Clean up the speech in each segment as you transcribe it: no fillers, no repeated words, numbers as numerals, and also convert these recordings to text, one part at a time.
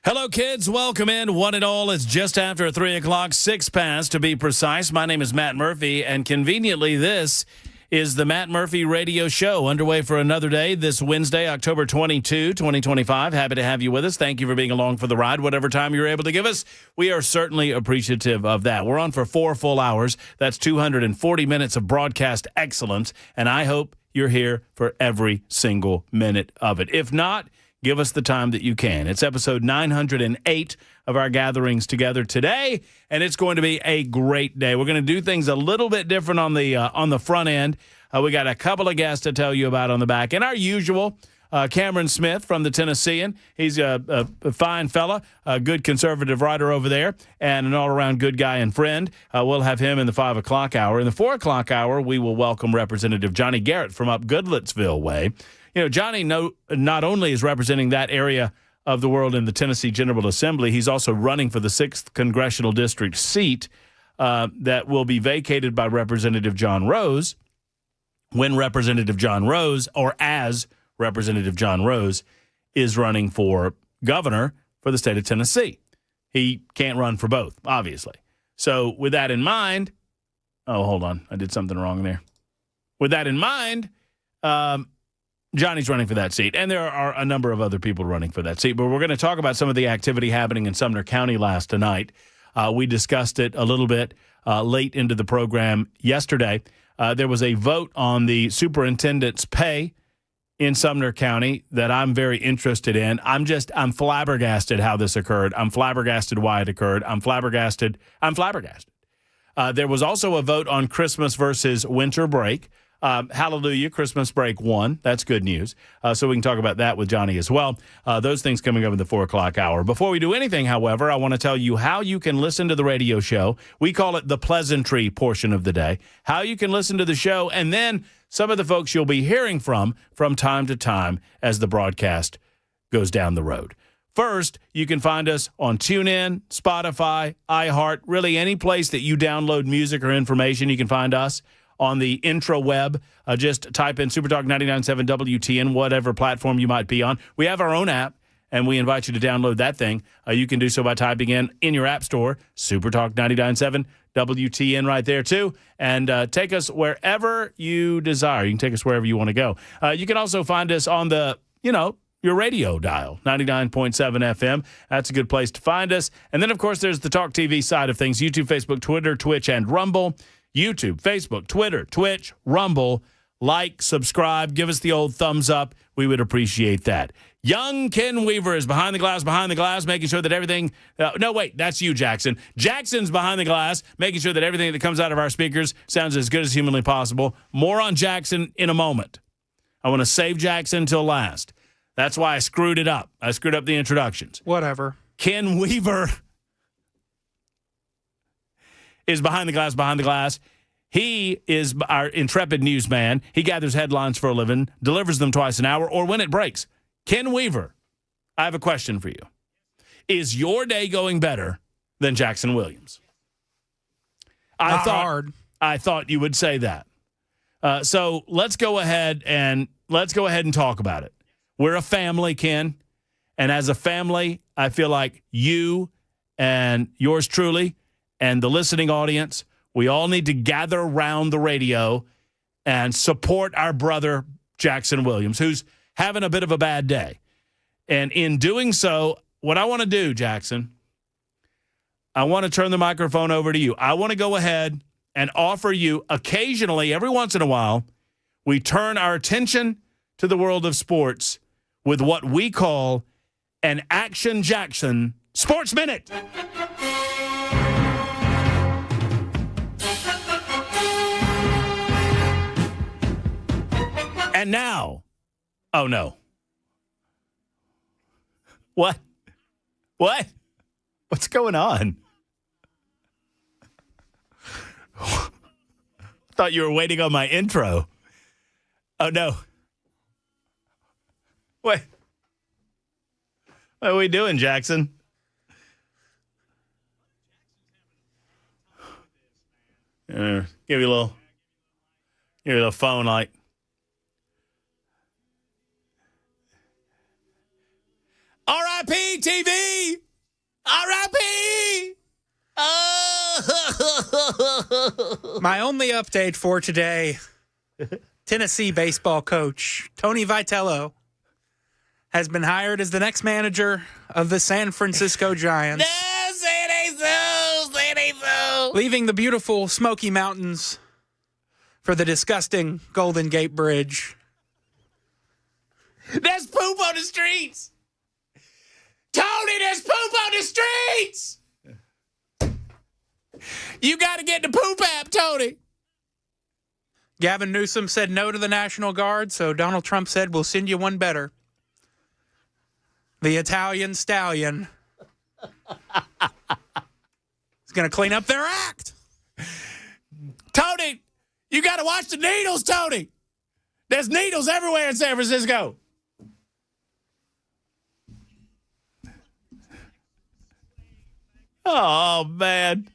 Hello, kids. Welcome in. One and all, it's just after 3 o'clock, 6 past to be precise. My name is Matt Murphy, and conveniently, this is the Matt Murphy Radio Show, underway for another day this Wednesday, October 22, 2025. Happy to have you with us. Thank you for being along for the ride, whatever time you're able to give us. We are certainly appreciative of that. We're on for 4 full hours. That's 240 minutes of broadcast excellence, and I hope you're here for every single minute of it. If not, give us the time that you can. It's episode 908 of our gatherings together today, and it's going to be a great day. We're going to do things a little bit different on the front end. We got a couple of guests to tell you about on the back. And our usual, Cameron Smith from the Tennessean. He's a fine fella, a good conservative writer over there, and an all-around good guy and friend. We'll have him in the 5 o'clock hour. In the 4 o'clock hour, we will welcome Representative Johnny Garrett from up Goodlettsville way. You know, Johnny not only is representing that area of the world in the Tennessee General Assembly, he's also running for the 6th Congressional District seat that will be vacated by Representative John Rose when Representative John Rose, or as Representative John Rose, is running for governor for the state of Tennessee. He can't run for both, obviously. So with that in mind, oh, hold on. I did something wrong there. With that in mind, Johnny's running for that seat, and there are a number of other people running for that seat. But we're going to talk about some of the activity happening in Sumner County last night. We discussed it a little bit late into the program yesterday. There was a vote on the superintendent's pay in Sumner County that I'm very interested in. I'm flabbergasted how this occurred. I'm flabbergasted why it occurred. I'm flabbergasted. There was also a vote on Christmas versus winter break. Hallelujah, Christmas break won. That's good news. So we can talk about that with Johnny as well. Those things coming up in the 4 o'clock hour. Before we do anything, however, I want to tell you how you can listen to the radio show. We call it the pleasantry portion of the day. How you can listen to the show, and then some of the folks you'll be hearing from time to time as the broadcast goes down the road. First, you can find us on TuneIn, Spotify, iHeart, really any place that you download music or information, you can find us. On the intraweb, just type in Supertalk 99.7 WTN, whatever platform you might be on. We have our own app, and we invite you to download that thing. You can do so by typing in your app store, Supertalk 99.7 WTN right there, too, and take us wherever you desire. You can take us wherever you want to go. You can also find us on the, your radio dial, 99.7 FM. That's a good place to find us. And then, of course, there's the Talk TV side of things, YouTube, Facebook, Twitter, Twitch, and Rumble. YouTube, Facebook, Twitter, Twitch, Rumble. Like, subscribe, give us the old thumbs up. We would appreciate that. Young Ken Weaver is behind the glass, making sure that everything no, wait, that's you, Jackson. Jackson's behind the glass, making sure that everything that comes out of our speakers sounds as good as humanly possible. More on Jackson in a moment. I want to save Jackson till last. That's why I screwed it up. I screwed up the introductions. Whatever. Ken Weaver is behind the glass. He is our intrepid newsman. He gathers headlines for a living, delivers them twice an hour, or when it breaks. Ken Weaver, I have a question for you. Is your day going better than Jackson Williams? I thought you would say that. So let's go ahead and talk about it. We're a family, Ken, and as a family, I feel like you and yours truly and the listening audience, we all need to gather around the radio and support our brother, Jackson Williams, who's having a bit of a bad day. And in doing so, what I want to do, Jackson, I want to turn the microphone over to you. I want to go ahead and offer you occasionally, every once in a while, we turn our attention to the world of sports with what we call an Action Jackson Sports Minute. And now, oh no. What? What's going on? Thought you were waiting on my intro. Oh no. What are we doing, Jackson? Give you a little phone light. All right, R.I.P. TV. R.I.P. Oh. My only update for today, Tennessee baseball coach Tony Vitello has been hired as the next manager of the San Francisco Giants. No, say it ain't so. Say it ain't so. Leaving the beautiful Smoky Mountains for the disgusting Golden Gate Bridge. There's poop on the streets. Tony, there's poop on the streets. You got to get the poop app, Tony. Gavin Newsom said no to the National Guard, so Donald Trump said, we'll send you one better. The Italian Stallion is going to clean up their act. Tony, you got to watch the needles, Tony. There's needles everywhere in San Francisco. Oh, man.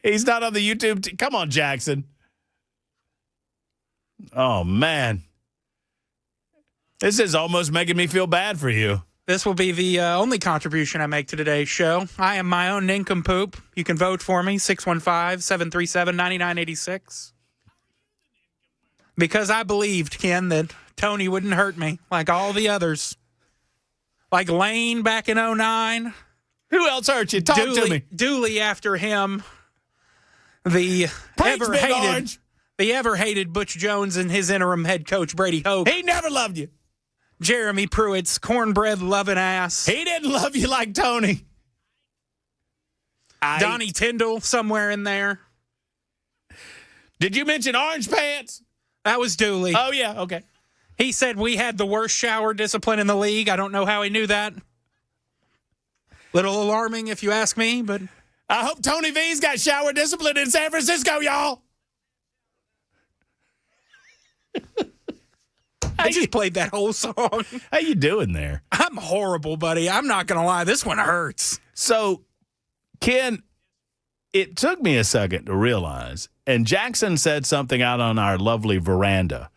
He's not on the YouTube. Come on, Jackson. Oh, man. This is almost making me feel bad for you. This will be the only contribution I make to today's show. I am my own nincompoop. You can vote for me, 615-737-9986. Because I believed, Ken, that Tony wouldn't hurt me like all the others. Like Lane back in 2009. Who else hurt you? Talk to me. Duly after him, the ever-hated Butch Jones and his interim head coach, Brady Hoke. He never loved you. Jeremy Pruitt's cornbread-loving ass. He didn't love you like Tony. Donnie Tyndall somewhere in there. Did you mention Orange Pants? That was Dooley. Oh, yeah, okay. He said we had the worst shower discipline in the league. I don't know how he knew that. Little alarming, if you ask me, but I hope Tony V's got shower discipline in San Francisco, y'all. I just played that whole song. How you doing there? I'm horrible, buddy. I'm not going to lie. This one hurts. So, Ken, it took me a second to realize, and Jackson said something out on our lovely veranda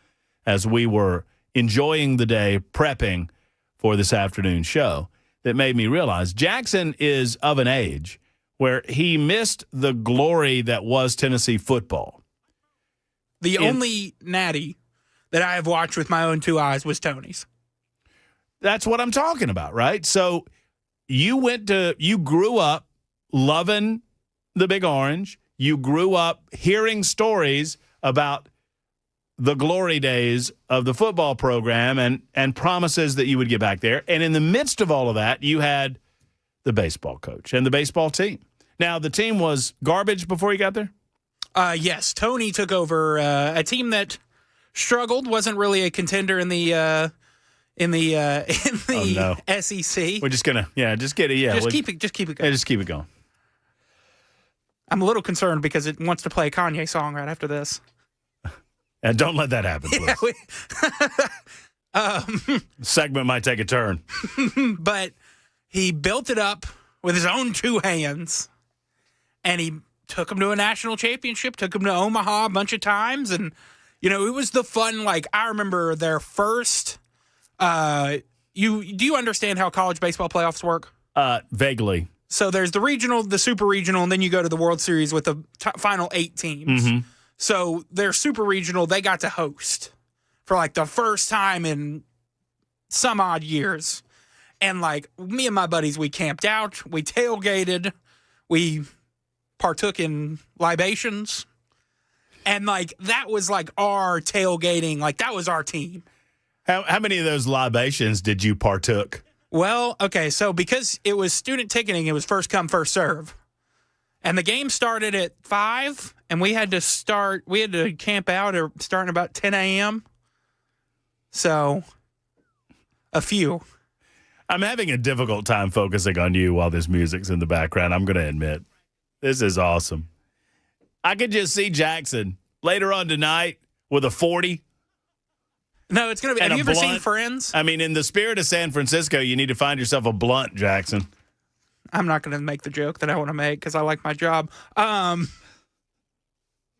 as we were enjoying the day prepping for this afternoon show, that made me realize Jackson is of an age where he missed the glory that was Tennessee football. The only natty that I have watched with my own two eyes was Tony's. That's what I'm talking about, right? So you grew up loving the Big Orange. You grew up hearing stories about the glory days of the football program and promises that you would get back there. And in the midst of all of that, you had the baseball coach and the baseball team. Now, the team was garbage before you got there? Yes. Tony took over a team that struggled, wasn't really a contender in the SEC. We're just going to, just get it. Yeah. Just keep it going. Yeah, just keep it going. I'm a little concerned because it wants to play a Kanye song right after this. And don't let that happen, please. Segment might take a turn. But he built it up with his own two hands, and he took him to a national championship, took him to Omaha a bunch of times, and, it was the fun, I remember their first, do you understand how college baseball playoffs work? Vaguely. So there's the regional, the super regional, and then you go to the World Series with the final 8 teams. Mm-hmm. So their super regional, they got to host for the first time in some odd years. And me and my buddies, we camped out, we tailgated, we partook in libations. And that was our tailgating, that was our team. How many of those libations did you partook? Well, okay, so because it was student ticketing, it was first come, first serve. And the game started at 5, and we had to camp out starting about 10 a.m. So, a few. I'm having a difficult time focusing on you while this music's in the background, I'm going to admit. This is awesome. I could just see Jackson later on tonight with a 40. No, it's going to be. Have you ever seen Friends? I mean, in the spirit of San Francisco, you need to find yourself a blunt, Jackson. I'm not going to make the joke that I want to make because I like my job. Well,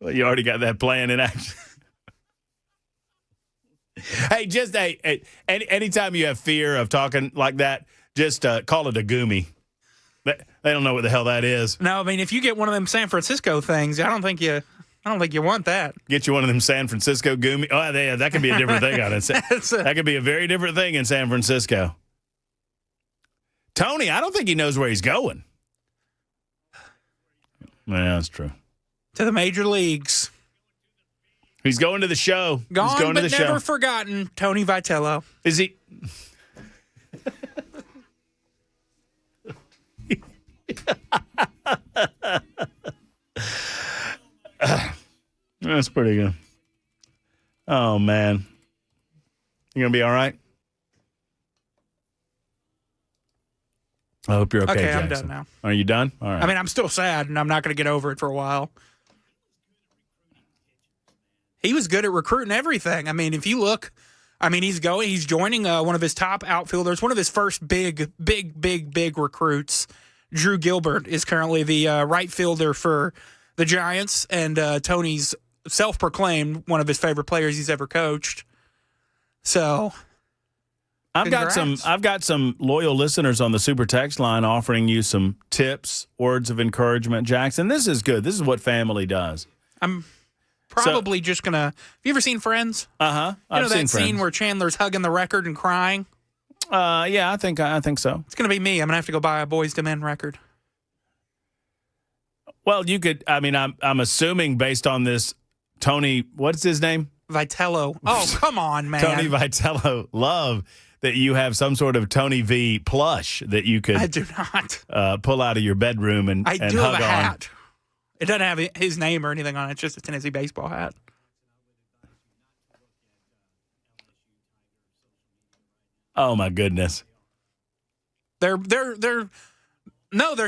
you already got that plan in action. Hey, anytime you have fear of talking like that, just call it a gumi. They don't know what the hell that is. No, I mean, if you get one of them San Francisco things, I don't think you want that. Get you one of them San Francisco gumi. Oh, yeah, that could be a different thing on it. That could be a very different thing in San Francisco. Tony, I don't think he knows where he's going. Yeah, that's true. To the major leagues. He's going to the show. Gone He's going but to the never show. forgotten, Tony Vitello. Is he? That's pretty good. Oh, man. You going to be all right? I hope you're okay, Okay, Jackson. I'm done now. Are you done? All right. I mean, I'm still sad, and I'm not going to get over it for a while. He was good at recruiting everything. I mean, if you look, he's joining one of his top outfielders, one of his first big recruits. Drew Gilbert is currently the right fielder for the Giants, and Tony's self-proclaimed one of his favorite players he's ever coached. So, I've got some loyal listeners on the super text line offering you some tips, words of encouragement. Jackson, this is good. This is what family does. I'm probably just gonna. Have you ever seen Friends? I've that seen scene Friends. where Chandler's hugging the record and crying. Yeah, I think so. It's gonna be me. I'm gonna have to go buy a Boyz II Men record. Well, you could. I mean, I'm assuming based on this, Tony. What's his name? Vitello. Oh, come on, man. Tony Vitello. Love that you have some sort of Tony V plush that you could. I do not. Pull out of your bedroom and I do hug have a on. hat. It doesn't have his name or anything on it. It's just a Tennessee baseball hat. Oh my goodness. They're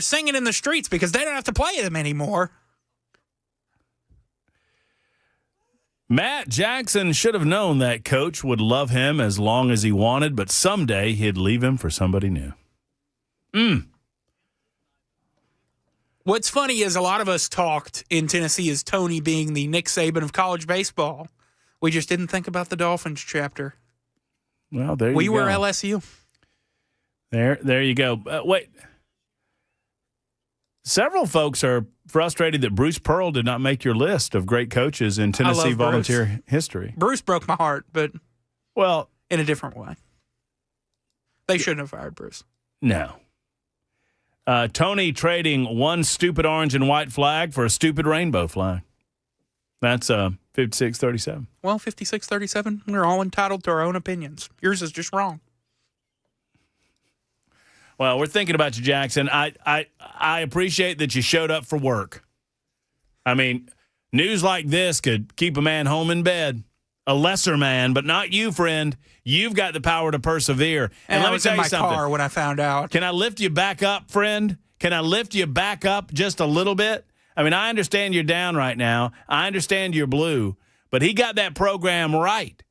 singing in the streets because they don't have to play them anymore. Matt Jackson should have known that coach would love him as long as he wanted, but someday he'd leave him for somebody new. What's funny is a lot of us talked in Tennessee as Tony being the Nick Saban of college baseball. We just didn't think about the Dolphins chapter. Well, there you go. We were LSU. There you go. Wait. Several folks are frustrated that Bruce Pearl did not make your list of great coaches in Tennessee love volunteer history. Bruce broke my heart, but Well, in a different way. They shouldn't have fired Bruce. no. Tony trading one stupid orange and white flag for a stupid rainbow flag. That's 56-37. Well, 56-37, we're all entitled to our own opinions. Yours is just wrong. Well, we're thinking about you, Jackson. I appreciate that you showed up for work. I mean, news like this could keep a man home in bed. A lesser man, but not you, friend. You've got the power to persevere. And let I me was tell in you my something. car when I found out. Can I lift you back up, friend? Can I lift you back up just a little bit? I mean, I understand you're down right now. I understand you're blue. But he got that program right.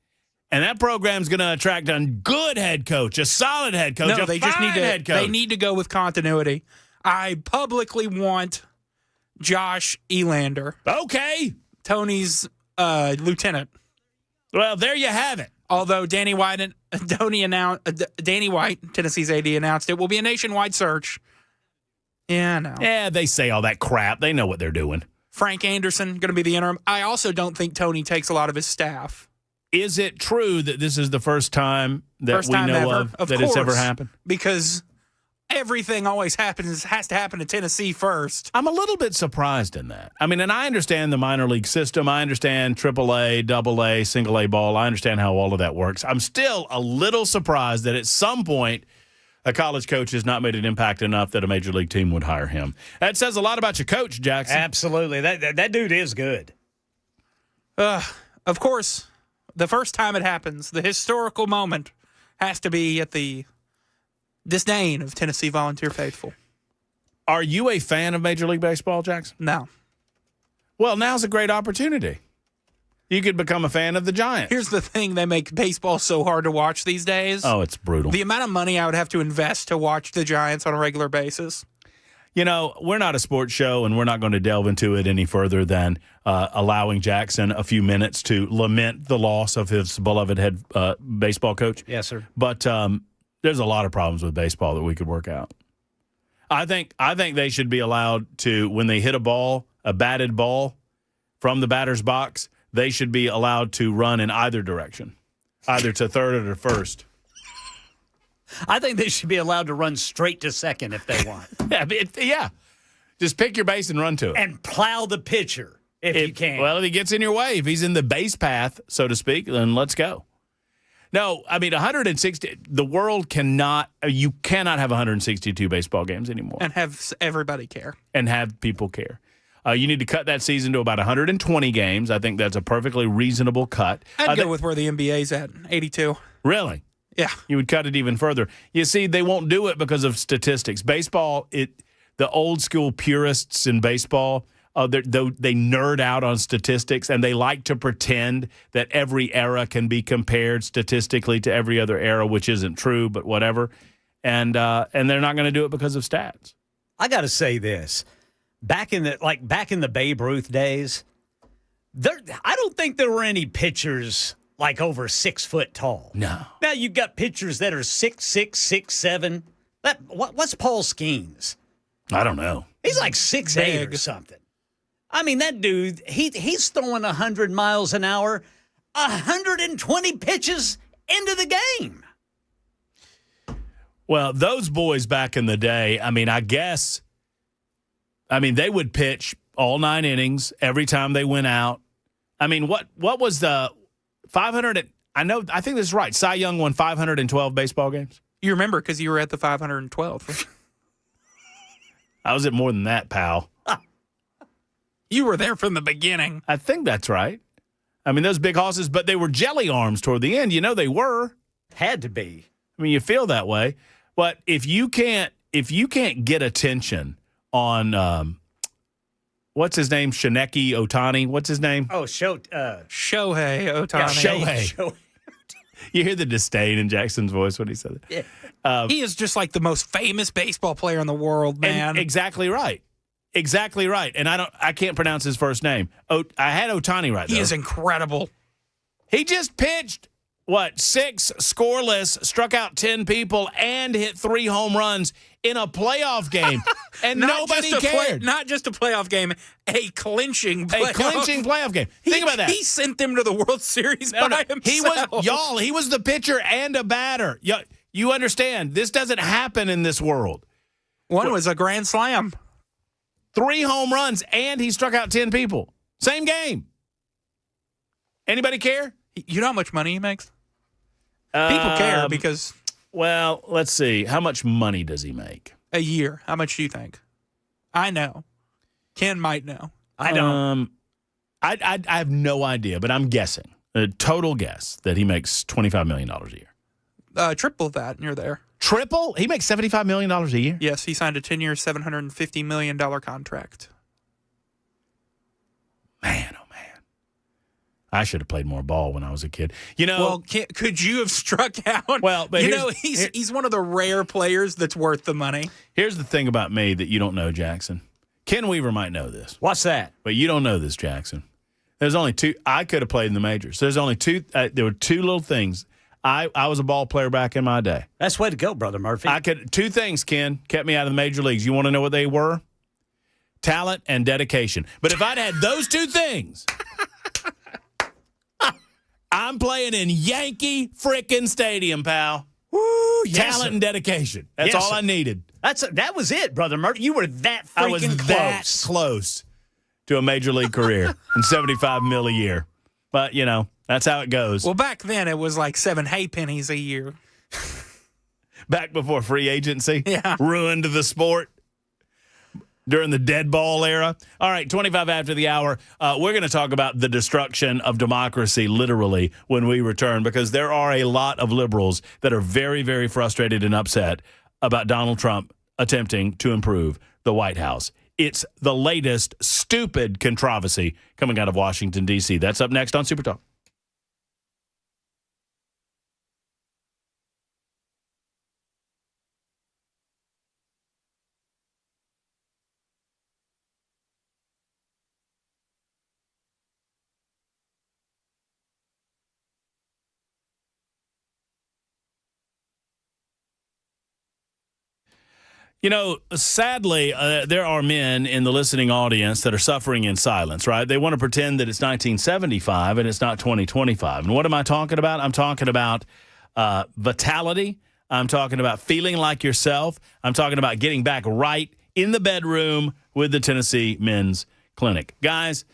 And that program's going to attract a good head coach, a solid head coach, No, a they just need head to. coach. They need to go with continuity. I publicly want Josh Elander, Okay. Tony's lieutenant. Well, there you have it. Although Danny White, Tennessee's AD, announced it will be a nationwide search. Yeah, I know. Yeah, they say all that crap. They know what they're doing. Frank Anderson going to be the interim. I also don't think Tony takes a lot of his staff. Is it true that this is the first time that we know of that it's ever happened? Because everything always has to happen to Tennessee first. I'm a little bit surprised in that. I mean, and I understand the minor league system. I understand AAA, AA, single A ball. I understand how all of that works. I'm still a little surprised that at some point a college coach has not made an impact enough that a major league team would hire him. That says a lot about your coach, Jackson. Absolutely. That dude is good. Of course, the first time it happens, the historical moment has to be at the disdain of Tennessee Volunteer faithful. Are you a fan of Major League Baseball, Jackson? No. Well, now's a great opportunity. You could become a fan of the Giants. Here's the thing. They make baseball so hard to watch these days. Oh, it's brutal. The amount of money I would have to invest to watch the Giants on a regular basis. You know, we're not a sports show, and we're not going to delve into it any further than allowing Jackson a few minutes to lament the loss of his beloved head baseball coach. Yes, sir. But there's a lot of problems with baseball that we could work out. I think they should be allowed to, when they hit a batted ball from the batter's box, they should be allowed to run in either direction, either to third or to first. I think they should be allowed to run straight to second if they want. Yeah. Just pick your base and run to it. And plow the pitcher if you can. Well, if he gets in your way, if he's in the base path, so to speak, then let's go. No, I mean, 160, the world cannot have 162 baseball games anymore. And have everybody care. And have people care. You need to cut that season to about 120 games. I think that's a perfectly reasonable cut. I'd go with where the NBA's at, 82. Really? Yeah. You would cut it even further. You see, they won't do it because of statistics. Baseball, the old school purists in baseball, they nerd out on statistics, and they like to pretend that every era can be compared statistically to every other era, which isn't true, but whatever. And they're not going to do it because of stats. I got to say this. Back in the Babe Ruth days, I don't think there were any pitchers like over 6 foot tall. No. Now you've got pitchers that are 6'6", 6'7". What's Paul Skeens? I don't know. He's like 6'8" or something. I mean, that dude, he's throwing 100 miles an hour, 120 pitches into the game. Well, those boys back in the day, I mean, they would pitch all 9 innings every time they went out. I mean, what was the 500? I think this is right. Cy Young won 512 baseball games. You remember because you were at the 512. I was at more than that, pal. You were there from the beginning. I think that's right. I mean, those big horses, but they were jelly arms toward the end. You know they were. Had to be. I mean, you feel that way. But if you can't get attention on what's his name? Shineki Otani. What's his name? Oh, Shohei Ohtani. Yeah, Shohei. You hear the disdain in Jackson's voice when he said it. Yeah. He is just like the most famous baseball player in the world, man. Exactly right. Exactly right. And I can't pronounce his first name. I had Otani right there. He is incredible. He just pitched, 6 scoreless, struck out 10 people, and hit 3 home runs in a playoff game. And nobody cared. Not just a playoff game, a clinching playoff game. Think about that. He sent them to the World Series by himself. He was the pitcher and a batter. You understand, this doesn't happen in this world. One was a grand slam. 3 home runs, and he struck out 10 people. Same game. Anybody care? You know how much money he makes? People care because... Well, let's see. How much money does he make? A year. How much do you think? I know. Ken might know. I don't. I have no idea, but I'm guessing. A total guess that he makes $25 million a year. Triple that, and you're there. Triple? He makes $75 million a year? Yes, he signed a 10-year, $750 million contract. Man, oh man. I should have played more ball when I was a kid. You know, well, could you have struck out? Well, but he's one of the rare players that's worth the money. Here's the thing about me that you don't know, Jackson. Ken Weaver might know this. What's that? But you don't know this, Jackson. There's only 2. I could have played in the majors. There's only 2. There were 2 little things. I was a ball player back in my day. That's the way to go, Brother Murphy. 2 things, Ken, kept me out of the major leagues. You want to know what they were? Talent and dedication. But if I'd had those 2 things, I'm playing in Yankee frickin' Stadium, pal. Woo, yes, Talent sir. and dedication. That's all I needed. That was it, Brother Murphy. You were that freaking I was close. that close to a major league career and $75 million a year. But, that's how it goes. Well, back then it was like 7 hay pennies a year. Back before free agency. Yeah. Ruined the sport. During the dead ball era. All right, 25 after the hour. We're going to talk about the destruction of democracy, literally, when we return, because there are a lot of liberals that are very, very frustrated and upset about Donald Trump attempting to improve the White House. It's the latest stupid controversy coming out of Washington, D.C. That's up next on Super Talk. You know, sadly, there are men in the listening audience that are suffering in silence, right? They want to pretend that it's 1975 and it's not 2025. And what am I talking about? I'm talking about vitality. I'm talking about feeling like yourself. I'm talking about getting back right in the bedroom with the Tennessee Men's Clinic. Guys,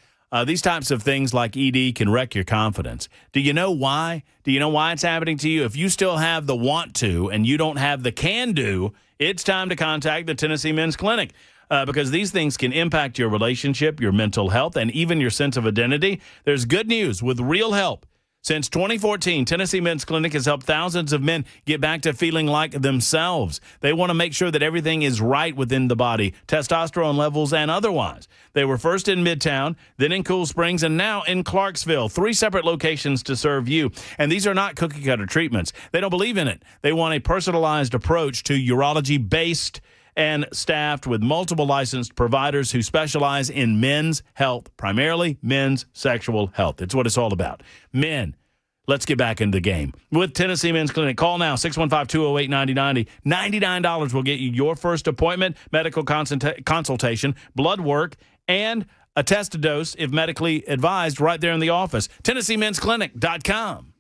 these types of things like ED can wreck your confidence. Do you know why? Do you know why it's happening to you? If you still have the want to and you don't have the can do, it's time to contact the Tennessee Men's Clinic because these things can impact your relationship, your mental health, and even your sense of identity. There's good news with real help. Since 2014, Tennessee Men's Clinic has helped thousands of men get back to feeling like themselves. They want to make sure that everything is right within the body, testosterone levels and otherwise. They were first in Midtown, then in Cool Springs, and now in Clarksville. 3 separate locations to serve you. And these are not cookie-cutter treatments. They don't believe in it. They want a personalized approach to urology-based and staffed with multiple licensed providers who specialize in men's health, primarily men's sexual health. It's what it's all about. Men, let's get back into the game. With Tennessee Men's Clinic, call now, 615-208-9090. $99 will get you your first appointment, medical consultation, blood work, and a test dose if medically advised right there in the office. TennesseeMen'sClinic.com.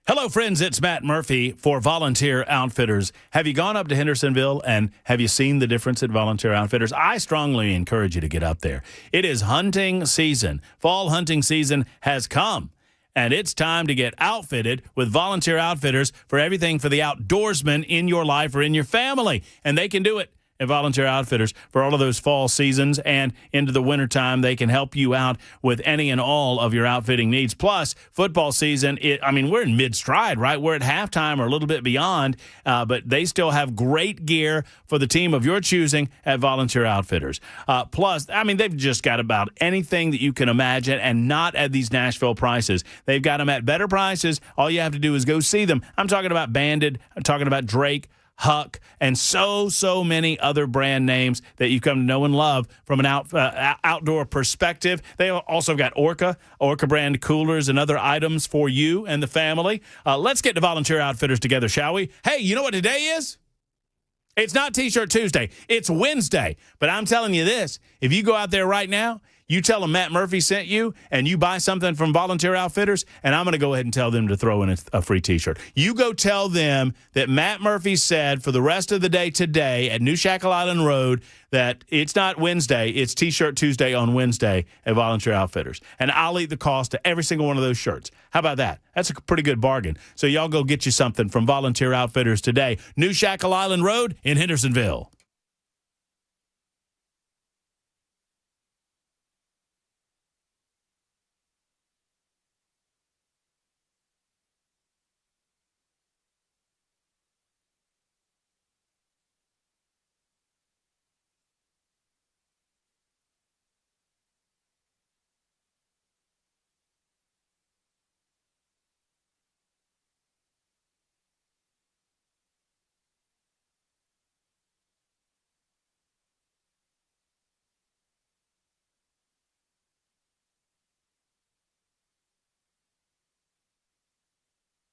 Hello, friends. It's Matt Murphy for Volunteer Outfitters. Have you gone up to Hendersonville and have you seen the difference at Volunteer Outfitters? I strongly encourage you to get up there. It is hunting season. Fall hunting season has come, and it's time to get outfitted with Volunteer Outfitters for everything for the outdoorsman in your life or in your family. And they can do it at Volunteer Outfitters for all of those fall seasons and into the wintertime. They can help you out with any and all of your outfitting needs. Plus, football season, we're in mid-stride, right? We're at halftime or a little bit beyond, but they still have great gear for the team of your choosing at Volunteer Outfitters. Plus, they've just got about anything that you can imagine and not at these Nashville prices. They've got them at better prices. All you have to do is go see them. I'm talking about Banded. I'm talking about Drake, Huck, and so many other brand names that you've come to know and love from an outdoor perspective. They also got Orca brand coolers and other items for you and the family. Let's get to Volunteer Outfitters together, shall we? Hey, you know what today is? It's not T-shirt Tuesday. It's Wednesday. But I'm telling you this, if you go out there right now, you tell them Matt Murphy sent you, and you buy something from Volunteer Outfitters, and I'm going to go ahead and tell them to throw in a free T-shirt. You go tell them that Matt Murphy said for the rest of the day today at New Shackle Island Road that it's not Wednesday, it's T-shirt Tuesday on Wednesday at Volunteer Outfitters. And I'll eat the cost of every single one of those shirts. How about that? That's a pretty good bargain. So y'all go get you something from Volunteer Outfitters today. New Shackle Island Road in Hendersonville.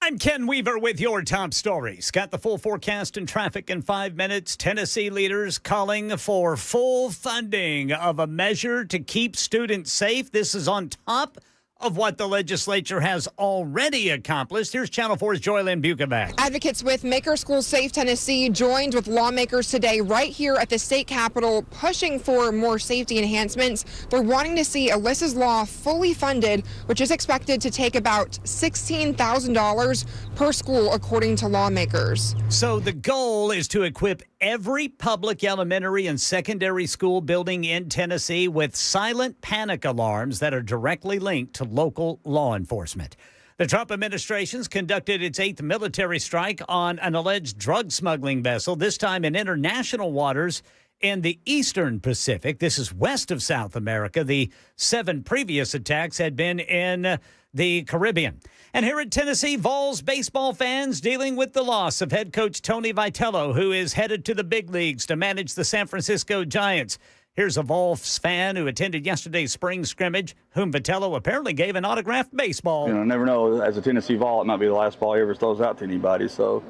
I'm Ken Weaver with your top stories. Got the full forecast and traffic in 5 minutes. Tennessee leaders calling for full funding of a measure to keep students safe. This is on top of what the legislature has already accomplished. Here's Channel 4's Joylyn Buchaback. Advocates with Make Our Schools Safe Tennessee joined with lawmakers today right here at the state capitol, pushing for more safety enhancements. They're wanting to see Alyssa's Law fully funded, which is expected to take about $16,000 per school, according to lawmakers. So the goal is to equip every public elementary and secondary school building in Tennessee with silent panic alarms that are directly linked to local law enforcement. The Trump administration's conducted its 8th military strike on an alleged drug smuggling vessel, this time in international waters in the eastern Pacific. This is west of South America. The 7 previous attacks had been in the Caribbean. And here at Tennessee, Vols baseball fans dealing with the loss of head coach Tony Vitello, who is headed to the big leagues to manage the San Francisco Giants. Here's a Vols fan who attended yesterday's spring scrimmage, whom Vitello apparently gave an autographed baseball. You know, never know. As a Tennessee Vol, it might be the last ball he ever throws out to anybody. So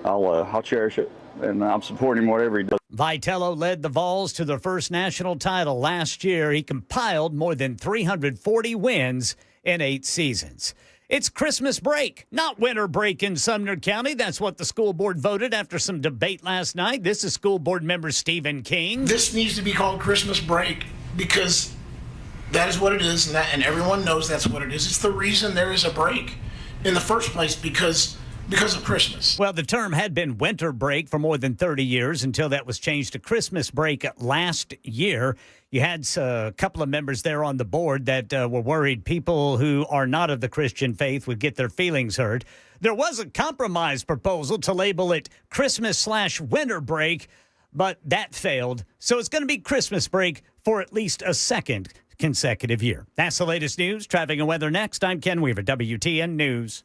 I'll cherish it, and I'm supporting him whatever he does. Vitello led the Vols to their first national title last year. He compiled more than 340 wins in 8 seasons. It's Christmas break, not winter break in Sumner County. That's what the school board voted after some debate last night. This is school board member Stephen King. This needs to be called Christmas break because that is what it is, and everyone knows that's what it is. It's the reason there is a break in the first place because of Christmas. Well, the term had been winter break for more than 30 years until that was changed to Christmas break last year. You had a couple of members there on the board that were worried people who are not of the Christian faith would get their feelings hurt. There was a compromise proposal to label it Christmas/winter break, but that failed. So it's going to be Christmas break for at least a second consecutive year. That's the latest news. Traffic and weather next. I'm Ken Weaver, WTN News.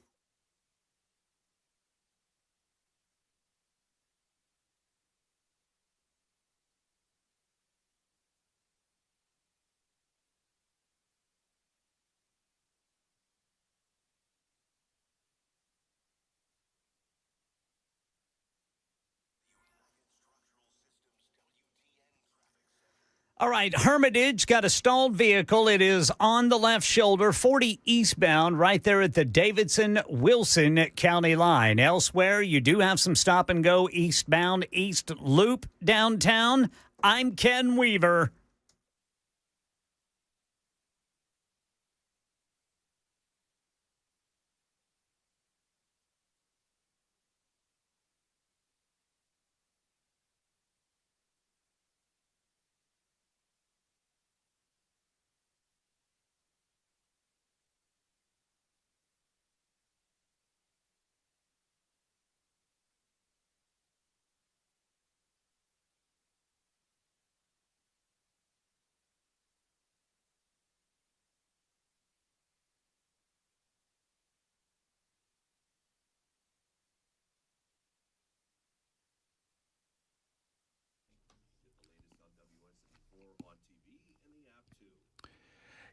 All right, Hermitage got a stalled vehicle. It is on the left shoulder, 40 eastbound, right there at the Davidson-Wilson County line. Elsewhere, you do have some stop and go eastbound, East Loop downtown. I'm Ken Weaver.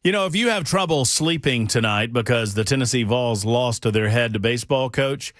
You know, if you have trouble sleeping tonight because the Tennessee Vols lost to their head baseball coach,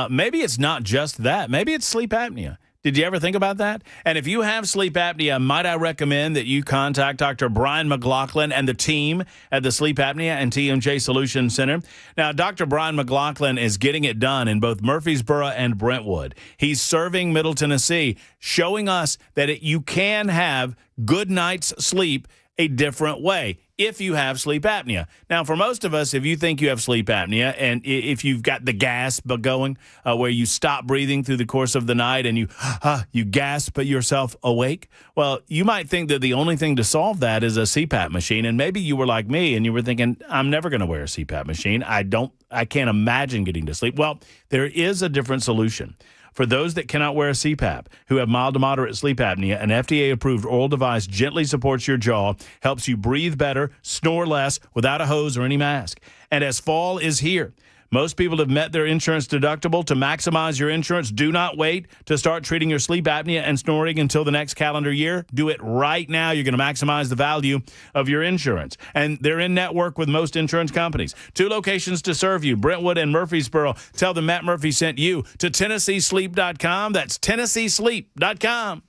maybe it's not just that. Maybe it's sleep apnea. Did you ever think about that? And if you have sleep apnea, might I recommend that you contact Dr. Brian McLaughlin and the team at the Sleep Apnea and TMJ Solution Center. Now, Dr. Brian McLaughlin is getting it done in both Murfreesboro and Brentwood. He's serving Middle Tennessee, showing us that you can have good night's sleep a different way if you have sleep apnea. Now, for most of us, if you think you have sleep apnea and if you've got the gasp going where you stop breathing through the course of the night and you gasp yourself awake, well, you might think that the only thing to solve that is a CPAP machine. And maybe you were like me and you were thinking, I'm never going to wear a CPAP machine. I can't imagine getting to sleep. Well, there is a different solution. For those that cannot wear a CPAP, who have mild to moderate sleep apnea, an FDA-approved oral device gently supports your jaw, helps you breathe better, snore less, without a hose or any mask. And as fall is here, Most people have met their insurance deductible. To maximize your insurance, do not wait to start treating your sleep apnea and snoring until the next calendar year. Do it right now. You're going to maximize the value of your insurance. And they're in network with most insurance companies. 2 locations to serve you, Brentwood and Murfreesboro. Tell them Matt Murphy sent you to TennesseeSleep.com. That's TennesseeSleep.com.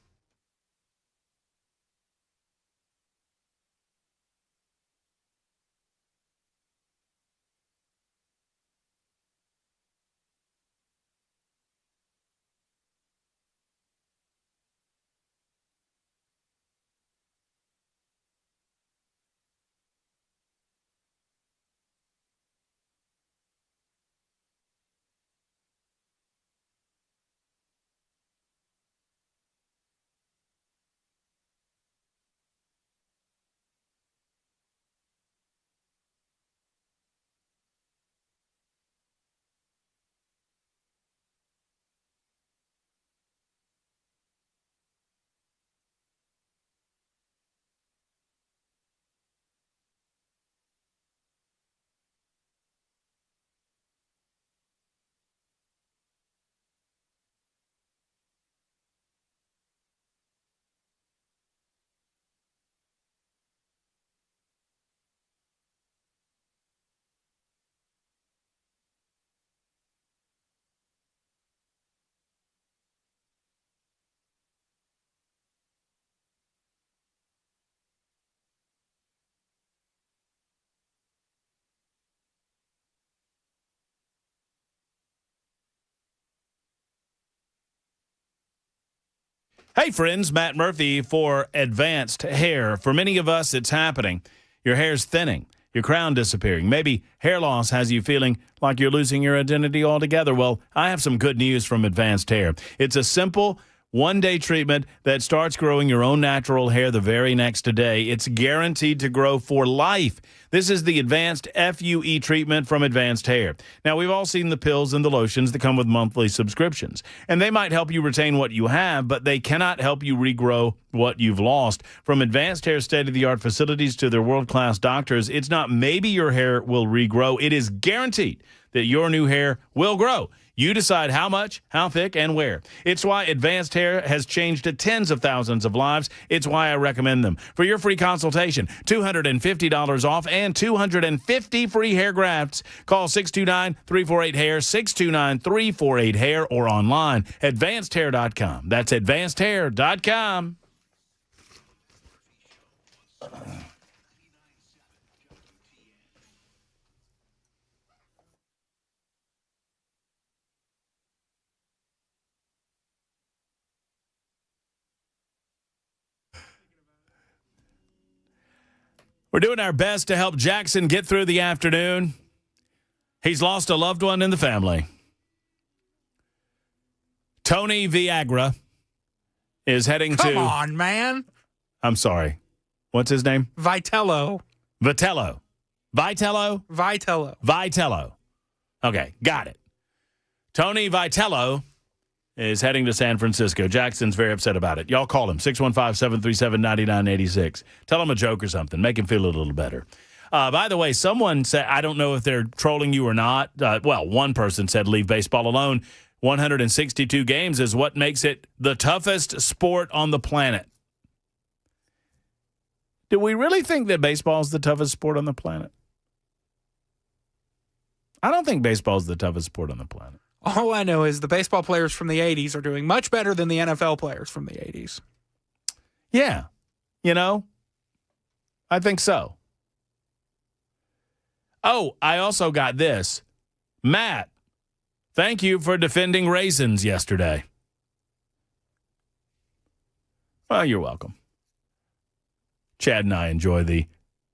Hey, friends, Matt Murphy for Advanced Hair. For many of us, it's happening. Your hair's thinning, your crown disappearing. Maybe hair loss has you feeling like you're losing your identity altogether. Well, I have some good news from Advanced Hair. It's a simple one-day treatment that starts growing your own natural hair the very next day. It's guaranteed to grow for life. This is the Advanced FUE treatment from Advanced Hair. Now, we've all seen the pills and the lotions that come with monthly subscriptions, and they might help you retain what you have, but they cannot help you regrow what you've lost. From Advanced Hair state-of-the-art facilities to their world-class doctors, it's not maybe your hair will regrow. It is guaranteed that your new hair will grow. You decide how much, how thick, and where. It's why Advanced Hair has changed tens of thousands of lives. It's why I recommend them. For your free consultation, $250 off and 250 free hair grafts. Call 629-348-HAIR, 629-348-HAIR, or online, advancedhair.com. That's advancedhair.com. We're doing our best to help Jackson get through the afternoon. He's lost a loved one in the family. Tony Viagra is heading to... Come on, man. I'm sorry. What's his name? Vitello. Vitello. Vitello? Vitello. Vitello. Okay, got it. Tony Vitello is heading to San Francisco. Jackson's very upset about it. Y'all call him, 615-737-9986. Tell him a joke or something. Make him feel a little better. By the way, someone said, I don't know if they're trolling you or not. One person said, leave baseball alone. 162 games is what makes it the toughest sport on the planet. Do we really think that baseball is the toughest sport on the planet? I don't think baseball is the toughest sport on the planet. All I know is the baseball players from the 80s are doing much better than the NFL players from the 80s. Yeah. I think so. Oh, I also got this. Matt, thank you for defending raisins yesterday. Well, you're welcome. Chad and I enjoy the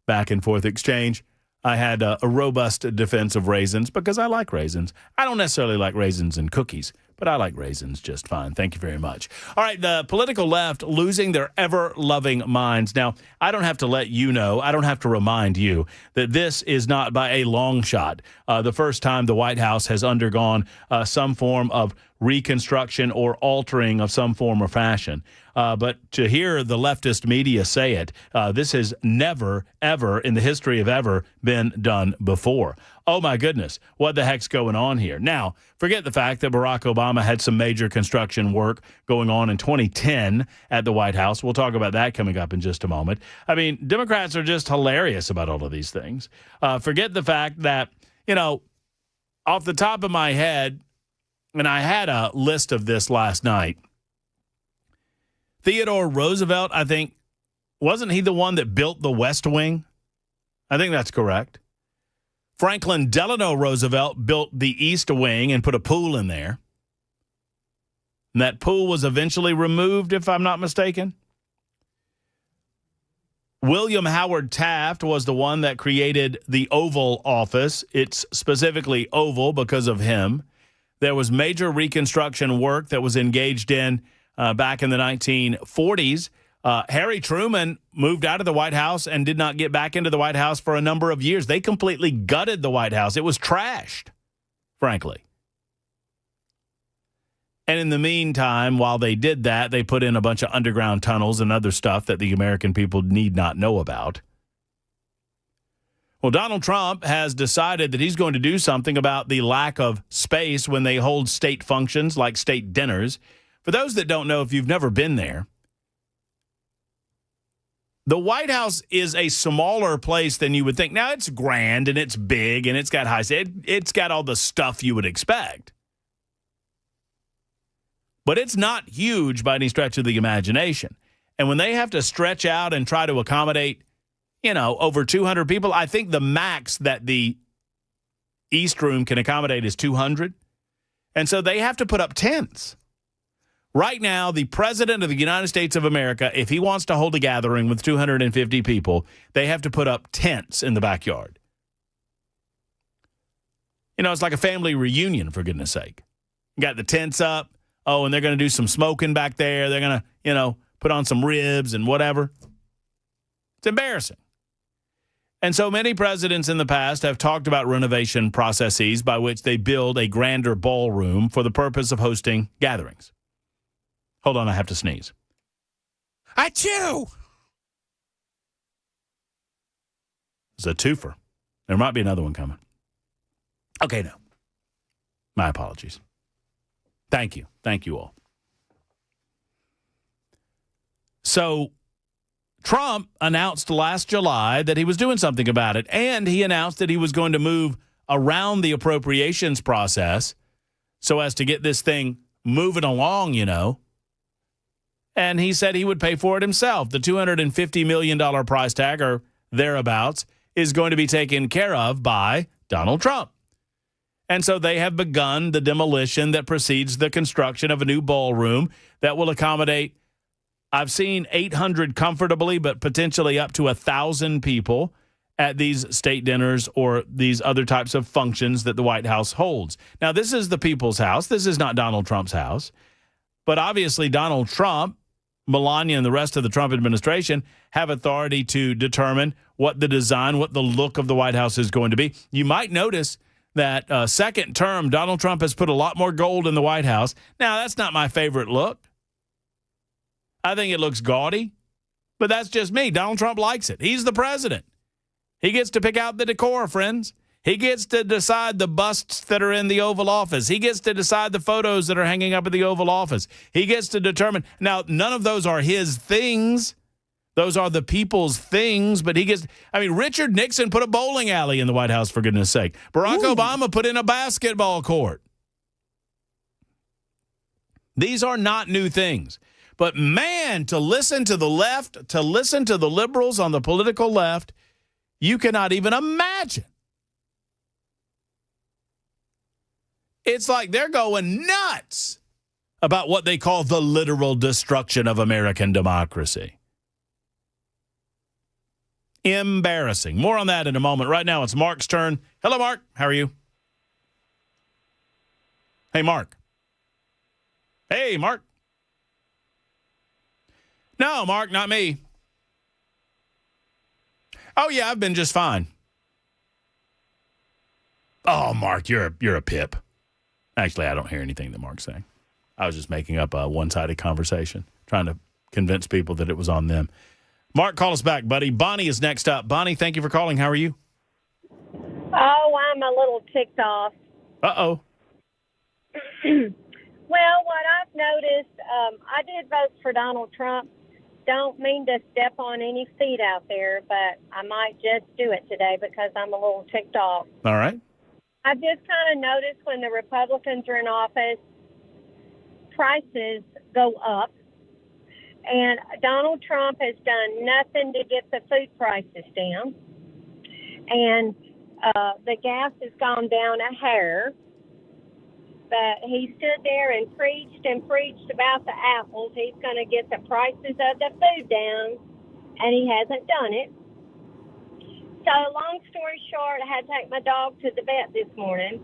back and forth exchange. I had a robust defense of raisins because I like raisins. I don't necessarily like raisins in cookies, but I like raisins just fine. Thank you very much. All right, the political left losing their ever-loving minds. Now, I don't have to let you know, I don't have to remind you that this is not by a long shot the first time the White House has undergone some form of reconstruction or altering of some form or fashion. But to hear the leftist media say it, this has never, ever in the history of ever been done before. oh my goodness, what the heck's going on here? Now, forget the fact that Barack Obama had some major construction work going on in 2010 at the White House. We'll talk about that coming up in just a moment. I mean, Democrats are just hilarious about all of these things. Forget the fact that, off the top of my head, and I had a list of this last night, Theodore Roosevelt, I think, wasn't he the one that built the West Wing? I think that's correct. Franklin Delano Roosevelt built the East Wing and put a pool in there. And that pool was eventually removed, if I'm not mistaken. William Howard Taft was the one that created the Oval Office. It's specifically oval because of him. There was major reconstruction work that was engaged in back in the 1940s. Harry Truman moved out of the White House and did not get back into the White House for a number of years. They completely gutted the White House. It was trashed, frankly. And in the meantime, while they did that, they put in a bunch of underground tunnels and other stuff that the American people need not know about. Well, Donald Trump has decided that he's going to do something about the lack of space when they hold state functions like state dinners. For those that don't know, if you've never been there, the White House is a smaller place than you would think. Now, it's grand and it's big and it's got it's got all the stuff you would expect. But it's not huge by any stretch of the imagination. And when they have to stretch out and try to accommodate, over 200 people, I think the max that the East Room can accommodate is 200. And so they have to put up tents. Right now, the president of the United States of America, if he wants to hold a gathering with 250 people, they have to put up tents in the backyard. It's like a family reunion, for goodness sake. You got the tents up. Oh, and they're going to do some smoking back there. They're going to, put on some ribs and whatever. It's embarrassing. And so many presidents in the past have talked about renovation processes by which they build a grander ballroom for the purpose of hosting gatherings. Hold on, I have to sneeze. Achoo! It's a twofer. There might be another one coming. Okay, no. My apologies. Thank you. Thank you all. So Trump announced last July that he was doing something about it, and he announced that he was going to move around the appropriations process so as to get this thing moving along, And he said he would pay for it himself. The $250 million price tag or thereabouts is going to be taken care of by Donald Trump. And so they have begun the demolition that precedes the construction of a new ballroom that will accommodate, I've seen 800 comfortably, but potentially up to 1,000 people at these state dinners or these other types of functions that the White House holds. Now, this is the people's house. This is not Donald Trump's house. But obviously, Donald Trump, Melania, and the rest of the Trump administration have authority to determine what the design, what the look of the White House is going to be. You might notice that second term, Donald Trump has put a lot more gold in the White House. Now, that's not my favorite look. I think it looks gaudy, but that's just me. Donald Trump likes it. He's the president. He gets to pick out the decor, friends. He gets to decide the busts that are in the Oval Office. He gets to decide the photos that are hanging up at the Oval Office. He gets to determine. Now, none of those are his things. Those are the people's things, but Richard Nixon put a bowling alley in the White House, for goodness sake. Barack Obama put in a basketball court. These are not new things. But man, to listen to the left, to listen to the liberals on the political left, you cannot even imagine. It's like they're going nuts about what they call the literal destruction of American democracy. Embarrassing. More on that in a moment. Right now, it's Mark's turn. Hello, Mark. How are you? Hey, Mark. Hey, Mark. No, Mark, not me. Oh, yeah, I've been just fine. Oh, Mark, you're a pip. Actually, I don't hear anything that Mark's saying. I was just making up a one-sided conversation, trying to convince people that it was on them. Mark, call us back, buddy. Bonnie is next up. Bonnie, thank you for calling. How are you? Oh, I'm a little ticked off. Uh-oh. Well, what I've noticed, I did vote for Donald Trump. Don't mean to step on any feet out there, but I might just do it today because I'm a little ticked off. All right. I've just kind of noticed when the Republicans are in office, prices go up. And Donald Trump has done nothing to get the food prices down. And the gas has gone down a hair. But he stood there and preached about the apples. He's going to get the prices of the food down, and he hasn't done it. So, long story short, I had to take my dog to the vet this morning.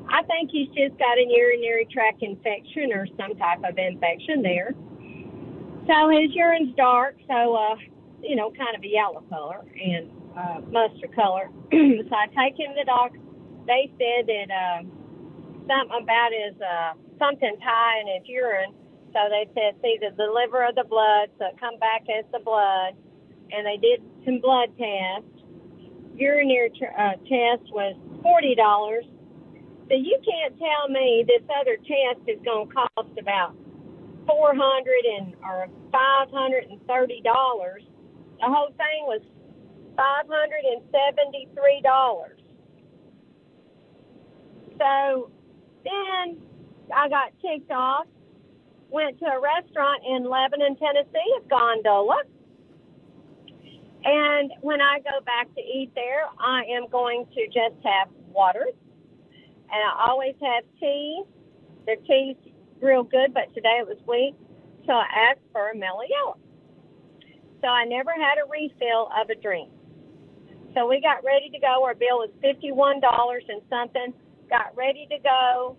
I think he's just got an urinary tract infection or some type of infection there. So his urine's dark, so, kind of a yellow color and mustard color. So I take him to the doctor. They said that something about something's high in his urine. So they said it's either the liver or the blood, so it come back as the blood. And they did some blood tests. Urinary test was $40. So you can't tell me this other test is going to cost about $400 or $530. The whole thing was $573. So then I got ticked off, went to a restaurant in Lebanon, Tennessee, a gondola. And when I go back to eat there, I am going to just have water. And I always have tea. Their tea's real good, but today it was weak. So I asked for a mellow yellow. So I never had a refill of a drink. So we got ready to go. Our bill was $51 and something. Got ready to go.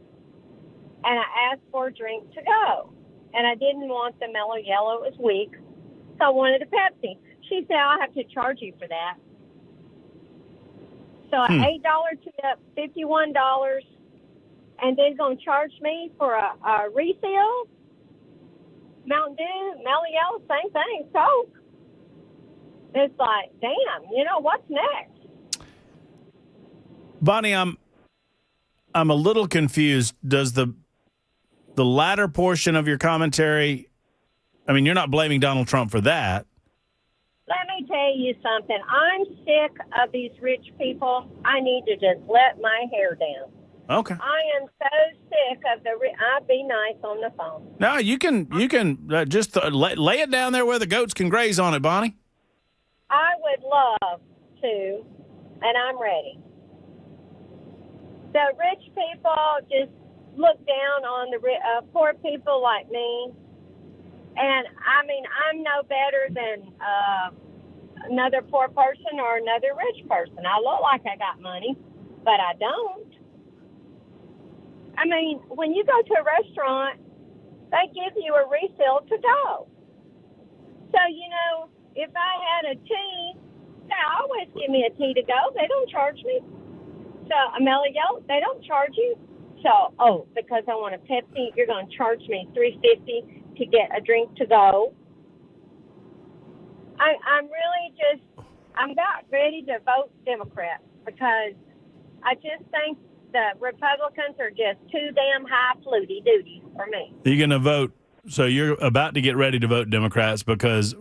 And I asked for a drink to go. And I didn't want the mellow yellow. It was weak. So I wanted a Pepsi. She said, I'll have to charge you for that. So an $8 tip, $51, and they're going to charge me for a refill. Mountain Dew, mellow yellow, same thing, Coke. It's like, damn, what's next? Bonnie, I'm a little confused. Does the latter portion of your commentary, I mean, you're not blaming Donald Trump for that. Let me tell you something. I'm sick of these rich people. I need to just let my hair down. Okay. I am so sick of I'd be nice on the phone. No, you can just lay it down there where the goats can graze on it, Bonnie. I would love to, and I'm ready. The rich people just look down on the poor people like me. And, I mean, I'm no better than another poor person or another rich person. I look like I got money, but I don't. I mean, when you go to a restaurant, they give you a refill to go. So, if I had a tea, they always give me a tea to go. They don't charge me. So, a mellow yellow, they don't charge you. So, because I want a Pepsi, you're going to charge me $3.50 to get a drink to go. I'm about ready to vote Democrat because I just think the Republicans are just too damn high fluty duty for me. You're going to vote, so you're about to get ready to vote Democrats because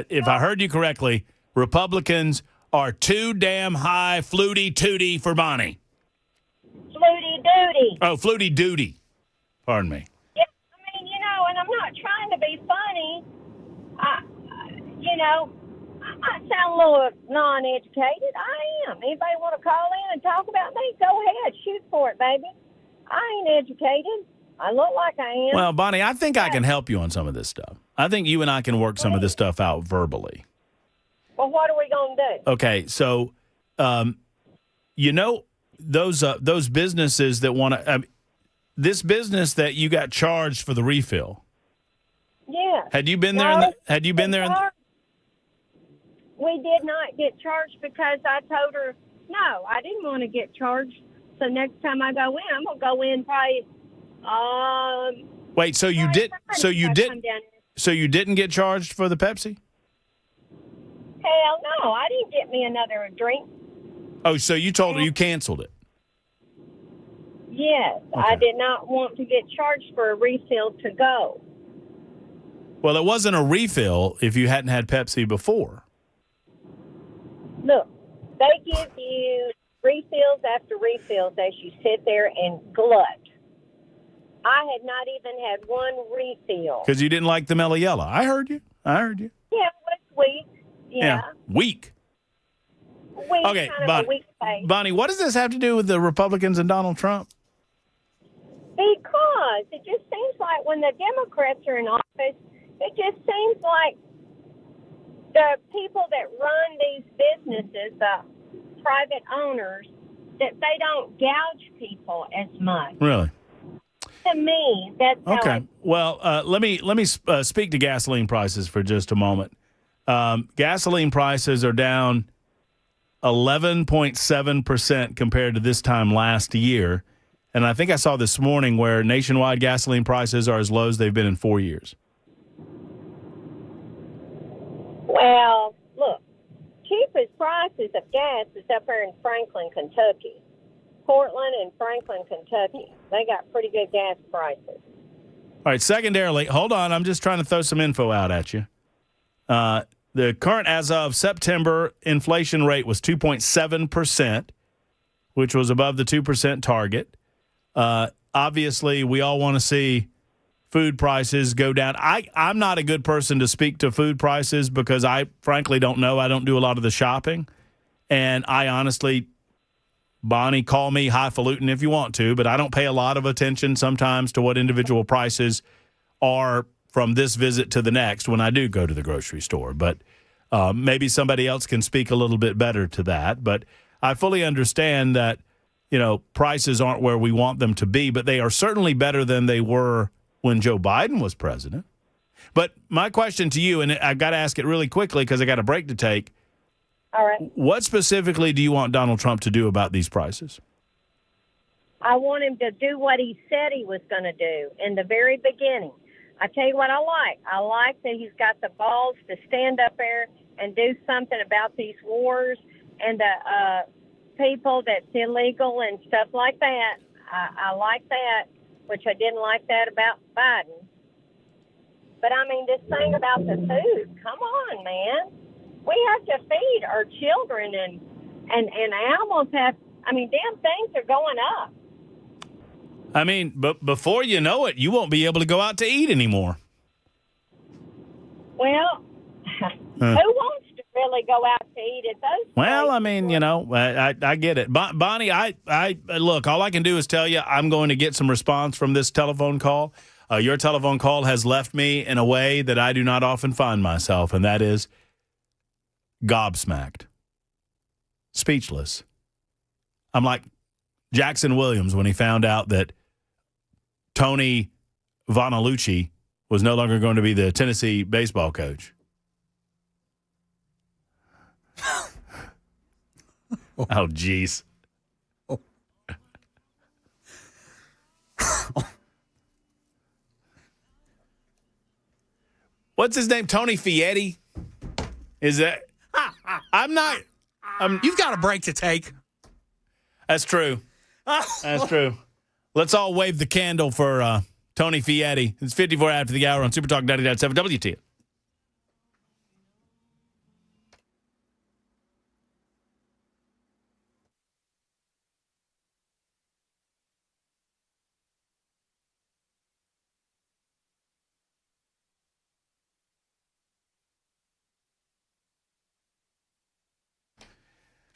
if I heard you correctly, Republicans are too damn high fluty tooty for Bonnie. Fluty duty. Oh, fluty duty. Pardon me. Yeah, I mean, and I'm not trying to be funny. I might sound a little non-educated. I am. Anybody want to call in and talk about me? Go ahead. Shoot for it, baby. I ain't educated. I look like I am. Well, Bonnie, I think I can help you on some of this stuff. I think you and I can work some of this stuff out verbally. Well, what are we going to do? Okay, so, those businesses that want to this business that you got charged for the refill. Yeah. Had you been there? Had you been there? We did not get charged because I told her, no, I didn't want to get charged. So next time I go in, I'm going to go in probably. Wait, so you did? So you did? So you didn't get charged for the Pepsi? Hell no, I didn't get me another drink. Oh, so you told her you canceled it. Yes, I did not want to get charged for a refill to go. Well, it wasn't a refill if you hadn't had Pepsi before. Look, they give you refills after refills as you sit there and glut. I had not even had one refill. Because you didn't like the Mellow Yellow. I heard you. Yeah, it was weak. Yeah. Weak. Weak, Okay, kind of a weak face. Bonnie, what does this have to do with the Republicans and Donald Trump? Because it just seems like when the Democrats are in office, it just seems like the people that run these businesses, the private owners, that they don't gouge people as much. Really? To me, that's how Okay. Well, let me speak to gasoline prices for just a moment. Gasoline prices are down 11.7% compared to this time last year. And I think I saw this morning where nationwide gasoline prices are as low as they've been in 4 years. Well, look, cheapest prices of gas is up here in Franklin, Kentucky. Portland and Franklin, Kentucky. They got pretty good gas prices. All right, secondarily, hold on. I'm just trying to throw some info out at you. The current, as of September, inflation rate was 2.7%, which was above the 2% target. Obviously, we all want to see food prices go down. I'm not a good person to speak to food prices because I frankly don't know. I don't do a lot of the shopping. And I honestly, Bonnie, call me highfalutin if you want to, but I don't pay a lot of attention sometimes to what individual prices are from this visit to the next when I do go to the grocery store. But maybe somebody else can speak a little bit better to that. But I fully understand that, prices aren't where we want them to be, but they are certainly better than they were when Joe Biden was president. But my question to you, and I've got to ask it really quickly because I got a break to take. All right. What specifically do you want Donald Trump to do about these prices? I want him to do what he said he was going to do in the very beginning. I tell you what I like. I like that he's got the balls to stand up there and do something about these wars and the people that's illegal and stuff like that. I like that, which I didn't like that about Biden. But, I mean, this thing about the food, come on, man. We have to feed our children and animals have, damn things are going up. I mean, but before you know it, you won't be able to go out to eat anymore. Well, who wants to really go out to eat at those Well, places? I get it. Bonnie, I look, all I can do is tell you I'm going to get some response from this telephone call. Your telephone call has left me in a way that I do not often find myself, and that is gobsmacked, speechless. I'm like Jackson Williams when he found out that Tony Bonalucci was no longer going to be the Tennessee baseball coach. Oh, geez. What's his name? Tony Fietti? Is that? I'm not. You've got a break to take. That's true. That's true. Let's all wave the candle for Tony Fietti. It's 54 after the hour on Super Talk 99.7 WTN.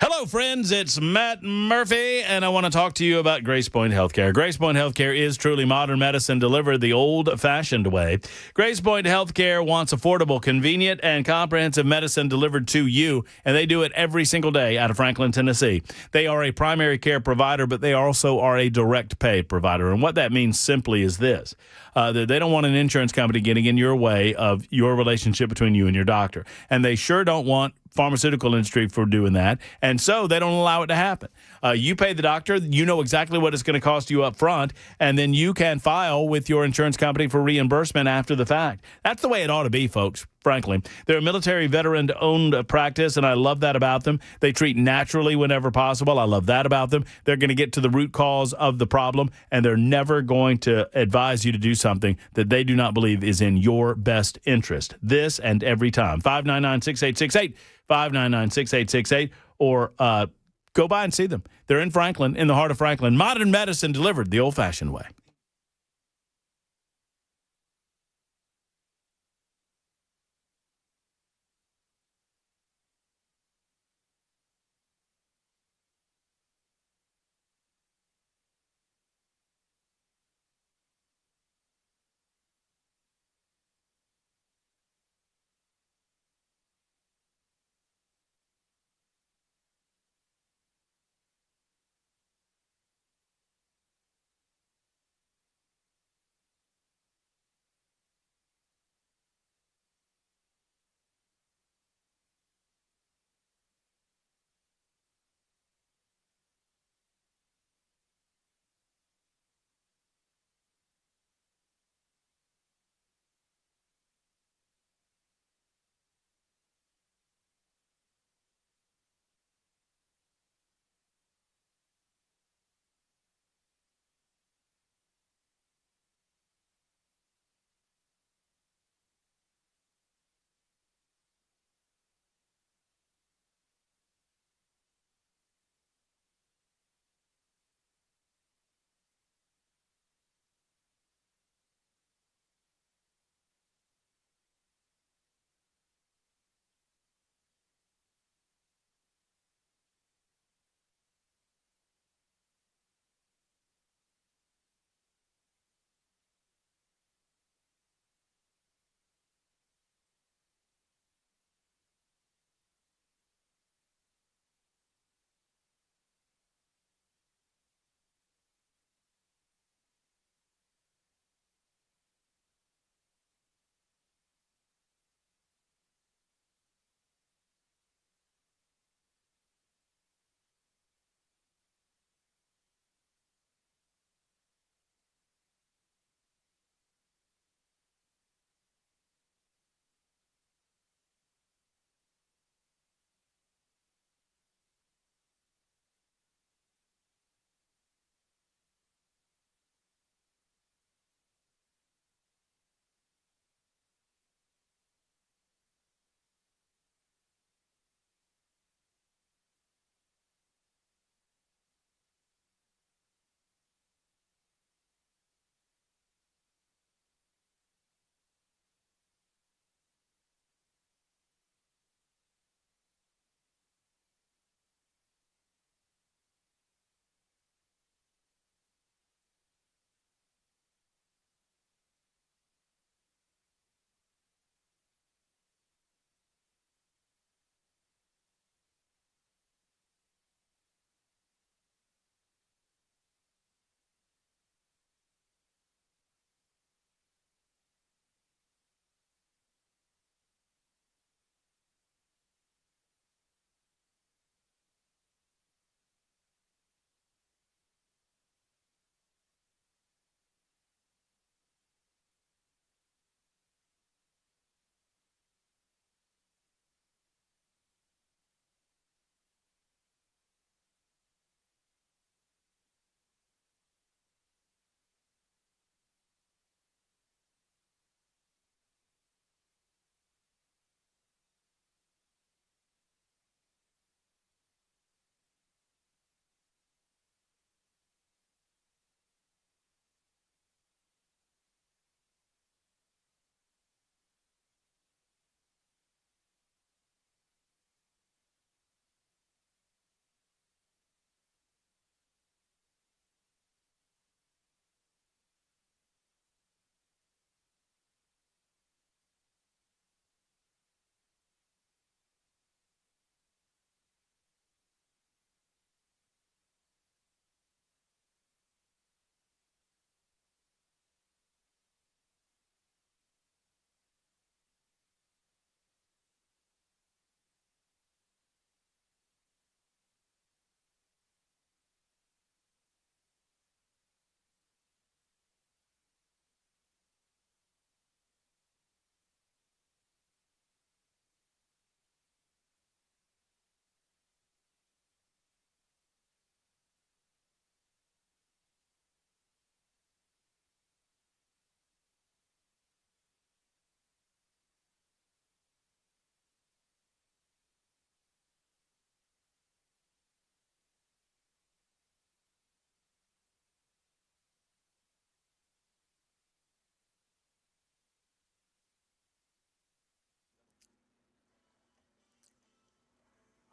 Hello, friends. It's Matt Murphy, and I want to talk to you about Grace Point Healthcare. Grace Point Healthcare is truly modern medicine delivered the old-fashioned way. Grace Point Healthcare wants affordable, convenient, and comprehensive medicine delivered to you, and they do it every single day out of Franklin, Tennessee. They are a primary care provider, but they also are a direct pay provider, and what that means simply is this. They don't want an insurance company getting in your way of your relationship between you and your doctor, and they sure don't want pharmaceutical industry for doing that, and so they don't allow it to happen. You pay the doctor, you know exactly what it's going to cost you up front, and then you can file with your insurance company for reimbursement after the fact. That's the way it ought to be, folks. Franklin. They're a military veteran-owned practice, and I love that about them. They treat naturally whenever possible. I love that about them. They're going to get to the root cause of the problem, and they're never going to advise you to do something that they do not believe is in your best interest. This and every time. 599-6868, 599-6868, or go by and see them. They're in Franklin, in the heart of Franklin. Modern medicine delivered the old-fashioned way.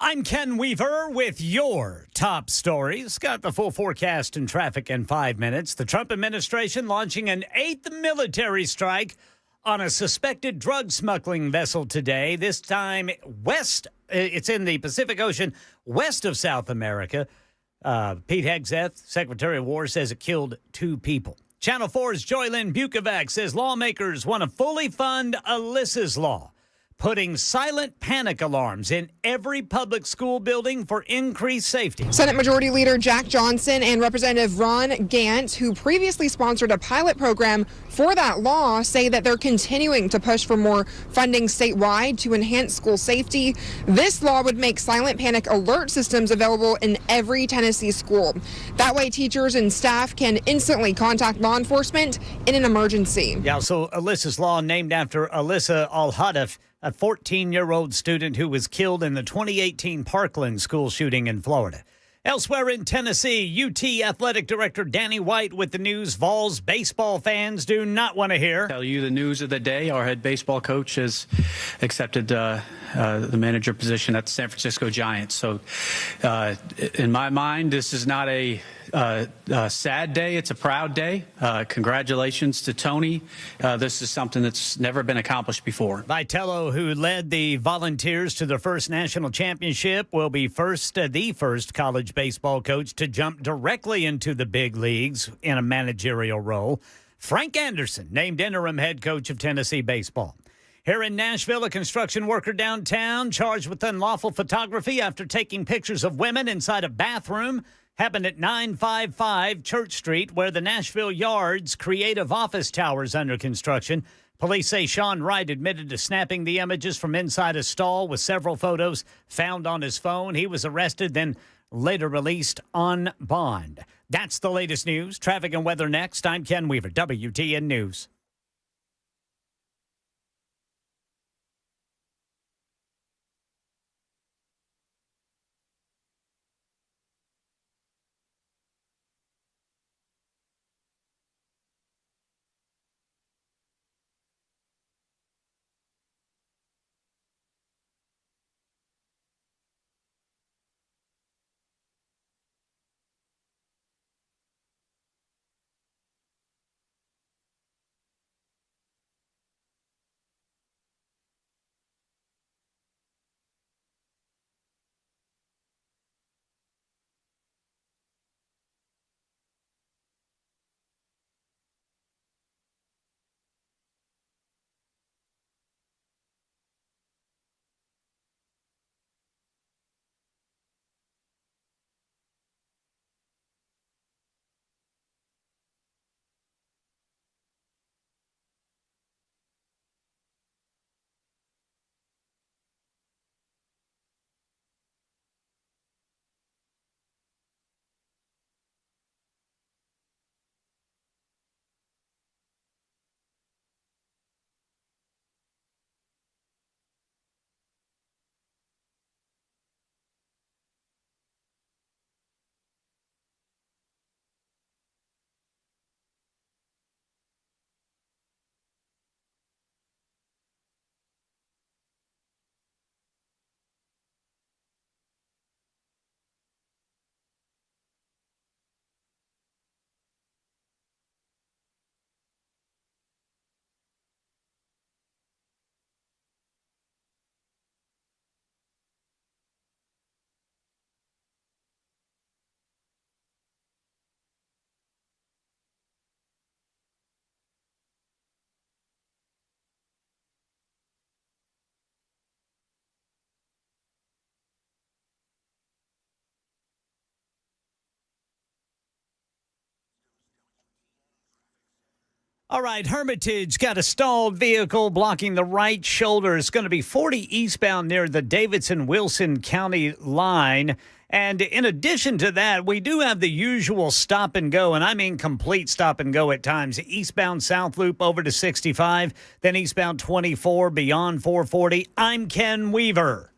I'm Ken Weaver with your top stories. Got the full forecast and traffic in 5 minutes. The Trump administration launching an 8th military strike on a suspected drug smuggling vessel today. This time west, it's in the Pacific Ocean, west of South America. Pete Hegseth, Secretary of War, says it killed 2 people. Channel 4's Joylyn Bukovac says lawmakers want to fully fund Alyssa's Law, putting silent panic alarms in every public school building for increased safety. Senate Majority Leader Jack Johnson and Representative Ron Gant, who previously sponsored a pilot program for that law, say that they're continuing to push for more funding statewide to enhance school safety. This law would make silent panic alert systems available in every Tennessee school. That way, teachers and staff can instantly contact law enforcement in an emergency. Yeah, so Alyssa's Law, named after Alyssa Al-Hadaf, a 14-year-old student who was killed in the 2018 Parkland school shooting in Florida. Elsewhere in Tennessee, UT Athletic Director Danny White with the news Vols baseball fans do not want to hear. Tell you the news of the day. Our head baseball coach has accepted the manager position at the San Francisco Giants. So in my mind, this is not a sad day. It's a proud day. Congratulations to Tony. This is something that's never been accomplished before. Vitello, who led the Volunteers to their first national championship, will be the first college baseball coach to jump directly into the big leagues in a managerial role. Frank Anderson, named interim head coach of Tennessee baseball. Here in Nashville, a construction worker downtown charged with unlawful photography after taking pictures of women inside a bathroom. Happened at 955 Church Street, where the Nashville Yards creative office tower is under construction. Police say Sean Wright admitted to snapping the images from inside a stall with several photos found on his phone. He was arrested, then later released on bond. That's the latest news. Traffic and weather next. I'm Ken Weaver, WTN News. All right, Hermitage got a stalled vehicle blocking the right shoulder. It's going to be 40 eastbound near the Davidson-Wilson County line. And in addition to that, we do have the usual stop and go, and I mean complete stop and go at times. Eastbound South Loop over to 65, then eastbound 24 beyond 440. I'm Ken Weaver.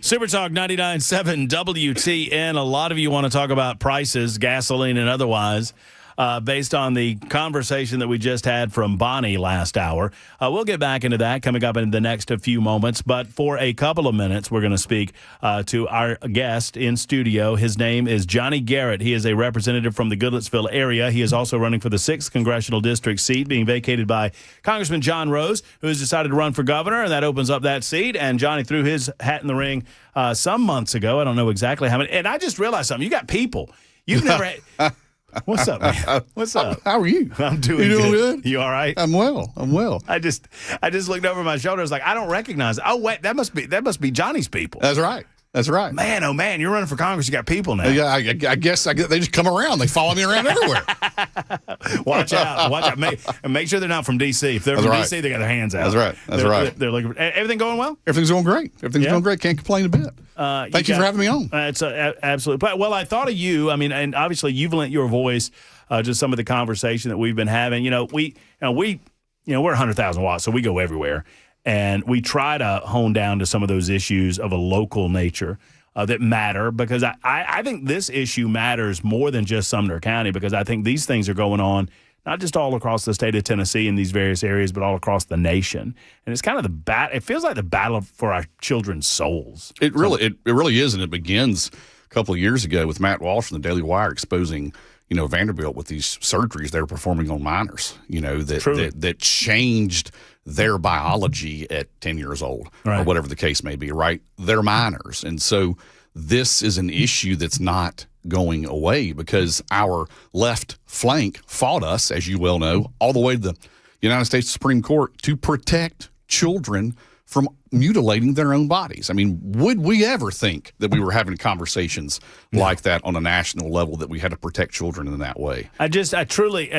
Super Talk 99.7 WTN. A lot of you want to talk about prices, gasoline and otherwise, based on the conversation that we just had from Bonnie last hour. We'll get back into that coming up in the next few moments. But for a couple of minutes, we're going to speak to our guest in studio. His name is Johnny Garrett. He is a representative from the Goodlettsville area. He is also running for the 6th Congressional District seat being vacated by Congressman John Rose, who has decided to run for governor, and that opens up that seat. And Johnny threw his hat in the ring some months ago. I don't know exactly how many. And I just realized something. You got people. You've never had... What's up, man? What's up? How are you? I'm doing good. You all right? I'm well. I just looked over my shoulder. I was like, I don't recognize it. Oh, wait, that must be Johnny's people. That's right. Man, oh, man, you're running for Congress. You got people now. Yeah, I guess they just come around. They follow me around everywhere. Watch out. Make sure they're not from D.C. If they're from D.C., they got their hands out. That's right. They're looking for, everything going well? Everything's going great. Going great. Can't complain a bit. Thank you for having me on. It's absolutely. Well, I thought of you. I mean, and obviously you've lent your voice to some of the conversation that we've been having. We're 100,000 watts, so we go everywhere. And we try to hone down to some of those issues of a local nature that matter, because I think this issue matters more than just Sumner County, because I think these things are going on not just all across the state of Tennessee in these various areas, but all across the nation. And it's kind of it feels like the battle for our children's souls. It really is, and it begins a couple of years ago with Matt Walsh from the Daily Wire exposing Vanderbilt with these surgeries they were performing on minors, that changed their biology at 10 years old, or whatever the case may be, right? They're minors. And so this is an issue that's not going away, because our left flank fought us, as you well know, all the way to the United States Supreme Court to protect children from mutilating their own bodies. I mean, would we ever think that we were having conversations like that on a national level, that we had to protect children in that way? I truly,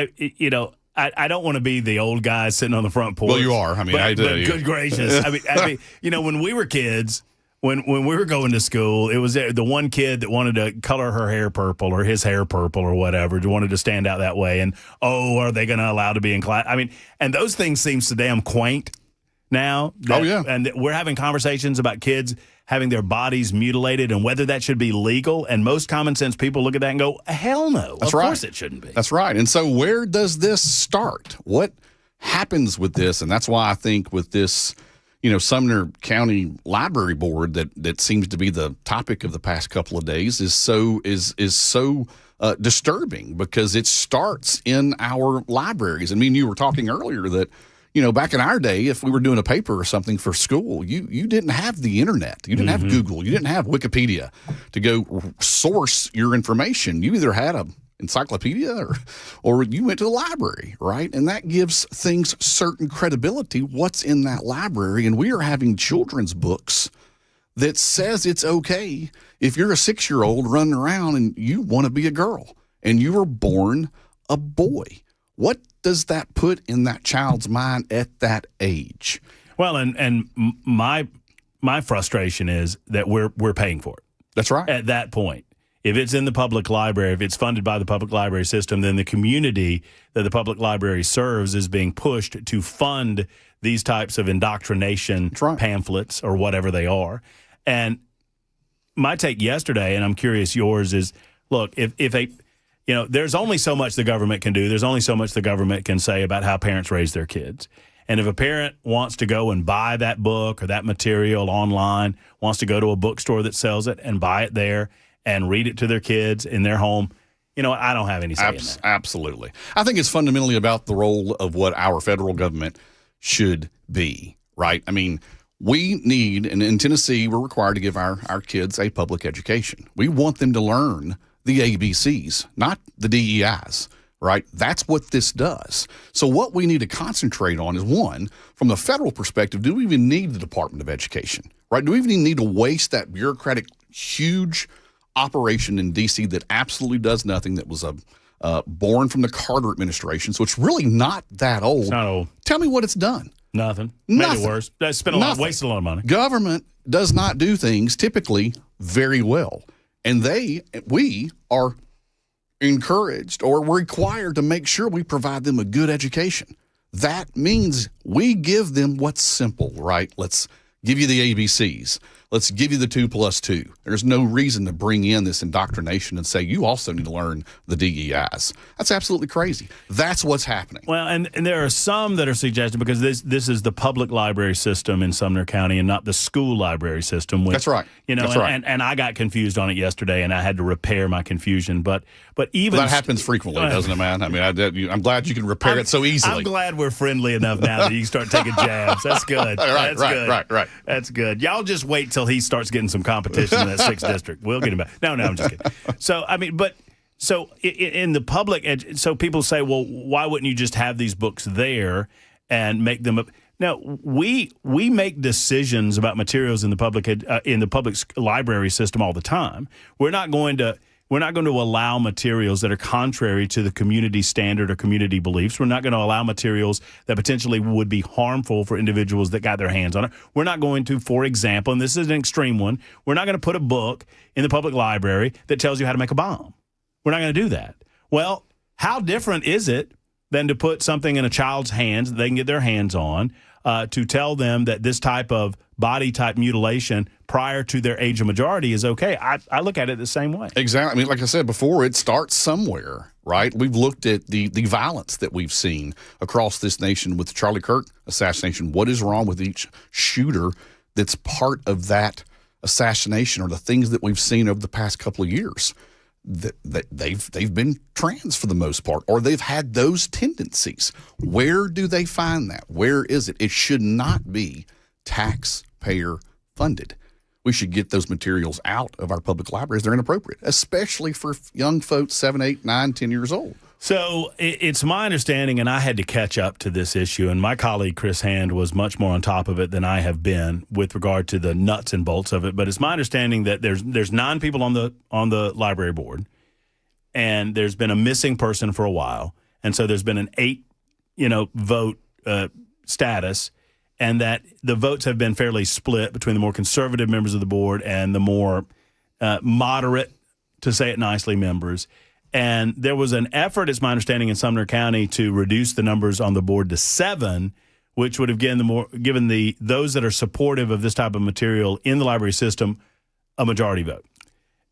I don't want to be the old guy sitting on the front porch. Well, you are. I mean, but good gracious. I mean, when we were kids, when we were going to school, it was the one kid that wanted to color her hair purple or his hair purple or whatever, wanted to stand out that way. And, are they going to allow to be in class? I mean, and those things seem so damn quaint now. And we're having conversations about kids having their bodies mutilated and whether that should be legal. And most common sense people look at that and go, hell no. Of course it shouldn't be. That's right. And so where does this start? What happens with this? And that's why I think with this, Sumner County Library Board that seems to be the topic of the past couple of days is so disturbing, because it starts in our libraries. I mean, you were talking earlier that, back in our day, if we were doing a paper or something for school, you didn't have the internet. You didn't have Google. You didn't have Wikipedia to go source your information. You either had an encyclopedia or you went to the library, right? And that gives things certain credibility, what's in that library. And we are having children's books that says it's okay if you're a 6-year-old running around and you want to be a girl and you were born a boy. What does that put in that child's mind at that age? Well, and my frustration is that we're paying for it. That's right. At that point, if it's in the public library, if it's funded by the public library system, then the community that the public library serves is being pushed to fund these types of indoctrination pamphlets or whatever they are. And my take yesterday, and I'm curious yours, is look, there's only so much the government can do. There's only so much the government can say about how parents raise their kids. And if a parent wants to go and buy that book or that material online, wants to go to a bookstore that sells it and buy it there and read it to their kids in their home, I don't have any say in that. Absolutely. I think it's fundamentally about the role of what our federal government should be, right? I mean, we need, and in Tennessee, we're required to give our kids a public education. We want them to learn the ABCs, not the DEIs, right? That's what this does. So what we need to concentrate on is, one, from the federal perspective, do we even need the Department of Education, right? Do we even need to waste that bureaucratic, huge operation in D.C. that absolutely does nothing, that was born from the Carter administration, so it's really not that old. It's not old. Tell me what it's done. Nothing. Made it worse. Wasted a lot of money. Government does not do things typically very well. And we are encouraged or required to make sure we provide them a good education. That means we give them what's simple, right? Let's give you the ABCs. Let's give you the 2+2. There's no reason to bring in this indoctrination and say you also need to learn the DEIs. That's absolutely crazy. That's what's happening. Well, and there are some that are suggesting, because this is the public library system in Sumner County and not the school library system. Which, That's right. You know, That's right. And I got confused on it yesterday, and I had to repair my confusion. But even that happens frequently, doesn't it, man? I mean, I'm glad you can repair it so easily. I'm glad we're friendly enough now that you can start taking jabs. That's good. Right. That's good. Y'all just wait till he starts getting some competition in that 6th district. We'll get him back. No, I'm just kidding. So, I mean, so in the public, so people say, well, why wouldn't you just have these books there and make them up? No, we make decisions about materials in the public library system all the time. We're not going to allow materials that are contrary to the community standard or community beliefs. We're not going to allow materials that potentially would be harmful for individuals that got their hands on it. We're not going to, for example, and this is an extreme one, we're not going to put a book in the public library that tells you how to make a bomb. We're not going to do that. Well, how different is it than to put something in a child's hands that they can get their hands on, to tell them that this type of body type mutilation prior to their age of majority is okay? I look at it the same way. Exactly. I mean, like I said before, it starts somewhere, right? We've looked at the violence that we've seen across this nation with the Charlie Kirk assassination. What is wrong with each shooter that's part of that assassination, or the things that we've seen over the past couple of years? They've been trans for the most part, or they've had those tendencies. Where do they find that? Where is it? It should not be taxpayer funded. We should get those materials out of our public libraries. They're inappropriate, especially for young folks 7, 8, 9, 10 years old. So it's my understanding, and I had to catch up to this issue, and my colleague Chris Hand was much more on top of it than I have been with regard to the nuts and bolts of it. But it's my understanding that there's 9 people on the library board, and there's been a missing person for a while, and so there's been an 8 vote status, and that the votes have been fairly split between the more conservative members of the board and the more moderate, to say it nicely, members. And there was an effort, it's my understanding, in Sumner County to reduce the numbers on the board to 7, which would have given those that are supportive of this type of material in the library system a majority vote.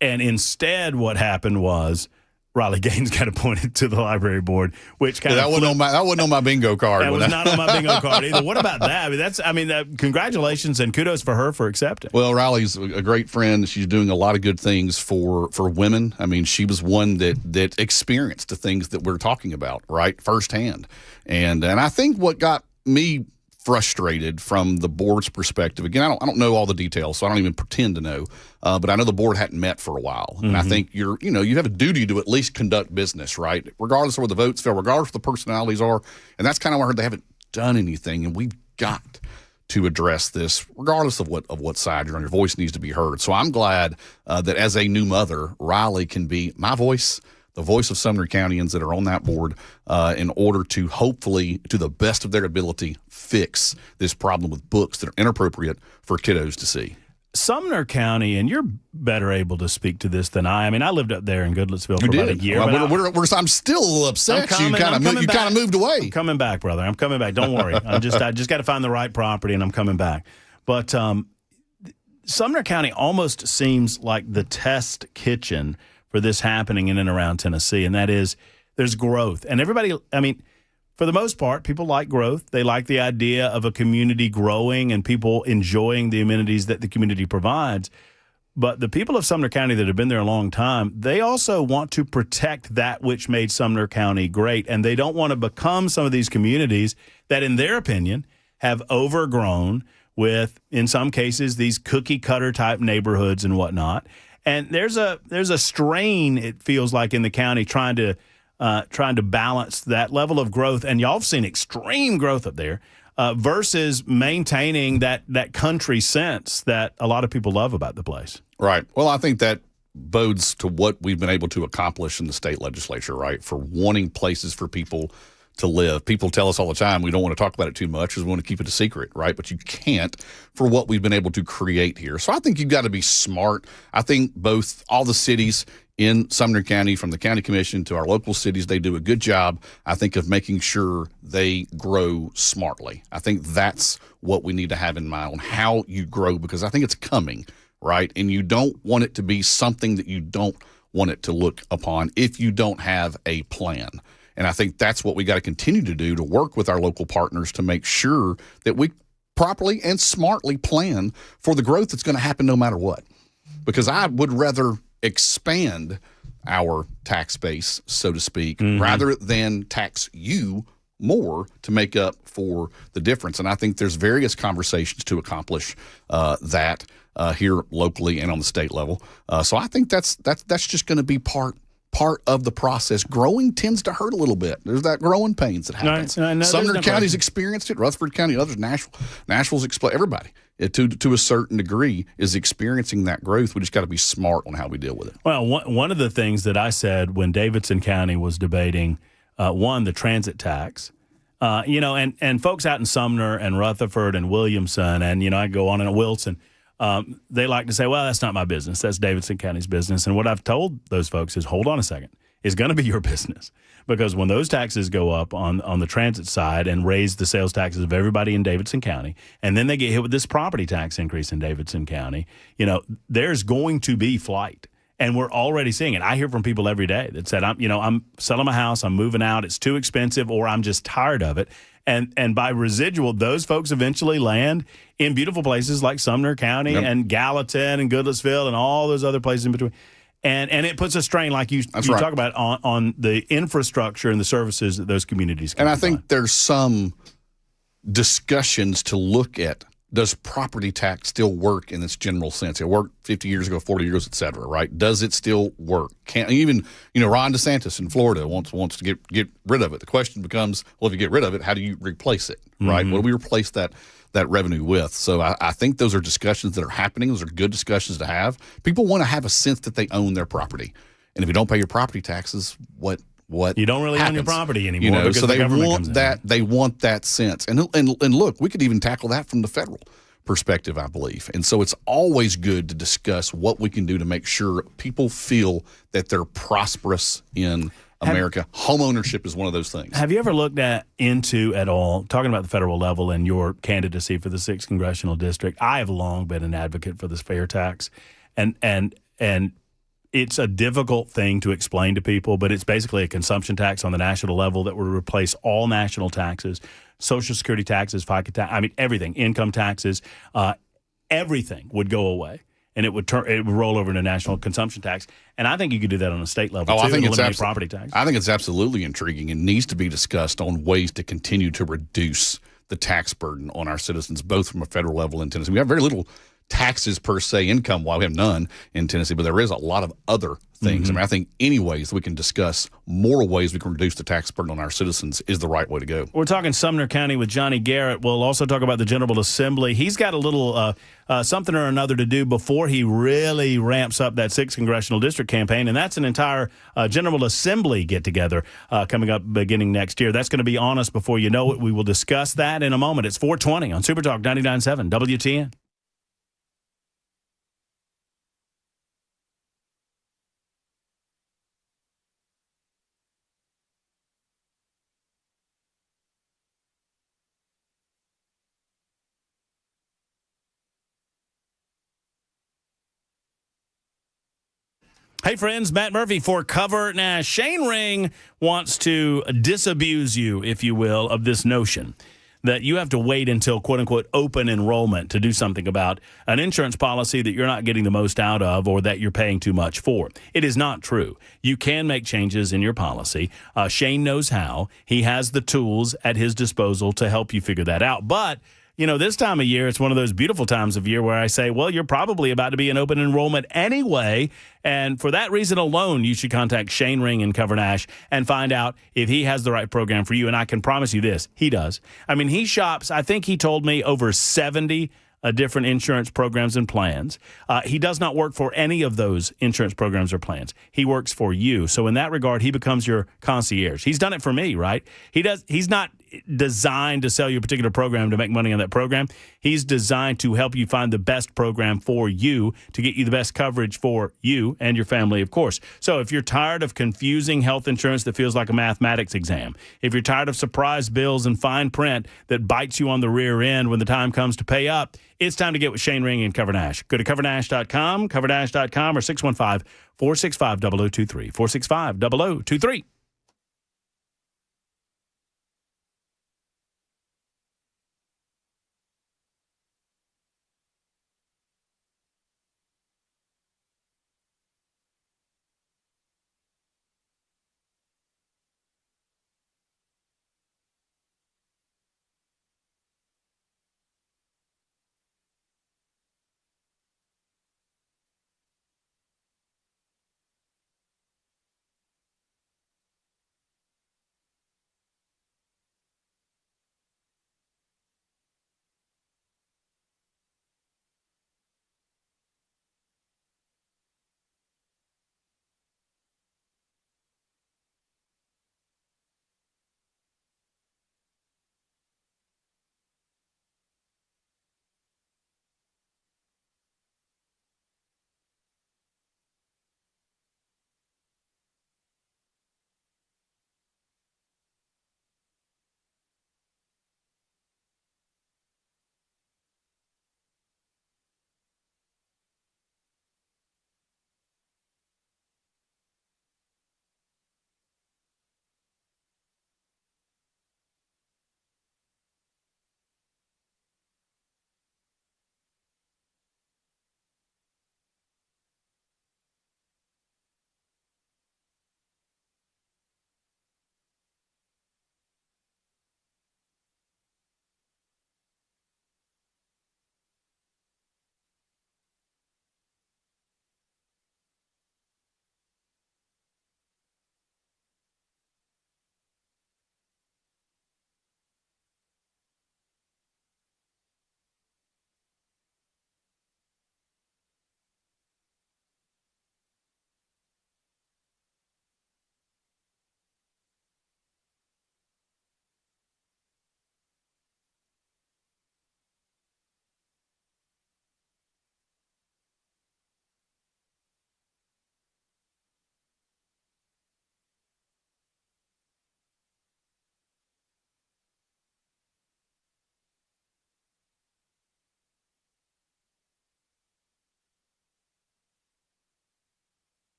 And instead, what happened was Riley Gaines got appointed to the library board, which kind of that wasn't on my bingo card. That was not on my bingo card either. What about that? I mean, congratulations and kudos for her for accepting. Well, Riley's a great friend. She's doing a lot of good things for women. I mean, she was one that experienced the things that we're talking about, right, firsthand. And I think what got me frustrated from the board's perspective, again, I don't know all the details, so I don't even pretend to know, but I know the board hadn't met for a while. And I think you have a duty to at least conduct business, right, regardless of where the votes fell, regardless of the personalities are. And that's kind of where I heard they haven't done anything, and we've got to address this regardless of what side you're on. Your voice needs to be heard. So I'm glad that as a new mother, Riley can be my voice, the voice of Sumner Countyans that are on that board, in order to hopefully, to the best of their ability, fix this problem with books that are inappropriate for kiddos to see. Sumner County, and you're better able to speak to this than I. I mean, I lived up there in Goodlettsville for about a year. Well, I'm still a little upset. You kind of moved away. I'm coming back, brother. I'm coming back. Don't worry. I just got to find the right property, and I'm coming back. But Sumner County almost seems like the test kitchen for this happening in and around Tennessee, and that is there's growth. And everybody, I mean, for the most part, people like growth. They like the idea of a community growing and people enjoying the amenities that the community provides. But the people of Sumner County that have been there a long time, they also want to protect that which made Sumner County great. And they don't want to become some of these communities that, in their opinion, have overgrown with, in some cases, these cookie cutter type neighborhoods and whatnot. And there's a strain, it feels like, in the county trying to balance that level of growth. And y'all have seen extreme growth up there versus maintaining that country sense that a lot of people love about the place. Right. Well, I think that bodes to what we've been able to accomplish in the state legislature, right, for wanting places for people to live. People tell us all the time we don't want to talk about it too much because we want to keep it a secret, right? But you can't for what we've been able to create here. So I think you've got to be smart. I think both all the cities in Sumner County, from the county commission to our local cities, they do a good job, I think, of making sure they grow smartly. I think that's what we need to have in mind on how you grow, because I think it's coming, right? And you don't want it to be something that you don't want it to look upon if you don't have a plan. And I think that's what we got to continue to do, to work with our local partners to make sure that we properly and smartly plan for the growth that's going to happen no matter what. Because I would rather expand our tax base, so to speak, rather than tax you more to make up for the difference. And I think there's various conversations to accomplish that here locally and on the state level. So I think that's just going to be part of the process. Growing tends to hurt a little bit. There's that growing pains that happens. Sumner County's experienced it. Rutherford County, others, Nashville's everybody to a certain degree is experiencing that growth. We just got to be smart on how we deal with it. Well, one of the things that I said when Davidson County was debating, the transit tax, and folks out in Sumner and Rutherford and Williamson, and, I go on in Wilson, they like to say, well, that's not my business. That's Davidson County's business. And what I've told those folks is, hold on a second. It's going to be your business. Because when those taxes go up on the transit side and raise the sales taxes of everybody in Davidson County, and then they get hit with this property tax increase in Davidson County, there's going to be flight. And we're already seeing it. I hear from people every day that said, I'm selling my house, I'm moving out, it's too expensive, or I'm just tired of it. And by residual, those folks eventually land in beautiful places like Sumner County and Gallatin and Goodlettsville and all those other places in between. And it puts a strain, like you talk about, on the infrastructure and the services that those communities can provide. I think there's some discussions to look at. Does property tax still work in its general sense? It worked 50 years ago, 40 years, et cetera, right? Does it still work? Can't even, Ron DeSantis in Florida wants to get rid of it. The question becomes, well, if you get rid of it, how do you replace it, right? What do we replace that revenue with? So I think those are discussions that are happening. Those are good discussions to have. People want to have a sense that they own their property. And if you don't pay your property taxes, what you don't really happens? Own your property anymore. So they want that. They want that sense. And look, we could even tackle that from the federal perspective, I believe. And so it's always good to discuss what we can do to make sure people feel that they're prosperous in America. Home ownership is one of those things. Have you ever looked into at all, talking about the federal level and your candidacy for the 6th Congressional District? I have long been an advocate for this fair tax, and it's a difficult thing to explain to people, but it's basically a consumption tax on the national level that would replace all national taxes, Social Security taxes, FICA tax, everything, income taxes, everything would go away. And it would roll over into national consumption tax. And I think you could do that on a state level, too, I think it's eliminate property tax. I think it's absolutely intriguing and needs to be discussed on ways to continue to reduce the tax burden on our citizens, both from a federal level in Tennessee. We have very little taxes per se, income-wise. We have none in Tennessee, but there is a lot of other things. I think any ways we can discuss more ways we can reduce the tax burden on our citizens is the right way to go. We're talking Sumner County with Johnny Garrett. We'll also talk about the General Assembly. He's got a little something or another to do before he really ramps up that 6th Congressional District campaign, and that's an entire General Assembly get-together coming up beginning next year. That's going to be on us before you know it. We will discuss that in a moment. It's 4:20 on Super Talk 99.7 WTN. Hey, friends, Matt Murphy for Cover Nash. Shane Ring wants to disabuse you, if you will, of this notion that you have to wait until, quote-unquote, open enrollment to do something about an insurance policy that you're not getting the most out of or that you're paying too much for. It is not true. You can make changes in your policy. Shane knows how. He has the tools at his disposal to help you figure that out. But this time of year, it's one of those beautiful times of year where I say, well, you're probably about to be in open enrollment anyway. And for that reason alone, you should contact Shane Ring in Cover Nash and find out if he has the right program for you. And I can promise you this, he does. He shops, I think he told me, over 70 different insurance programs and plans. He does not work for any of those insurance programs or plans. He works for you. So in that regard, he becomes your concierge. He's done it for me, right? He's not designed to sell you a particular program to make money on that program. He's designed to help you find the best program for you, to get you the best coverage for you and your family, of course. So if you're tired of confusing health insurance that feels like a mathematics exam, if you're tired of surprise bills and fine print that bites you on the rear end when the time comes to pay up, it's time to get with Shane Ring and Cover Nash. Go to covernash.com, covernash.com, or 615-465-0023, 465-0023.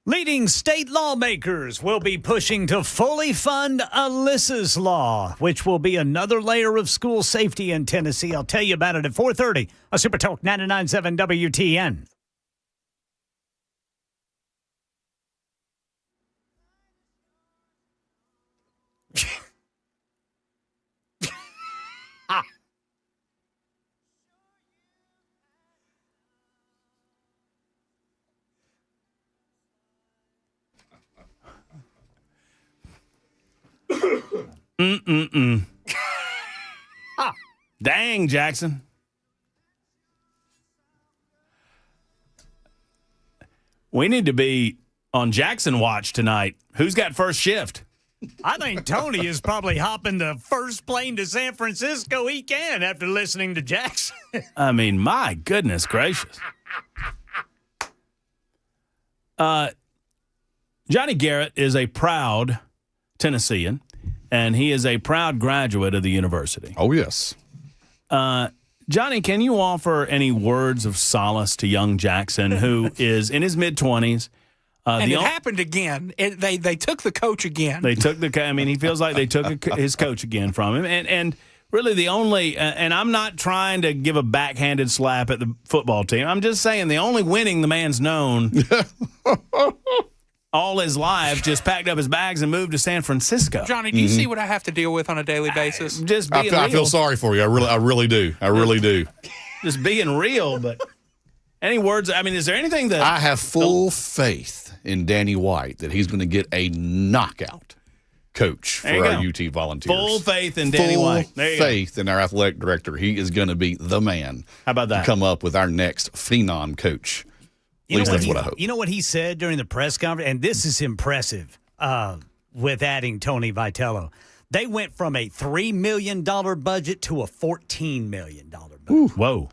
Leading state lawmakers will be pushing to fully fund Alyssa's Law, which will be another layer of school safety in Tennessee. I'll tell you about it at 4:30 on Super Talk 99.7 WTN. Dang, Jackson. We need to be on Jackson watch tonight. Who's got first shift? I think Tony is probably hopping the first plane to San Francisco he can after listening to Jackson. I mean, my goodness gracious. Johnny Garrett is a proud Tennessean, and he is a proud graduate of the university. Oh, yes. Johnny, can you offer any words of solace to young Jackson, who is in his mid-20s, And it happened again. They took the coach again. They took he feels like they took his coach again from him. And really the only, and I'm not trying to give a backhanded slap at the football team. I'm just saying the only winning the man's known all his life, just packed up his bags and moved to San Francisco. Johnny, do you see what I have to deal with on a daily basis? Just being real. I feel sorry for you. I really do. I really do. Just being real, but any words? I mean, is there anything that I have full faith in Danny White that he's going to get a knockout coach for our UT Volunteers. Full faith in Danny White. There you faith in our athletic director. He is going to be the man. How about that? To come up with our next phenom coach. At least that's what I hope. You know what he said during the press conference? And this is impressive with adding Tony Vitello. They went from a $3 million budget to a $14 million budget. Ooh. Whoa.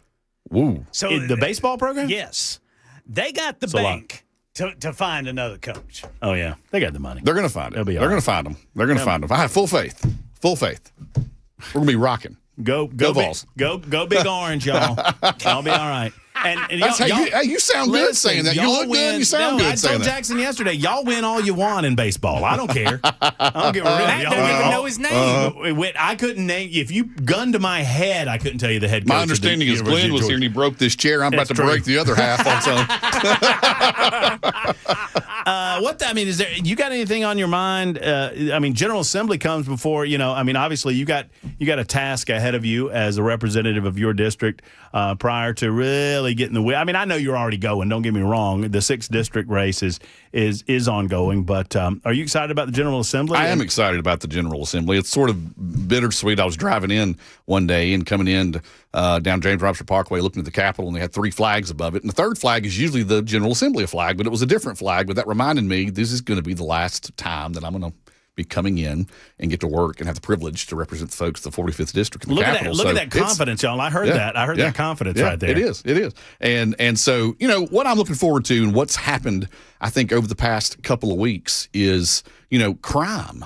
Woo. So the baseball program? Yes. They got the bank to find another coach. Oh, yeah. They got the money. They're going to find it. They'll be They're going to find them. They're going to find them. I have full faith. Full faith. We're going to be rocking. Go Vols. Go Big Orange, y'all. I'll be all right. And you sound good saying that. You look good and you sound good saying that. I told Jackson yesterday, y'all win all you want in baseball. I don't care. I don't give a rip. Matt doesn't even know his name. I couldn't name, if you gunned to my head, I couldn't tell you the head coach. My understanding is Glenn was here and he broke this chair. I'm about to break the other half on is there, you got anything on your mind? General Assembly comes before, obviously you got a task ahead of you as a representative of your district prior to really getting the way. I know you're already going. Don't get me wrong. The 6th district race is ongoing, but are you excited about the General Assembly? I am excited about the General Assembly. It's sort of bittersweet. I was driving in one day and coming in down James Robinson Parkway looking at the Capitol, and they had 3 flags above it. And the 3rd flag is usually the General Assembly flag, but it was a different flag. But that reminded me this is going to be the last time that I'm going to be coming in and get to work and have the privilege to represent the folks of the 45th District in the Capitol. Look at that confidence, y'all. I heard that. I heard that confidence right there. It is. And so, what I'm looking forward to and what's happened, I think, over the past couple of weeks is, crime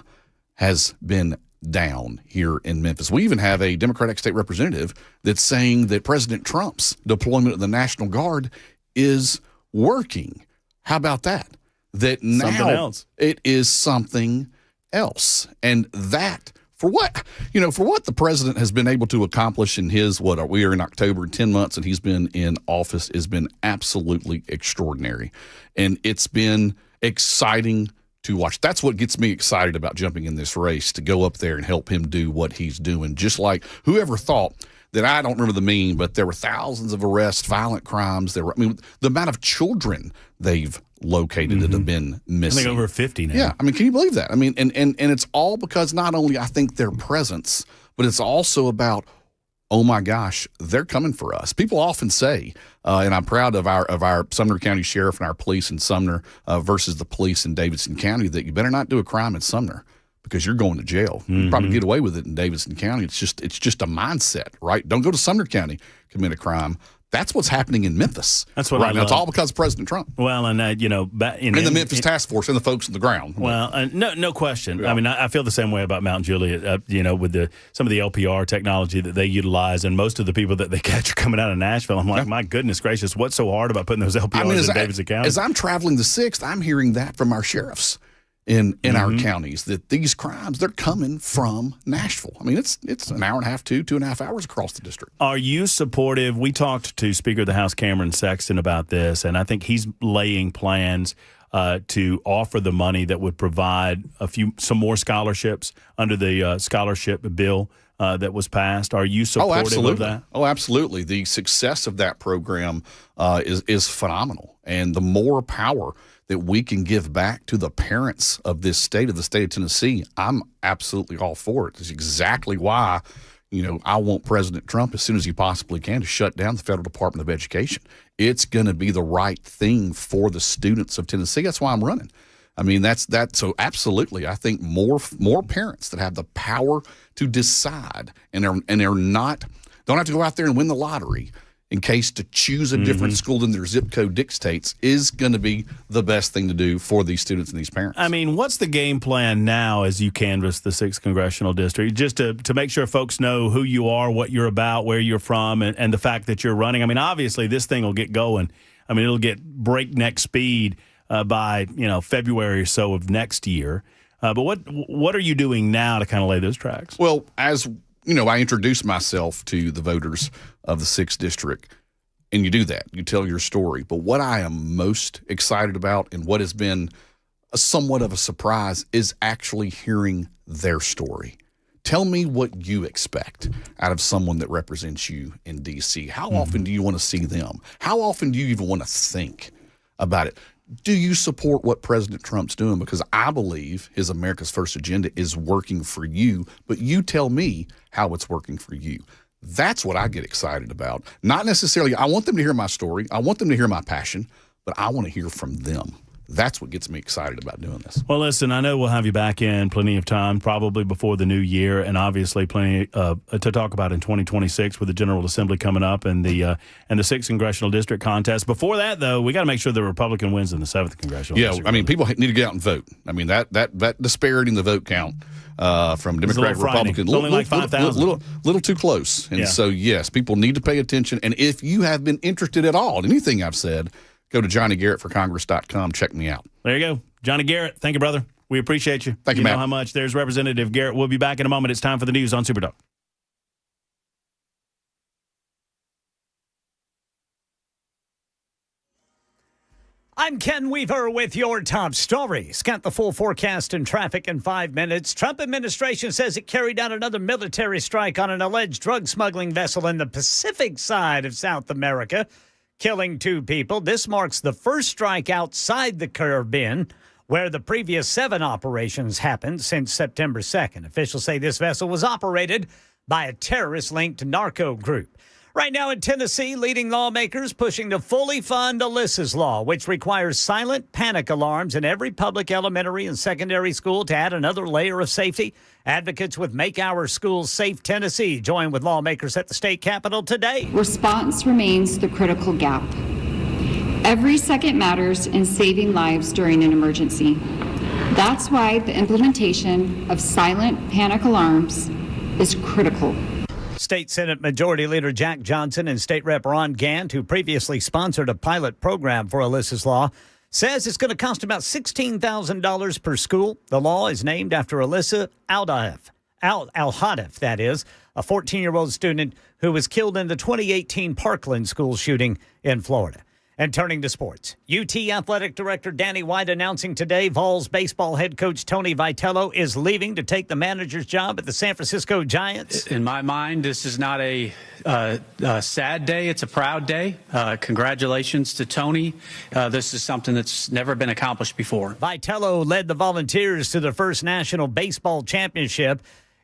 has been down here in Memphis. We even have a Democratic state representative that's saying that President Trump's deployment of the National Guard is working. How about that? That now it is something else. And that for what the president has been able to accomplish in his, we are in October, 10 months, and he's been in office, has been absolutely extraordinary. And it's been exciting to watch. That's what gets me excited about jumping in this race, to go up there and help him do what he's doing. Just like whoever thought that, I don't remember the meme, but there were thousands of arrests, violent crimes. The amount of children they've located that have been missing. I think over 50 now. Yeah. Can you believe that? And it's all because not only, I think, their presence, but it's also about, oh my gosh, they're coming for us. People often say, and I'm proud of our Sumner County Sheriff and our police in Sumner versus the police in Davidson County, that you better not do a crime in Sumner because you're going to jail. You probably get away with it in Davidson County. It's just a mindset, right? Don't go to Sumner County, commit a crime. That's what's happening in Memphis. That's what right now. It's all because of President Trump. Well, and the Memphis Task Force and the folks on the ground. Well, no question. Yeah. I feel the same way about Mount Juliet. With some of the LPR technology that they utilize, and most of the people that they catch are coming out of Nashville. I'm like, my goodness gracious, what's so hard about putting those LPRs in Davidson County? As I'm traveling the 6th, I'm hearing that from our sheriffs in our counties, that these crimes, they're coming from Nashville. It's an hour and a half, 2.5 hours across the district. Are you supportive? We talked to Speaker of the House Cameron Sexton about this, and I think he's laying plans to offer the money that would provide some more scholarships under the scholarship bill that was passed. Are you supportive of that? Oh, absolutely. The success of that program is phenomenal, and the more power that we can give back to the parents of this state, of the state of Tennessee, I'm absolutely all for it. It's exactly why, I want President Trump, as soon as he possibly can, to shut down the Federal Department of Education. It's going to be the right thing for the students of Tennessee. That's why I'm running. So absolutely. I think more parents that have the power to decide and they're not, don't have to go out there and win the lottery in case to choose a different school than their zip code dictates, is going to be the best thing to do for these students and these parents. What's the game plan now as you canvass the 6th Congressional District, just to make sure folks know who you are, what you're about, where you're from, and the fact that you're running? Obviously this thing will get going. It'll get breakneck speed by February or so of next year. But what are you doing now to kind of lay those tracks? Well, as I introduced myself to the voters of the 6th District, and you do that. You tell your story. But what I am most excited about and what has been somewhat of a surprise is actually hearing their story. Tell me what you expect out of someone that represents you in D.C. How often do you want to see them? How often do you even want to think about it? Do you support what President Trump's doing? Because I believe his America's First agenda is working for you, but you tell me how it's working for you. That's what I get excited about. Not necessarily, I want them to hear my story. I want them to hear my passion, but I want to hear from them. That's what gets me excited about doing this. Well, listen, I know we'll have you back in plenty of time, probably before the new year, and obviously plenty to talk about in 2026 with the General Assembly coming up and the 6th Congressional District contest. Before that, though, we got to make sure the Republican wins in the 7th Congressional District. Yeah, I mean, people need to get out and vote. I mean, that disparity in the vote count from Democrat to Republican, it's only like 5,000. Little too close. And so, yes, people need to pay attention. And if you have been interested at all in anything I've said, go to JohnnyGarrettForCongress.com. Check me out. There you go. Johnny Garrett, thank you, brother. We appreciate you. Thank you, Matt. You know how much. There's Representative Garrett. We'll be back in a moment. It's time for the news on Superdog. I'm Ken Weaver with your top stories. Got the full forecast and traffic in 5 minutes. Trump administration says it carried out another military strike on an alleged drug smuggling vessel in the Pacific side of South America, killing 2 people. This marks the first strike outside the Caribbean, where the previous 7 operations happened since September 2nd. Officials say this vessel was operated by a terrorist-linked narco group. Right now in Tennessee, leading lawmakers pushing to fully fund Alyssa's Law, which requires silent panic alarms in every public elementary and secondary school to add another layer of safety. Advocates with Make Our Schools Safe Tennessee join with lawmakers at the state capitol today. Response remains the critical gap. Every second matters in saving lives during an emergency. That's why the implementation of silent panic alarms is critical. State Senate Majority Leader Jack Johnson and State Rep Ron Gant, who previously sponsored a pilot program for Alyssa's Law, says it's going to cost about $16,000 per school. The law is named after Alyssa Al-Hadif, that is, a 14-year-old student who was killed in the 2018 Parkland school shooting in Florida. And turning to sports, UT Athletic Director Danny White announcing today Vols baseball head coach Tony Vitello is leaving to take the manager's job at the San Francisco Giants. In my mind, this is not a sad day. It's a proud day. Congratulations to Tony. This is something that's never been accomplished before. Vitello led the Volunteers to their first national baseball championship.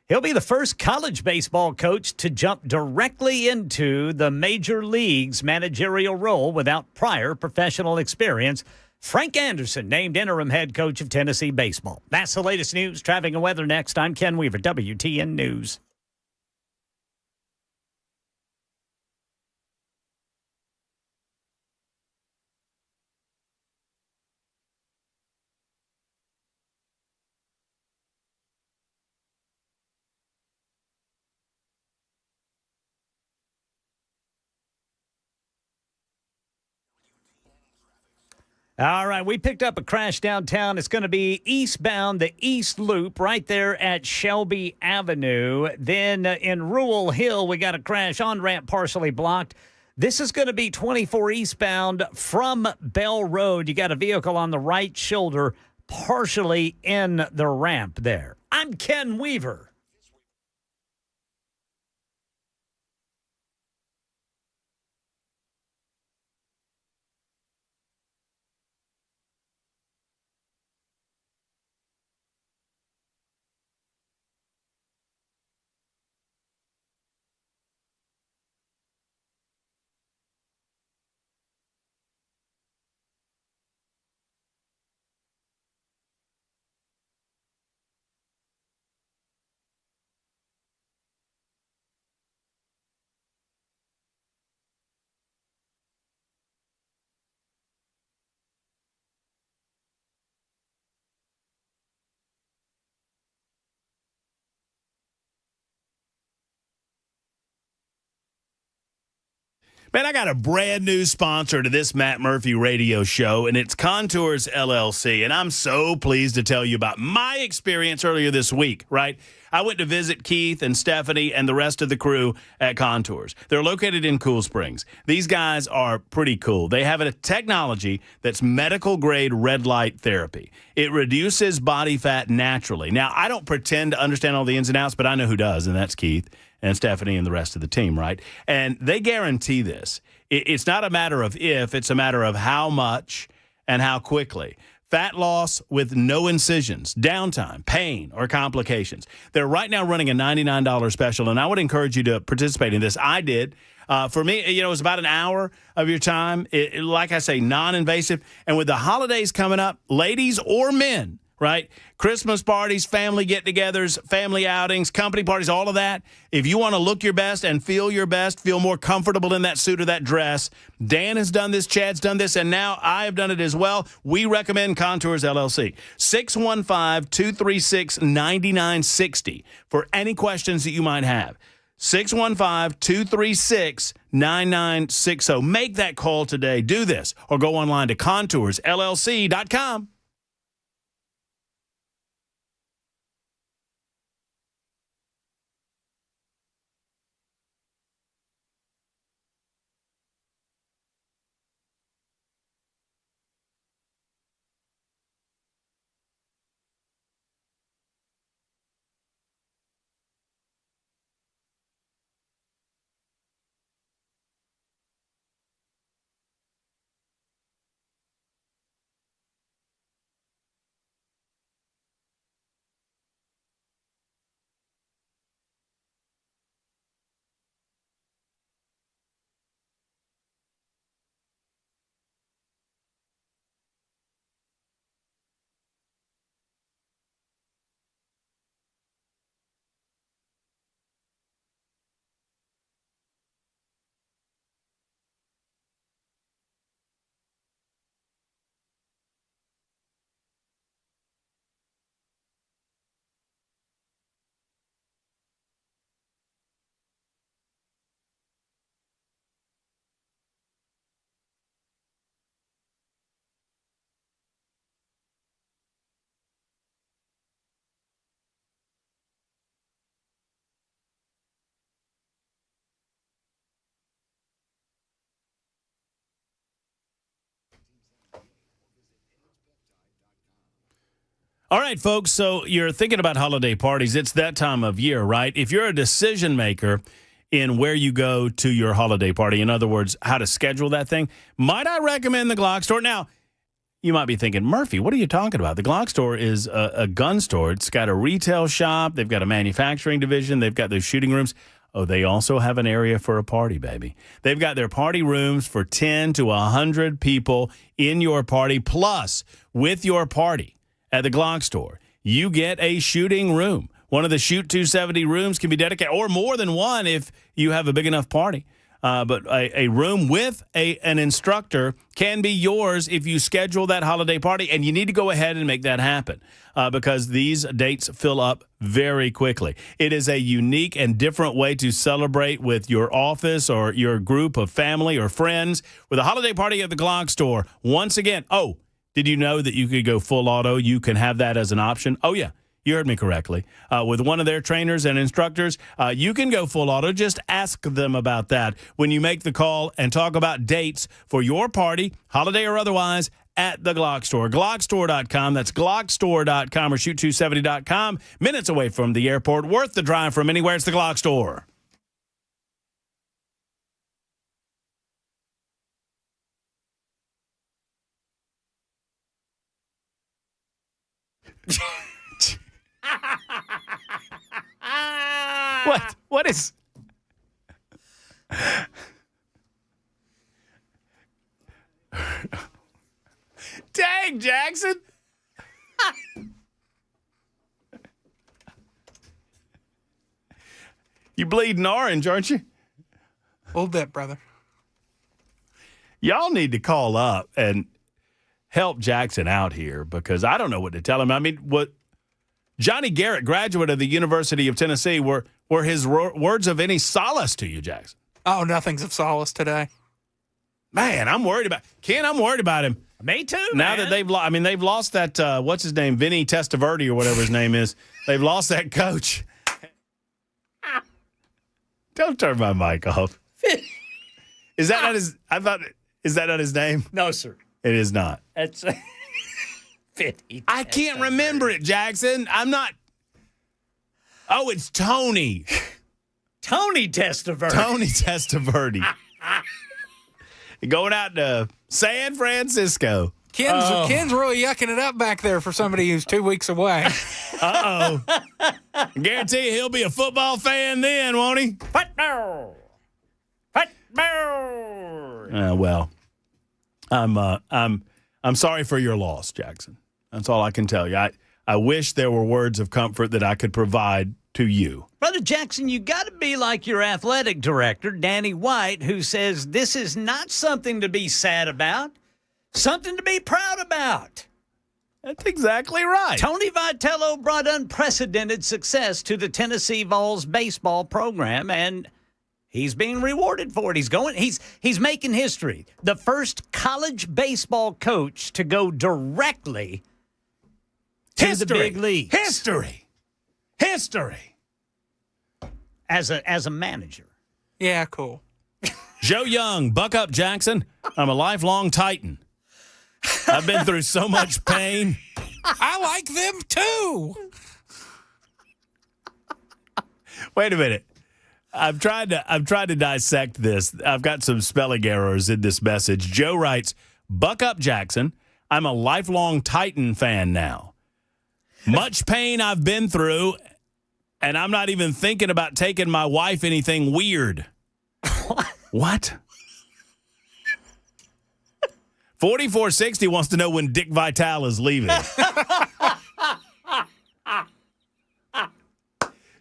He'll be the first college baseball coach to jump directly into the major league's managerial role without prior professional experience. Frank Anderson named interim head coach of Tennessee baseball. That's the latest news. Traffic and weather next. I'm Ken Weaver, WTN News. All right, we picked up a crash downtown. It's going to be eastbound, the East Loop, right there at Shelby Avenue. Then in Rural Hill, we got a crash on-ramp partially blocked. This is going to be 24 eastbound from Bell Road. You got a vehicle on the right shoulder partially in the ramp there. I'm Ken Weaver. Man, I got a brand new sponsor to this Matt Murphy radio show, and it's Contours LLC. And I'm so pleased to tell you about my experience earlier this week, right? I went to visit Keith and Stephanie and the rest of the crew at Contours. They're located in Cool Springs. These guys are pretty cool. They have a technology that's medical-grade red light therapy. It reduces body fat naturally. Now, I don't pretend to understand all the ins and outs, but I know who does, and that's Keith and Stephanie and the rest of the team, right? And they guarantee this. It's not a matter of if, it's a matter of how much and how quickly. Fat loss with no incisions, downtime, pain, or complications. They're right now running a $99 special, and I would encourage you to participate in this. I did. For me, it was about an hour of your time. Like I say, non-invasive. And with the holidays coming up, ladies or men, right? Christmas parties, family get-togethers, family outings, company parties, all of that. If you want to look your best and feel your best, feel more comfortable in that suit or that dress, Dan has done this, Chad's done this, and now I have done it as well. We recommend Contours LLC. 615-236-9960 for any questions that you might have. 615-236-9960. Make that call today. Do this or go online to contoursllc.com. All right, folks, so you're thinking about holiday parties. It's that time of year, right? If you're a decision maker in where you go to your holiday party, in other words, how to schedule that thing, might I recommend the Glock store? Now, you might be thinking, Murphy, what are you talking about? The Glock store is a gun store. It's got a retail shop. They've got a manufacturing division. They've got those shooting rooms. Oh, they also have an area for a party, baby. They've got their party rooms for 10 to 100 people in your party. Plus, with your party at the Glock store, you get a shooting room. One of the Shoot 270 rooms can be dedicated, or more than one if you have a big enough party. But a room with an instructor can be yours if you schedule that holiday party, and you need to go ahead and make that happen because these dates fill up very quickly. It is a unique and different way to celebrate with your office or your group of family or friends with a holiday party at the Glock store. Once again, did you know that you could go full auto? You can have that as an option. Oh, yeah. You heard me correctly. With one of their trainers and instructors, you can go full auto. Just ask them about that when you make the call and talk about dates for your party, holiday or otherwise, at the Glock store. Glockstore.com. That's Glockstore.com or Shoot270.com. Minutes away from the airport. Worth the drive from anywhere. It's the Glock store. What is... Dang, Jackson. You bleeding orange, aren't you? A little bit, brother. Y'all need to call up and help Jackson out here because I don't know what to tell him. I mean, what Johnny Garrett, graduate of the University of Tennessee, were his words of any solace to you, Jackson? Oh, nothing's of solace today. Man, I'm worried about Ken. I'm worried about him. Me too. Now man. that they've lost that, what's his name? Vinny Testaverde or whatever his name is. They've lost that coach. Don't turn my mic off. Is that not his, is that not his name? No, sir. It is not. That's 50. I can't remember it, Jackson. I'm not. Oh, it's Tony. Tony Testaverde. Tony Testaverde. Going out to San Francisco. Ken's really yucking it up back there for somebody who's 2 weeks away. Uh-oh. Guarantee you he'll be a football fan then, won't he? Football. Well, I'm sorry for your loss, Jackson. That's all I can tell you. I wish there were words of comfort that I could provide to you. Brother Jackson, you got to be like your athletic director, Danny White, who says this is not something to be sad about, something to be proud about. That's exactly right. Tony Vitello brought unprecedented success to the Tennessee Vols baseball program, and he's being rewarded for it. He's making history. The first college baseball coach to go directly to the big league. History. As a manager. Yeah, cool. Joe Young, buck up, Jackson. I'm a lifelong Titan. I've been through so much pain. I like them too. Wait a minute. I've tried to dissect this. I've got some spelling errors in this message. Joe writes, buck up, Jackson. I'm a lifelong Titan fan now. Much pain I've been through, and I'm not even thinking about taking my wife anything weird. What? 4460 wants to know when Dick Vitale is leaving.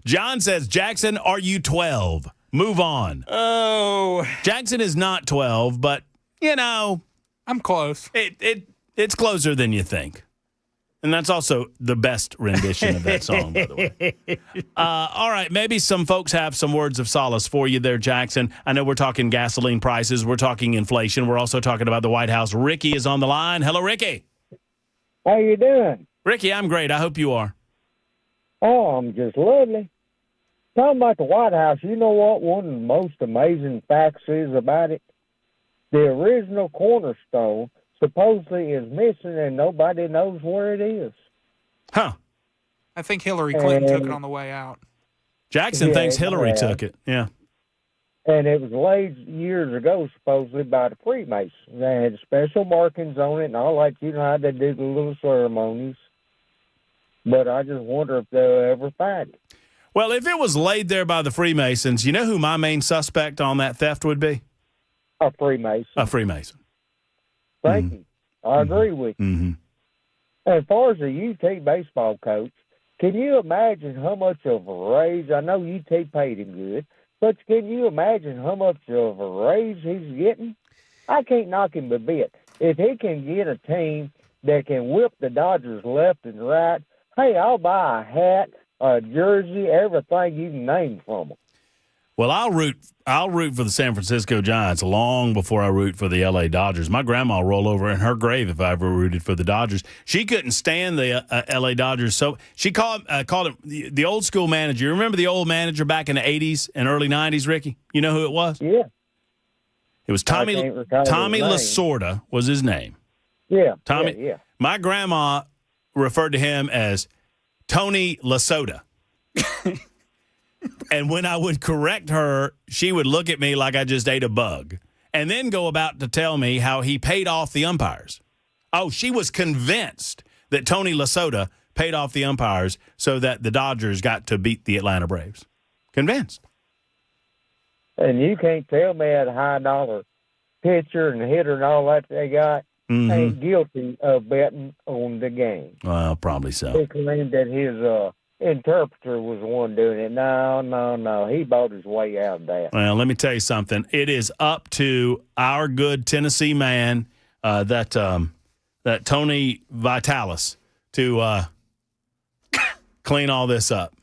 John says, Jackson, are you 12? Move on. Oh. Jackson is not 12, but, I'm close. It's closer than you think. And that's also the best rendition of that song, by the way. All right, maybe some folks have some words of solace for you there, Jackson. I know we're talking gasoline prices. We're talking inflation. We're also talking about the White House. Ricky is on the line. Hello, Ricky. How you doing? Ricky, I'm great. I hope you are. Oh, I'm just lovely. Talking about the White House, you know what one of the most amazing facts is about it? The original cornerstone supposedly is missing and nobody knows where it is. Huh. I think Hillary Clinton took it on the way out. Jackson thinks Hillary took it. Yeah. And it was laid years ago, supposedly, by the Freemasons. They had special markings on it and all that. You know how they do the little ceremonies. But I just wonder if they'll ever find it. Well, if it was laid there by the Freemasons, you know who my main suspect on that theft would be? A Freemason. A Freemason. Thank you. I agree with you. Mm-hmm. As far as the UT baseball coach, can you imagine how much of a raise? I know UT paid him good, but can you imagine how much of a raise he's getting? I can't knock him a bit. If he can get a team that can whip the Dodgers left and right, hey, I'll buy a hat, a jersey, everything you can name from them. Well, I'll root for the San Francisco Giants long before I root for the L.A. Dodgers. My grandma will roll over in her grave if I ever rooted for the Dodgers. She couldn't stand the L.A. Dodgers, so she called him the old school manager. You remember the old manager back in the 80s and early 90s, Ricky? You know who it was? Yeah. It was Tommy Lasorda was his name. Yeah. Tommy. Yeah. My grandma referred to him as Tony Lasoda. And when I would correct her, she would look at me like I just ate a bug and then go about to tell me how he paid off the umpires. Oh, she was convinced that Tony Lasoda paid off the umpires so that the Dodgers got to beat the Atlanta Braves. Convinced. And you can't tell me that high-dollar pitcher and hitter and all that they got ain't guilty of betting on the game. Well, probably so. He claimed that his interpreter was the one doing it. No. He bought his way out of that. Well, let me tell you something. It is up to our good Tennessee man, that Tony Vitalis, to clean all this up.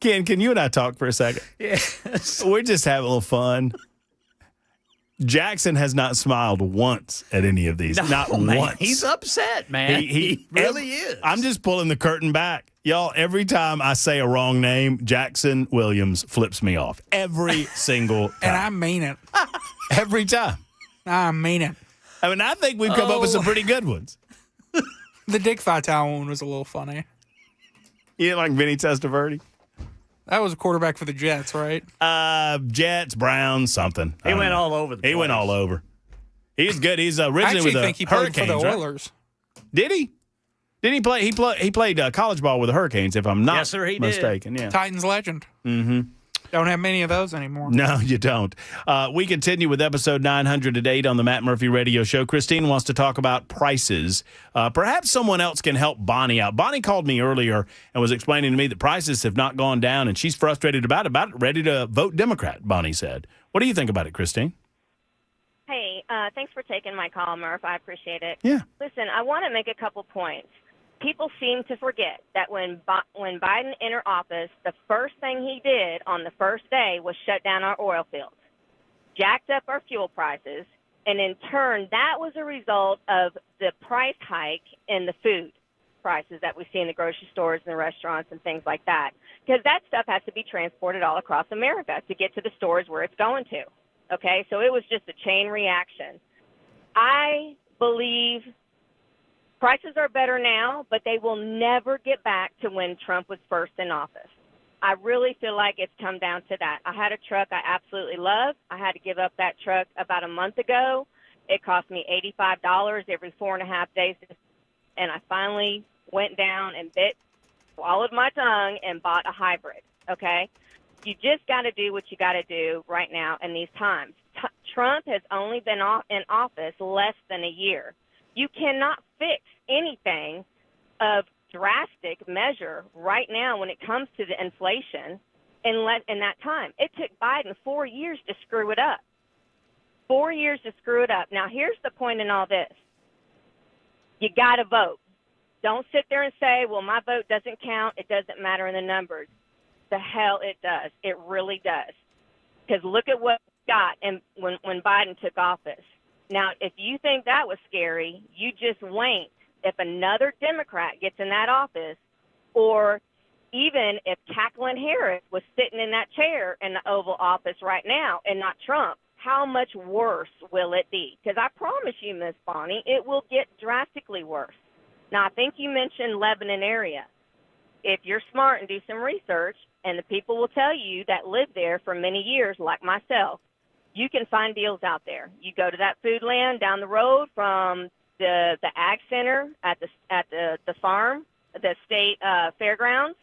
Ken, can you and I talk for a second? Yes. We're just having a little fun. Jackson has not smiled once at any of these. Not man. once. He's upset, man. He really is. I'm just pulling the curtain back. Y'all, every time I say a wrong name, Jackson Williams flips me off. Every single time. And I mean it. Every time. I mean it. I mean, I think we've come up with some pretty good ones. The Dick Vitale one was a little funny. You didn't like Vinny Testaverde? That was a quarterback for the Jets, right? Jets, Browns, something. He went all over the place. He went all over. He's good. He's I originally actually with the think he played Hurricanes, for the right? Oilers. Did he? Didn't he play? He played college ball with the Hurricanes, if I'm not Yes, sir, he did. mistaken. Yeah. Titans legend. Mm-hmm. Don't have many of those anymore. No, you don't. We continue with episode 908 on the Matt Murphy Radio Show. Christine wants to talk about prices. Perhaps someone else can help Bonnie out. Bonnie called me earlier and was explaining to me that prices have not gone down, and she's frustrated about it, ready to vote Democrat, Bonnie said. What do you think about it, Christine? Hey, thanks for taking my call, Murph. I appreciate it. Yeah. Listen, I want to make a couple points. People seem to forget that when Biden entered office, the first thing he did on the first day was shut down our oil fields, jacked up our fuel prices, and in turn, that was a result of the price hike in the food prices that we see in the grocery stores and the restaurants and things like that, because that stuff has to be transported all across America to get to the stores where it's going to. Okay, so it was just a chain reaction. I believe prices are better now, but they will never get back to when Trump was first in office. I really feel like it's come down to that. I had a truck I absolutely love. I had to give up that truck about a month ago. It cost me $85 every 4.5 days, and I finally went down and swallowed my tongue and bought a hybrid, okay? You just got to do what you got to do right now in these times. Trump has only been in office less than a year. You cannot fix anything of drastic measure right now when it comes to the inflation in that time. It took Biden 4 years to screw it up. 4 years to screw it up. Now, here's the point in all this. You got to vote. Don't sit there and say, well, my vote doesn't count. It doesn't matter in the numbers. The hell it does. It really does. Because look at what we got when Biden took office. Now, if you think that was scary, you just wait. If another Democrat gets in that office, or even if Jacqueline Harris was sitting in that chair in the Oval Office right now and not Trump, how much worse will it be? Because I promise you, Miss Bonnie, it will get drastically worse. Now, I think you mentioned Lebanon area. If you're smart and do some research, and the people will tell you that live there for many years, like myself, you can find deals out there. You go to that food land down the road from the ag center at the farm, the state fairgrounds.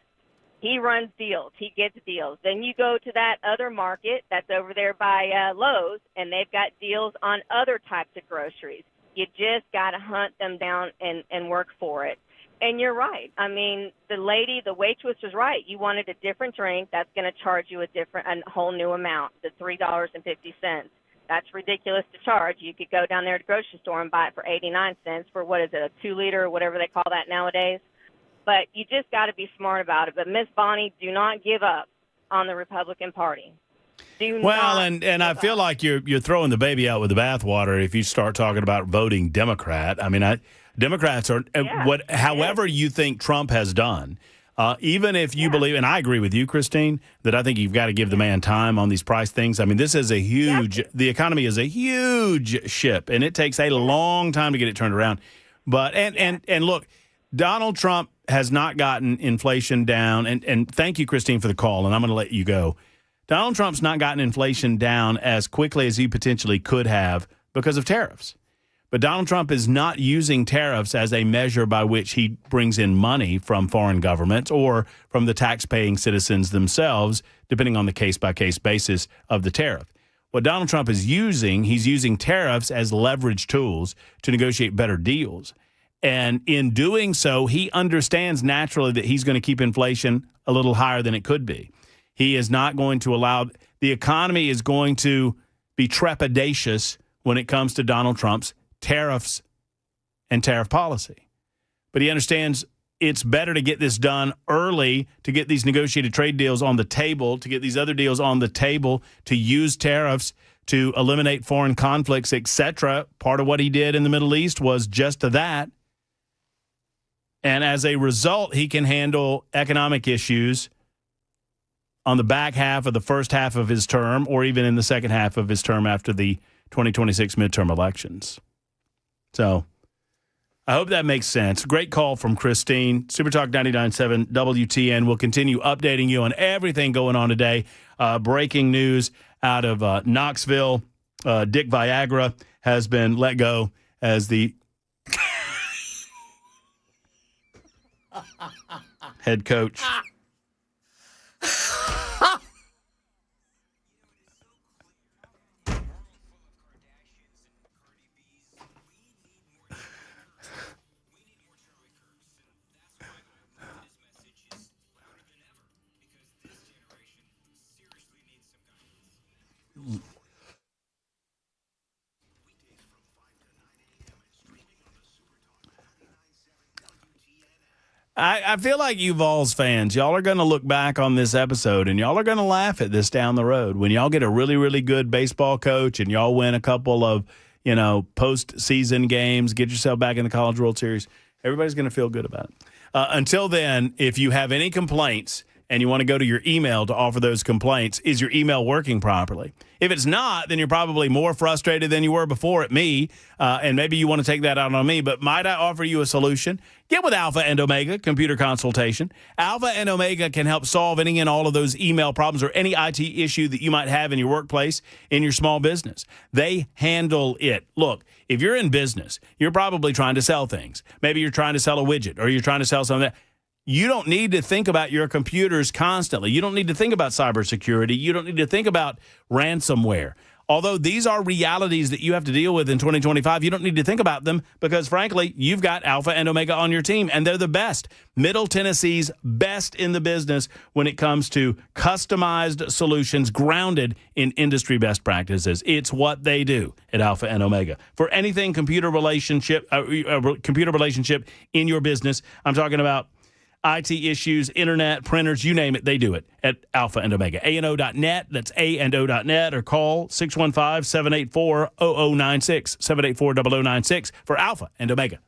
He runs deals. He gets deals. Then you go to that other market that's over there by Lowe's, and they've got deals on other types of groceries. You just got to hunt them down and work for it. And you're right. I mean, the waitress was right. You wanted a different drink. That's going to charge you a whole new amount, the $3.50. That's ridiculous to charge. You could go down there to the grocery store and buy it for 89 cents for, what is it, a 2-liter or whatever they call that nowadays. But you just got to be smart about it. But, Miss Bonnie, do not give up on the Republican Party. Well, and I feel like you're throwing the baby out with the bathwater if you start talking about voting Democrat. I mean, Democrats are however you think Trump has done. Even if you believe, and I agree with you, Christine, that I think you've got to give the man time on these price things. I mean, this is the economy is a huge ship, and it takes a long time to get it turned around. But and look, Donald Trump has not gotten inflation down. And thank you, Christine, for the call. And I'm going to let you go. Donald Trump's not gotten inflation down as quickly as he potentially could have because of tariffs. But Donald Trump is not using tariffs as a measure by which he brings in money from foreign governments or from the tax-paying citizens themselves, depending on the case-by-case basis of the tariff. What Donald Trump is using, he's using tariffs as leverage tools to negotiate better deals. And in doing so, he understands naturally that he's going to keep inflation a little higher than it could be. He is not going to allow – the economy is going to be trepidatious when it comes to Donald Trump's tariffs and tariff policy. But he understands it's better to get this done early, to get these negotiated trade deals on the table, to get these other deals on the table, to use tariffs to eliminate foreign conflicts, etc. Part of what he did in the Middle East was just that. And as a result, he can handle economic issues on the back half of the first half of his term, or even in the second half of his term after the 2026 midterm elections. So I hope that makes sense. Great call from Christine. Super Talk 99.7 WTN will continue updating you on everything going on today. Breaking news out of Knoxville. Dick Viagra has been let go as the head coach. I feel like you Vols fans, y'all are going to look back on this episode and y'all are going to laugh at this down the road. When y'all get a really, really good baseball coach and y'all win a couple of, postseason games, get yourself back in the College World Series, everybody's going to feel good about it. Until then, if you have any complaints and you want to go to your email to offer those complaints, is your email working properly? If it's not, then you're probably more frustrated than you were before at me, and maybe you want to take that out on me. But might I offer you a solution? Get with Alpha and Omega Computer Consultation. Alpha and Omega can help solve any and all of those email problems or any IT issue that you might have in your workplace, in your small business. They handle it. Look, if you're in business, you're probably trying to sell things. Maybe you're trying to sell a widget or you're trying to sell something. You don't need to think about your computers constantly. You don't need to think about cybersecurity. You don't need to think about ransomware. Although these are realities that you have to deal with in 2025, you don't need to think about them because, frankly, you've got Alpha and Omega on your team, and they're the best. Middle Tennessee's best in the business when it comes to customized solutions grounded in industry best practices. It's what they do at Alpha and Omega. For anything computer relationship in your business, I'm talking about IT issues, internet, printers, you name it, they do it at Alpha and Omega. ANO.net, that's A&O.net, or call 615-784-0096, 784-0096 for Alpha and Omega.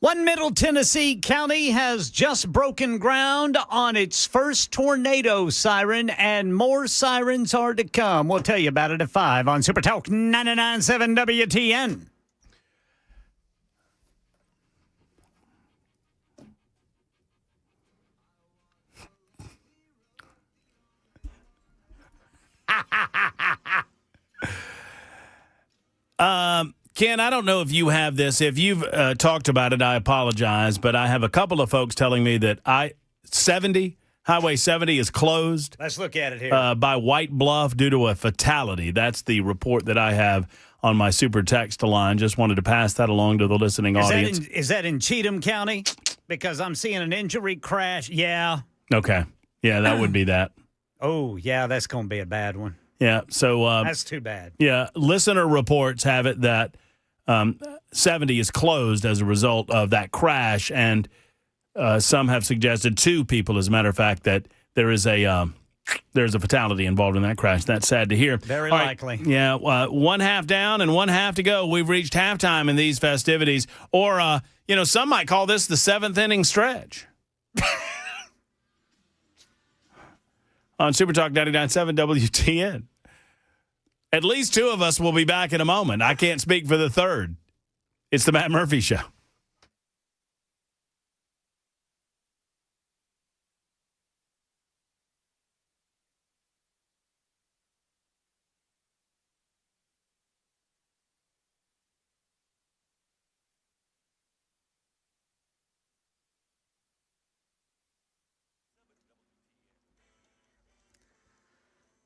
One Middle Tennessee county has just broken ground on its first tornado siren, and more sirens are to come. We'll tell you about it at 5 on Super Talk 99.7 WTN. Ken, I don't know if you have this. If you've talked about it, I apologize, but I have a couple of folks telling me that Highway 70 is closed. Let's look at it here. By White Bluff due to a fatality. That's the report that I have on my super text line. Just wanted to pass that along to the listening audience. Is that in Cheatham County? Because I'm seeing an injury crash. Yeah. Okay. Yeah, that would be that. Oh, yeah, that's going to be a bad one. Yeah, so that's too bad. Yeah, listener reports have it that 70 is closed as a result of that crash, and some have suggested 2 people, as a matter of fact, that there's a fatality involved in that crash. That's sad to hear. Very likely. Yeah, one half down and one half to go. We've reached halftime in these festivities, or some might call this the 7th inning stretch. On Super Talk 99.7 WTN. At least 2 of us will be back in a moment. I can't speak for the third. It's the Matt Murphy Show.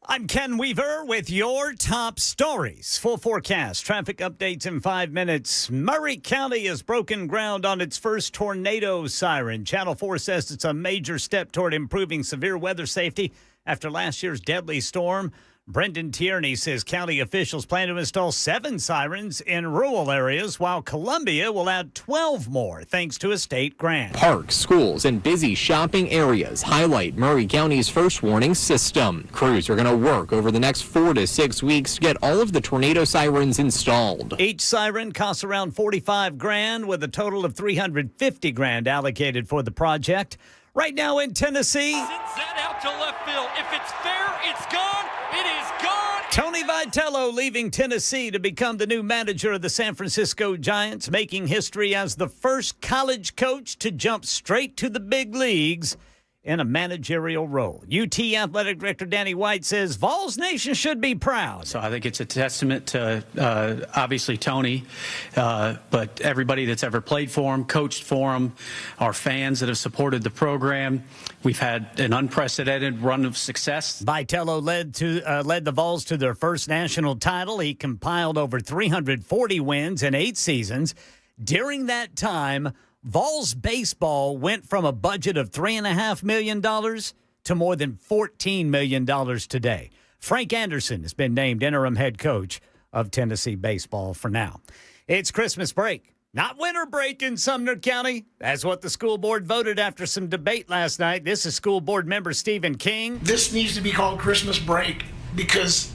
I'm Ken Weaver with your top stories. Full forecast, traffic updates in 5 minutes. Murray County has broken ground on its first tornado siren. Channel 4 says it's a major step toward improving severe weather safety after last year's deadly storm. Brendan Tierney says county officials plan to install 7 sirens in rural areas, while Columbia will add 12 more thanks to a state grant. Parks, schools, and busy shopping areas highlight Murray County's first warning system. Crews are going to work over the next 4 to 6 weeks to get all of the tornado sirens installed. Each siren costs around $45,000, with a total of $350,000 allocated for the project. Right now in Tennessee, sends that out to left field. If it's fair, it's gone. It is gone. Tony Vitello leaving Tennessee to become the new manager of the San Francisco Giants, making history as the first college coach to jump straight to the big leagues in a managerial role. UT Athletic Director Danny White says Vols Nation should be proud. So I think it's a testament to obviously Tony, but everybody that's ever played for him, coached for him, our fans that have supported the program. We've had an unprecedented run of success. Vitello led the Vols to their first national title. He compiled over 340 wins in 8 seasons. During that time, Vols baseball went from a budget of $3.5 million to more than $14 million today. Frank Anderson has been named interim head coach of Tennessee baseball for now. It's Christmas break, not winter break in Sumner County. That's what the school board voted after some debate last night. This is school board member Stephen King. This needs to be called Christmas break because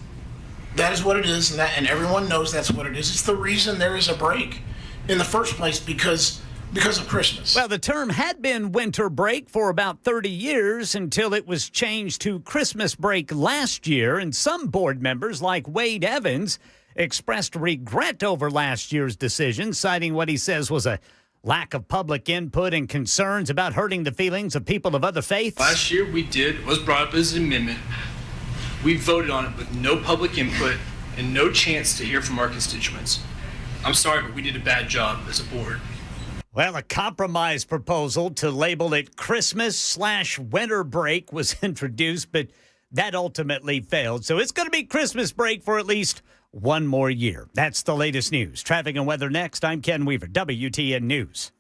that is what it is, and everyone knows that's what it is. It's the reason there is a break in the first place because of Christmas. Well, the term had been winter break for about 30 years until it was changed to Christmas break last year, and some board members, like Wade Evans, expressed regret over last year's decision, citing what he says was a lack of public input and concerns about hurting the feelings of people of other faiths. Last year was brought up as an amendment. We voted on it with no public input and no chance to hear from our constituents. I'm sorry, but we did a bad job as a board. Well, a compromise proposal to label it Christmas/winter break was introduced, but that ultimately failed. So it's going to be Christmas break for at least one more year. That's the latest news. Traffic and weather next. I'm Ken Weaver, WTN News.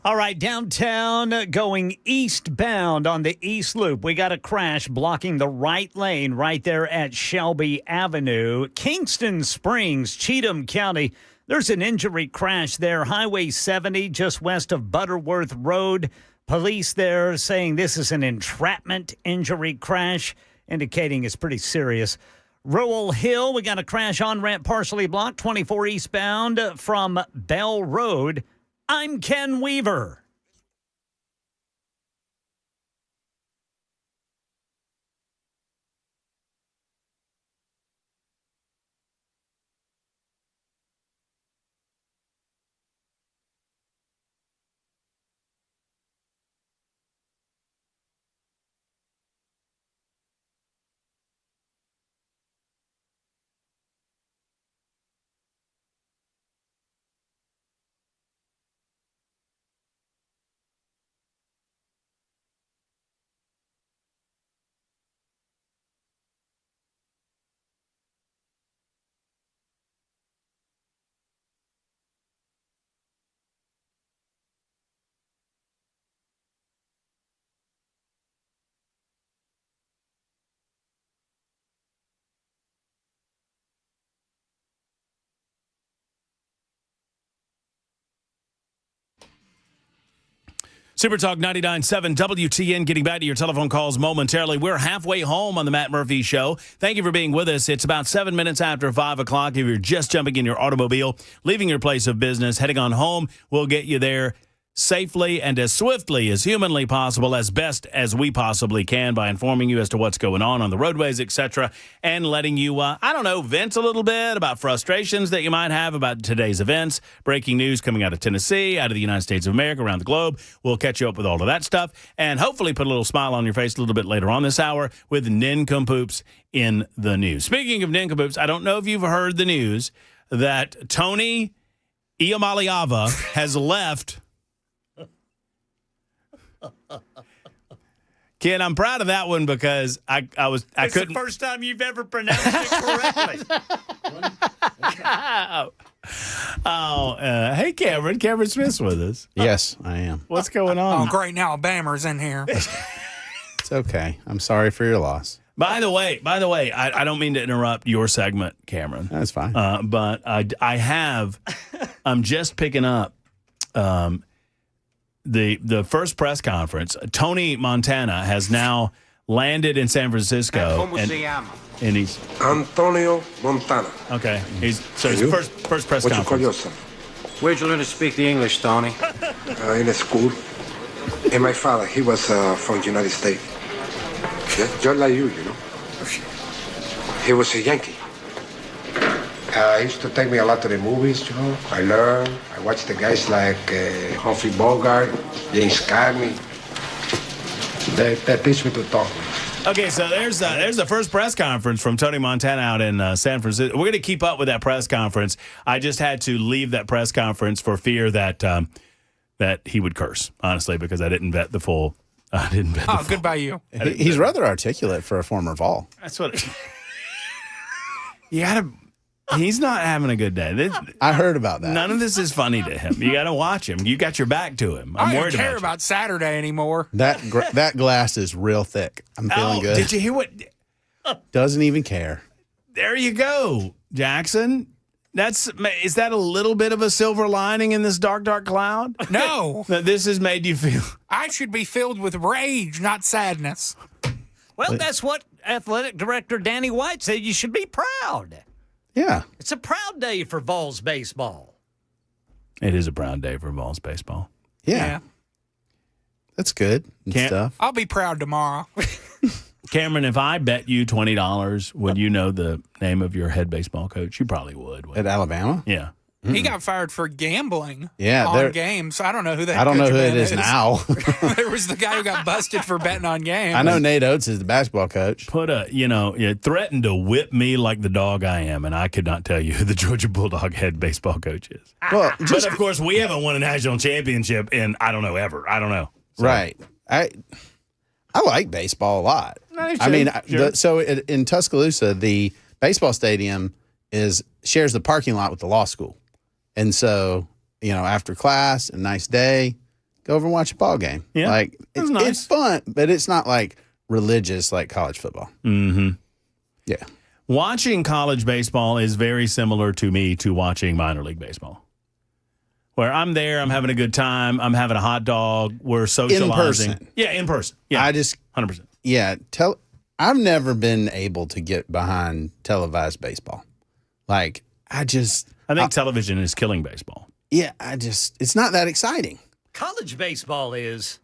All right, downtown going eastbound on the East Loop. We got a crash blocking the right lane right there at Shelby Avenue. Kingston Springs, Cheatham County. There's an injury crash there. Highway 70 just west of Butterworth Road. Police there saying this is an entrapment injury crash, indicating it's pretty serious. Rowell Hill, we got a crash on-ramp partially blocked, 24 eastbound from Bell Road. I'm Ken Weaver. Super Talk 99.7 WTN, getting back to your telephone calls momentarily. We're halfway home on the Matt Murphy Show. Thank you for being with us. It's about 7 minutes after 5 o'clock. If you're just jumping in your automobile, leaving your place of business, heading on home, we'll get you there safely and as swiftly as humanly possible, as best as we possibly can, by informing you as to what's going on the roadways, etc., and letting you, vent a little bit about frustrations that you might have about today's events, breaking news coming out of Tennessee, out of the United States of America, around the globe. We'll catch you up with all of that stuff and hopefully put a little smile on your face a little bit later on this hour with nincompoops in the news. Speaking of nincompoops, I don't know if you've heard the news that Tony Iamaleava has left. Ken, I'm proud of that one because I couldn't. It's the first time you've ever pronounced it correctly. Hey, Cameron. Cameron Smith's with us. Yes, I am. What's going on? Oh, great. Now Bammer's in here. It's okay. I'm sorry for your loss. By the way, I don't mean to interrupt your segment, Cameron. That's fine. But I'm just picking up the first press conference. Tony Montana has now landed in San Francisco, and he's Antonio Montana. Okay, his first press What conference. you call yourself? Where'd you learn to speak the English, Tony? In a school. And my father, he was from the United States. Just like you know. He was a Yankee. He used to take me a lot to the movies, you know. I learned. I watched the guys like Humphrey Bogart, James Cagney. They teach me to talk. Okay, so there's the first press conference from Tony Montana out in San Francisco. We're going to keep up with that press conference. I just had to leave that press conference for fear that that he would curse, honestly, because I didn't vet the full. Goodbye, you. He's rather articulate for a former Vol. That's what. You gotta. He's not having a good day. I heard about that. None of this is funny to him. You got to watch him. You got your back to him. I I'm don't worried care about about Saturday anymore. That glass is real thick. I'm feeling good. Did you hear what? Doesn't even care. There you go, Jackson. Is that a little bit of a silver lining in this dark, dark cloud? No. That this has made you feel. I should be filled with rage, not sadness. Well, that's what athletic director Danny White said. You should be proud. Yeah. It's a proud day for Vols baseball. It is a proud day for Vols baseball. Yeah. That's good and stuff. I'll be proud tomorrow. Cameron, if I bet you $20, would you know the name of your head baseball coach? You probably would. At Alabama? Yeah. He got fired for gambling on games. I don't know who that I don't know who it is now. There was the guy who got busted for betting on games. I know Nate Oates is the basketball coach. You threatened to whip me like the dog I am, and I could not tell you who the Georgia Bulldog head baseball coach is. Well, but of course, we haven't won a national championship in, I don't know, ever. I don't know. So. Right. I like baseball a lot. I mean, in Tuscaloosa, the baseball stadium shares the parking lot with the law school. And so, after class, a nice day, Go over and watch a ball game. Yeah, like that's nice. It's fun, but it's not like religious like college football. Mm-hmm. Yeah. Watching college baseball is very similar to me to watching minor league baseball. Where I'm there, I'm having a good time, I'm having a hot dog, we're socializing. In person. Yeah, in person. Yeah, I just 100%. Yeah, I've never been able to get behind televised baseball. Like I think television is killing baseball. Yeah, it's not that exciting. College baseball is.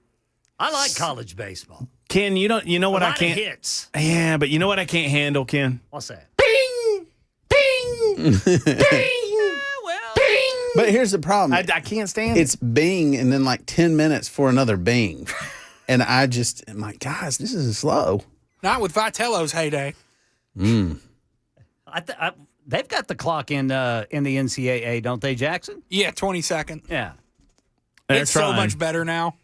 I like college baseball. Ken, you know what I can't. Hits. Yeah, but you know what I can't handle, Ken? What's that? Bing, bing, bing. But here's the problem. I can't stand it. It's Bing and then like 10 minutes for another Bing. And I'm like, guys, this is slow. Not with Vitello's heyday. Mm. They've got the clock in the NCAA, don't they, Jackson? Yeah, 20-second. Yeah. It's so much better now.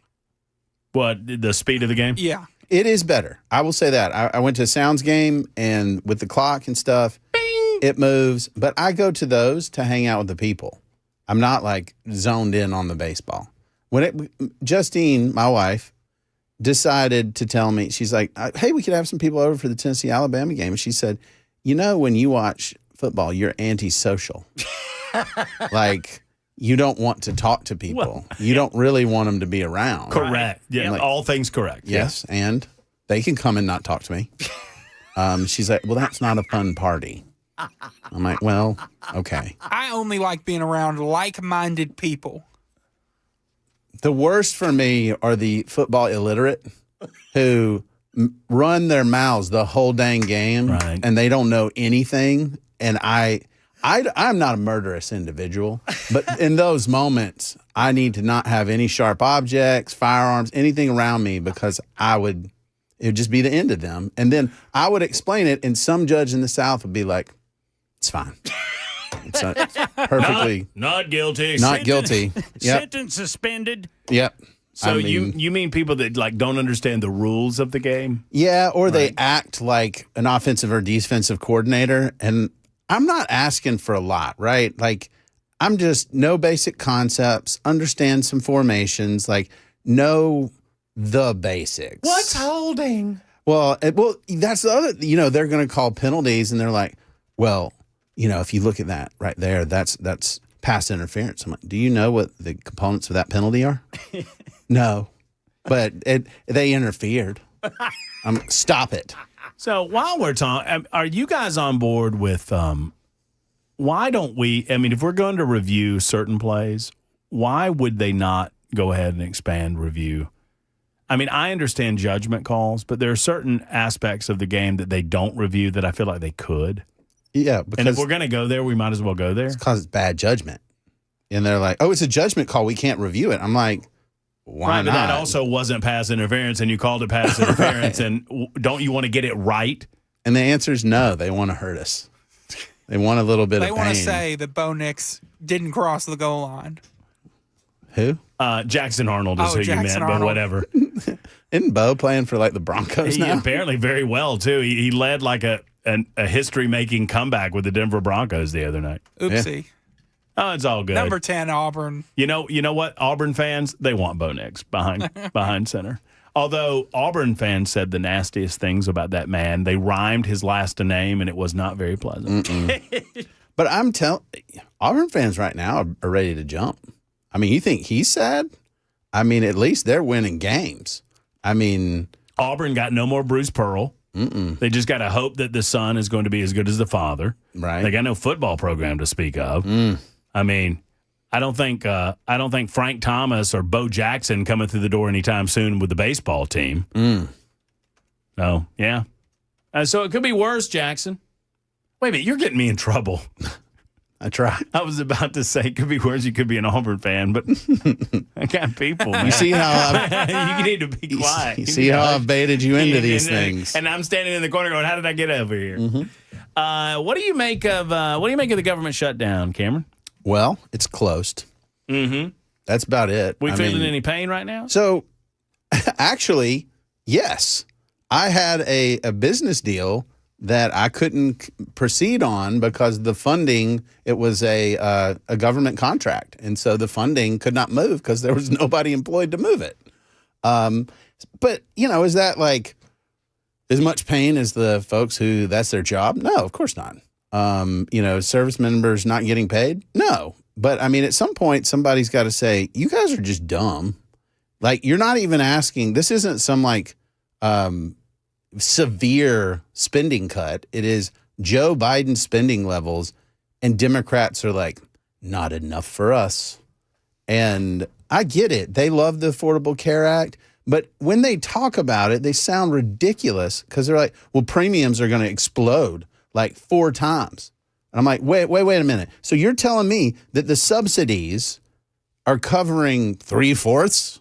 What, the speed of the game? Yeah. It is better. I will say that. I went to a Sounds game, and with the clock and stuff, Bing! It moves. But I go to those to hang out with the people. I'm not like zoned in on the baseball. Justine, my wife, decided to tell me, she's like, hey, we could have some people over for the Tennessee-Alabama game. And she said, when you watch football, you're antisocial. Like, you don't want to talk to people. Well, you don't really want them to be around. Correct. Yeah, like, all things correct. Yes, and they can come and not talk to me. She's like, well, that's not a fun party. I'm like, well, okay. I only like being around like-minded people. The worst for me are the football illiterate who run their mouths the whole dang game, right, and they don't know anything. And I'm not a murderous individual, but in those moments, I need to not have any sharp objects, firearms, anything around me, because it would just be the end of them. And then I would explain it, and some judge in the South would be like, it's fine. It's perfectly. Not guilty. Not guilty. Yep. Sentence suspended. Yep. So you mean people that like don't understand the rules of the game? Yeah, or they act like an offensive or defensive coordinator, and I'm not asking for a lot, right? Like, I'm just know basic concepts, understand some formations, like know the basics. What's holding? Well, that's the other. They're going to call penalties, and they're like, well, if you look at that right there, that's pass interference. I'm like, do you know what the components of that penalty are? No, but they interfered. Stop it. So while we're talking, are you guys on board with why don't we, if we're going to review certain plays, why would they not go ahead and expand review? I understand judgment calls, but there are certain aspects of the game that they don't review that I feel like they could. Yeah. And if we're going to go there, we might as well go there. It's because it's bad judgment. And they're like, oh, it's a judgment call. We can't review it. I'm like, why not? But that also wasn't pass interference, and you called it pass interference. And don't you want to get it right? And the answer is no. They want to hurt us. They want a little bit of pain. They want to say that Bo Nix didn't cross the goal line. Who? Jackson Arnold is who you meant, Arnold. But whatever. Isn't Bo playing for the Broncos now? Apparently very well, too. He led a history-making comeback with the Denver Broncos the other night. Oopsie. Yeah. Oh, it's all good. Number 10, Auburn. You know what? Auburn fans, they want Bo Nix behind center. Although Auburn fans said the nastiest things about that man. They rhymed his last name, and it was not very pleasant. But I'm telling Auburn fans right now are ready to jump. You think he's sad? At least they're winning games. Auburn got no more Bruce Pearl. Mm-mm. They just got to hope that the son is going to be as good as the father. Right. They got no football program to speak of. I don't think Frank Thomas or Bo Jackson coming through the door anytime soon with the baseball team. So, yeah. So it could be worse, Jackson. Wait a minute, you're getting me in trouble. I try. I was about to say it could be worse. You could be an Auburn fan, but I got people. Man. You see how you need to be quiet. You see how I've baited you into these things. And I'm standing in the corner going, "How did I get over here?" Mm-hmm. What do you make of the government shutdown, Cameron? Well, it's closed. Mm-hmm. That's about it. We feeling any pain right now? So, actually, yes. I had a business deal that I couldn't proceed on because the funding, it was a government contract. And so the funding could not move because there was nobody employed to move it. But, is that like as much pain as the folks who that's their job? No, of course not. Service members not getting paid? No. But I mean, at some point, somebody's got to say, you guys are just dumb. Like, you're not even asking. This isn't some like severe spending cut. It is Joe Biden spending levels, and Democrats are like, not enough for us. And I get it. They love the Affordable Care Act. But when they talk about it, they sound ridiculous because they're like, well, premiums are going to explode like 4 times. And I'm like, wait a minute. So you're telling me that the subsidies are covering 3/4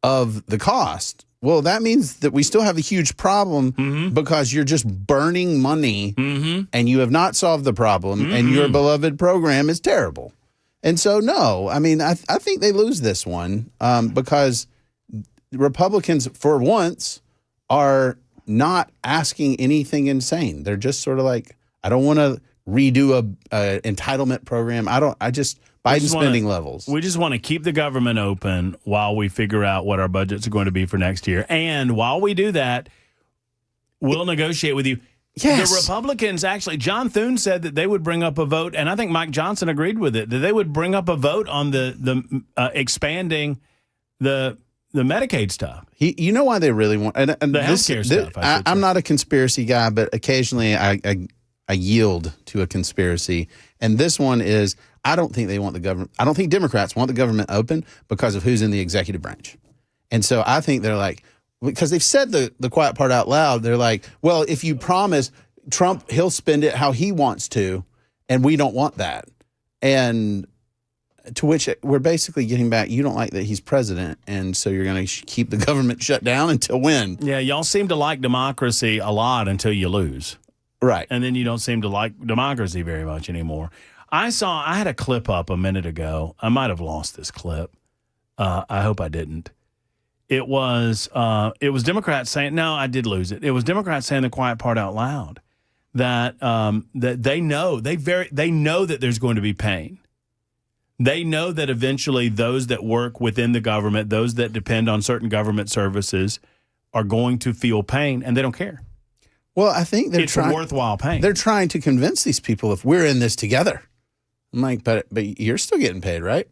of the cost? Well, that means that we still have a huge problem because you're just burning money and you have not solved the problem and your beloved program is terrible. And so, no, I mean, I think they lose this one because Republicans, for once, are not asking anything insane. They're just sort of like, I don't want to redo a entitlement program. Biden spending levels. We just want to keep the government open while we figure out what our budgets are going to be for next year. And while we do that, we'll negotiate with you. Yes. The Republicans, actually, John Thune said that they would bring up a vote, and I think Mike Johnson agreed with it, that they would bring up a vote on the expanding the Medicaid stuff. You know why they really want and the healthcare stuff. I'm not a conspiracy guy, but occasionally I yield to a conspiracy. And this one is, I don't think they want the government. I don't think Democrats want the government open because of who's in the executive branch. And so I think they're like, because they've said the quiet part out loud, they're like, well, if you promise Trump, he'll spend it how he wants to, and we don't want that. And to which we're basically getting back, you don't like that he's president, and so you're going to keep the government shut down until when? Yeah, y'all seem to like democracy a lot until you lose. Right. And then you don't seem to like democracy very much anymore. I had a clip up a minute ago. I might have lost this clip. I hope I didn't. It was Democrats saying, no, I did lose it. It was Democrats saying the quiet part out loud that that they know that there's going to be pain. They know that eventually those that work within the government, those that depend on certain government services, are going to feel pain, and they don't care. Well, I think it's a worthwhile pain. They're trying to convince these people if we're in this together. I'm like, but you're still getting paid, right?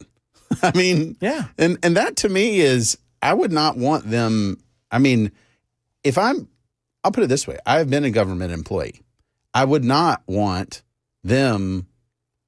I mean, yeah. And that to me is, I would not want them. I mean, I'll put it this way. I have been a government employee. I would not want them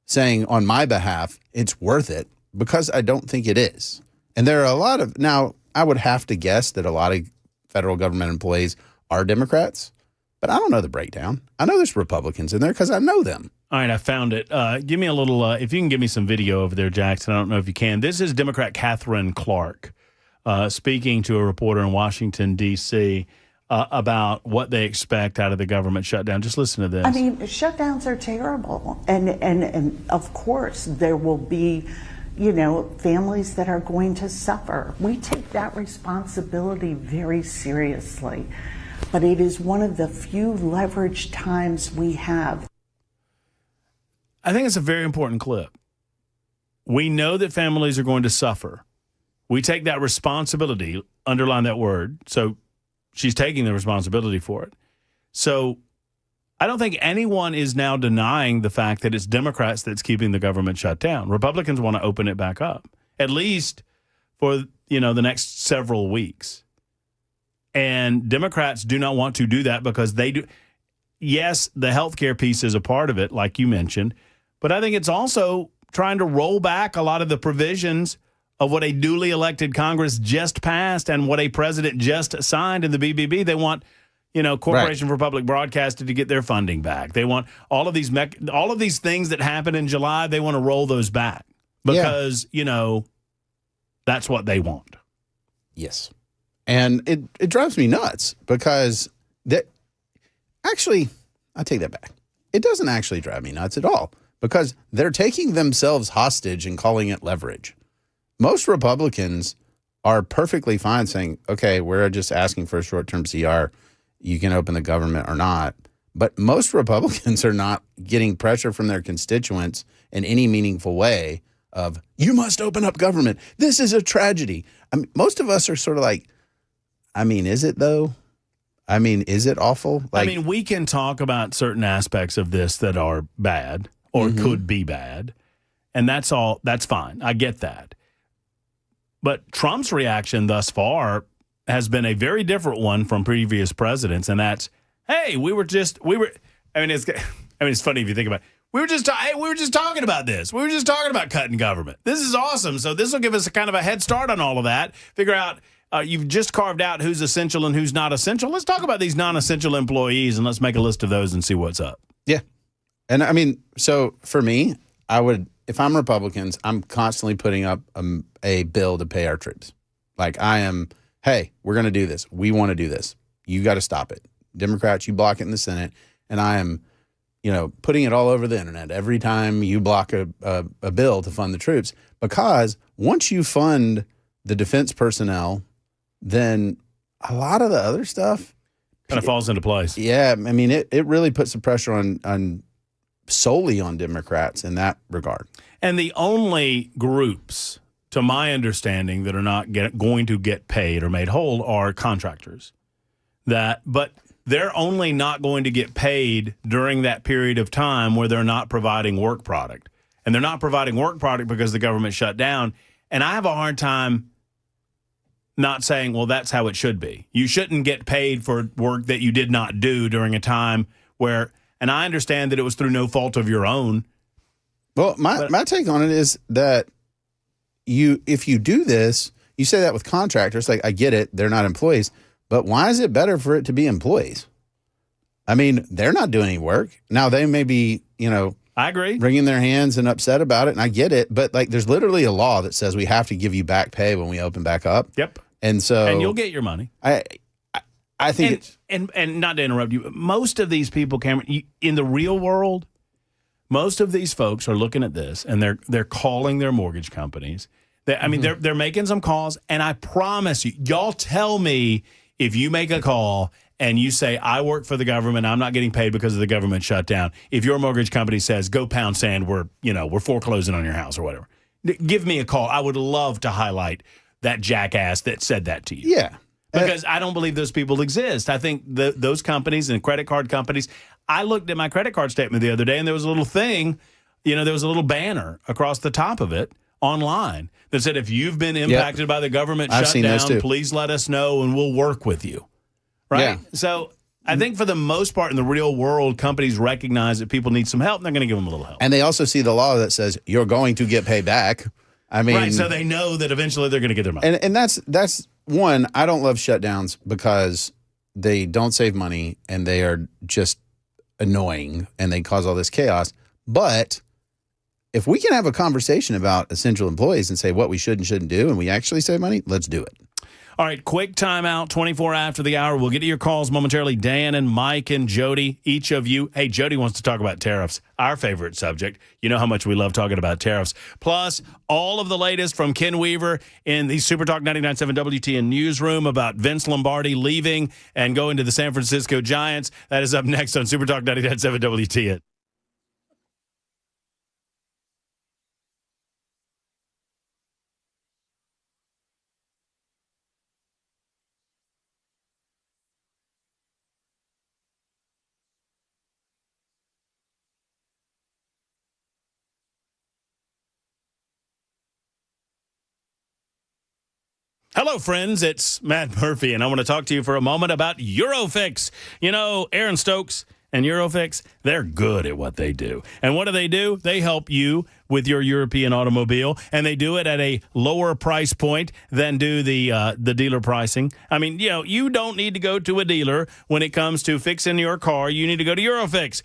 saying on my behalf, it's worth it, because I don't think it is. And there are now I would have to guess that a lot of federal government employees are Democrats, but I don't know the breakdown. I know there's Republicans in there because I know them. All right, I found it. Give me a little, if you can give me some video over there, Jackson. I don't know if you can. This is Democrat Catherine Clark speaking to a reporter in Washington, D.C., about what they expect out of the government shutdown. Just listen to this. I mean, shutdowns are terrible. And of course, there will be, families that are going to suffer. We take that responsibility very seriously. But it is one of the few leveraged times we have. I think it's a very important clip. We know that families are going to suffer. We take that responsibility, underline that word. So she's taking the responsibility for it. So I don't think anyone is now denying the fact that it's Democrats that's keeping the government shut down. Republicans want to open it back up, at least for, the next several weeks. And Democrats do not want to do that because they do. Yes, the healthcare piece is a part of it, like you mentioned, but I think it's also trying to roll back a lot of the provisions of what a duly elected Congress just passed and what a president just signed in the BBB. They want, Corporation for Public Broadcasting to get their funding back. They want all of these things that happened in July. They want to roll those back because that's what they want. Yes. And it drives me nuts because I take that back. It doesn't actually drive me nuts at all because they're taking themselves hostage and calling it leverage. Most Republicans are perfectly fine saying, okay, we're just asking for a short-term CR. You can open the government or not. But most Republicans are not getting pressure from their constituents in any meaningful way of, you must open up government. This is a tragedy. I mean, most of us are sort of like, I mean, is it though? I mean, is it awful? I mean, we can talk about certain aspects of this that are bad or could be bad, and that's all. That's fine. I get that. But Trump's reaction thus far has been a very different one from previous presidents, and that's, hey, we were. I mean, it's funny if you think about it. We were just talking about this. We were just talking about cutting government. This is awesome. So this will give us a kind of a head start on all of that. Figure out, you've just carved out who's essential and who's not essential. Let's talk about these non-essential employees, and let's make a list of those and see what's up. Yeah. And I mean, so for me, I would, if I'm Republicans, I'm constantly putting up a bill to pay our troops. Like I am, hey, we're going to do this. We want to do this. You got to stop it. Democrats, you block it in the Senate. And I am, putting it all over the internet every time you block a bill to fund the troops. Because once you fund the defense personnel, then a lot of the other stuff kind of falls into place. Yeah. I mean, it really puts the pressure on solely on Democrats in that regard. And the only groups, to my understanding, that are not going to get paid or made whole are contractors. But they're only not going to get paid during that period of time where they're not providing work product. And they're not providing work product because the government shut down. And I have a hard time not saying, well, that's how it should be. You shouldn't get paid for work that you did not do during a time where, and I understand that it was through no fault of your own. Well, my take on it is that if you do this, you say that with contractors, like I get it, they're not employees. But why is it better for it to be employees? I mean, they're not doing any work. Now, they may be, I agree, wringing their hands and upset about it, and I get it. But, there's literally a law that says we have to give you back pay when we open back up. Yep. And so... And you'll get your money. I think and not to interrupt you, most of these people, Cameron, in the real world, most of these folks are looking at this, and they're calling their mortgage companies. They're making some calls, and I promise you, y'all tell me... If you make a call and you say, I work for the government, I'm not getting paid because of the government shutdown. If your mortgage company says, go pound sand, we're foreclosing on your house or whatever. Give me a call. I would love to highlight that jackass that said that to you. Yeah. Because I don't believe those people exist. I think those companies and credit card companies, I looked at my credit card statement the other day and there was a little thing, there was a little banner across the top of it online that said, if you've been impacted by the government shutdown, please let us know and we'll work with you. Right? Yeah. So I think for the most part in the real world, companies recognize that people need some help and they're going to give them a little help. And they also see the law that says you're going to get paid back. I mean, right, so they know that eventually they're going to get their money. And that's one, I don't love shutdowns because they don't save money and they are just annoying and they cause all this chaos. But if we can have a conversation about essential employees and say what we should and shouldn't do and we actually save money, let's do it. All right, quick timeout, 24 after the hour. We'll get to your calls momentarily. Dan and Mike and Jody, each of you. Hey, Jody wants to talk about tariffs, our favorite subject. You know how much we love talking about tariffs. Plus, all of the latest from Ken Weaver in the Super Talk 99.7 WTN newsroom about Vince Lombardi leaving and going to the San Francisco Giants. That is up next on Super Talk 99.7 WTN. Hello, friends. It's Matt Murphy, and I want to talk to you for a moment about Eurofix. Aaron Stokes and Eurofix, they're good at what they do. And what do? They help you with your European automobile, and they do it at a lower price point than do the dealer pricing. I mean, you don't need to go to a dealer when it comes to fixing your car. You need to go to Eurofix.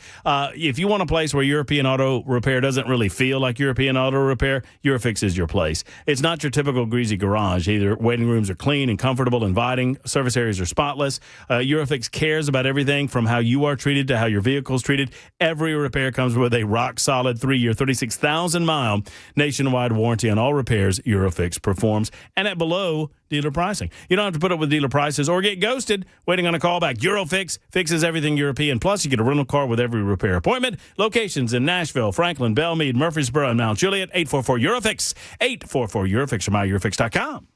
If you want a place where European auto repair doesn't really feel like European auto repair, Eurofix is your place. It's not your typical greasy garage either. Waiting rooms are clean and comfortable, inviting. Service areas are spotless. Eurofix cares about everything from how you are treated to to how your vehicle is treated. Every repair comes with a rock-solid 3-year, 36,000-mile nationwide warranty on all repairs Eurofix performs, and at below dealer pricing. You don't have to put up with dealer prices or get ghosted waiting on a callback. Eurofix fixes everything European. Plus, you get a rental car with every repair appointment. Locations in Nashville, Franklin, Belmead, Murfreesboro, and Mount Juliet. 844-EUROFIX. 844-EUROFIX or MyEurofix.com.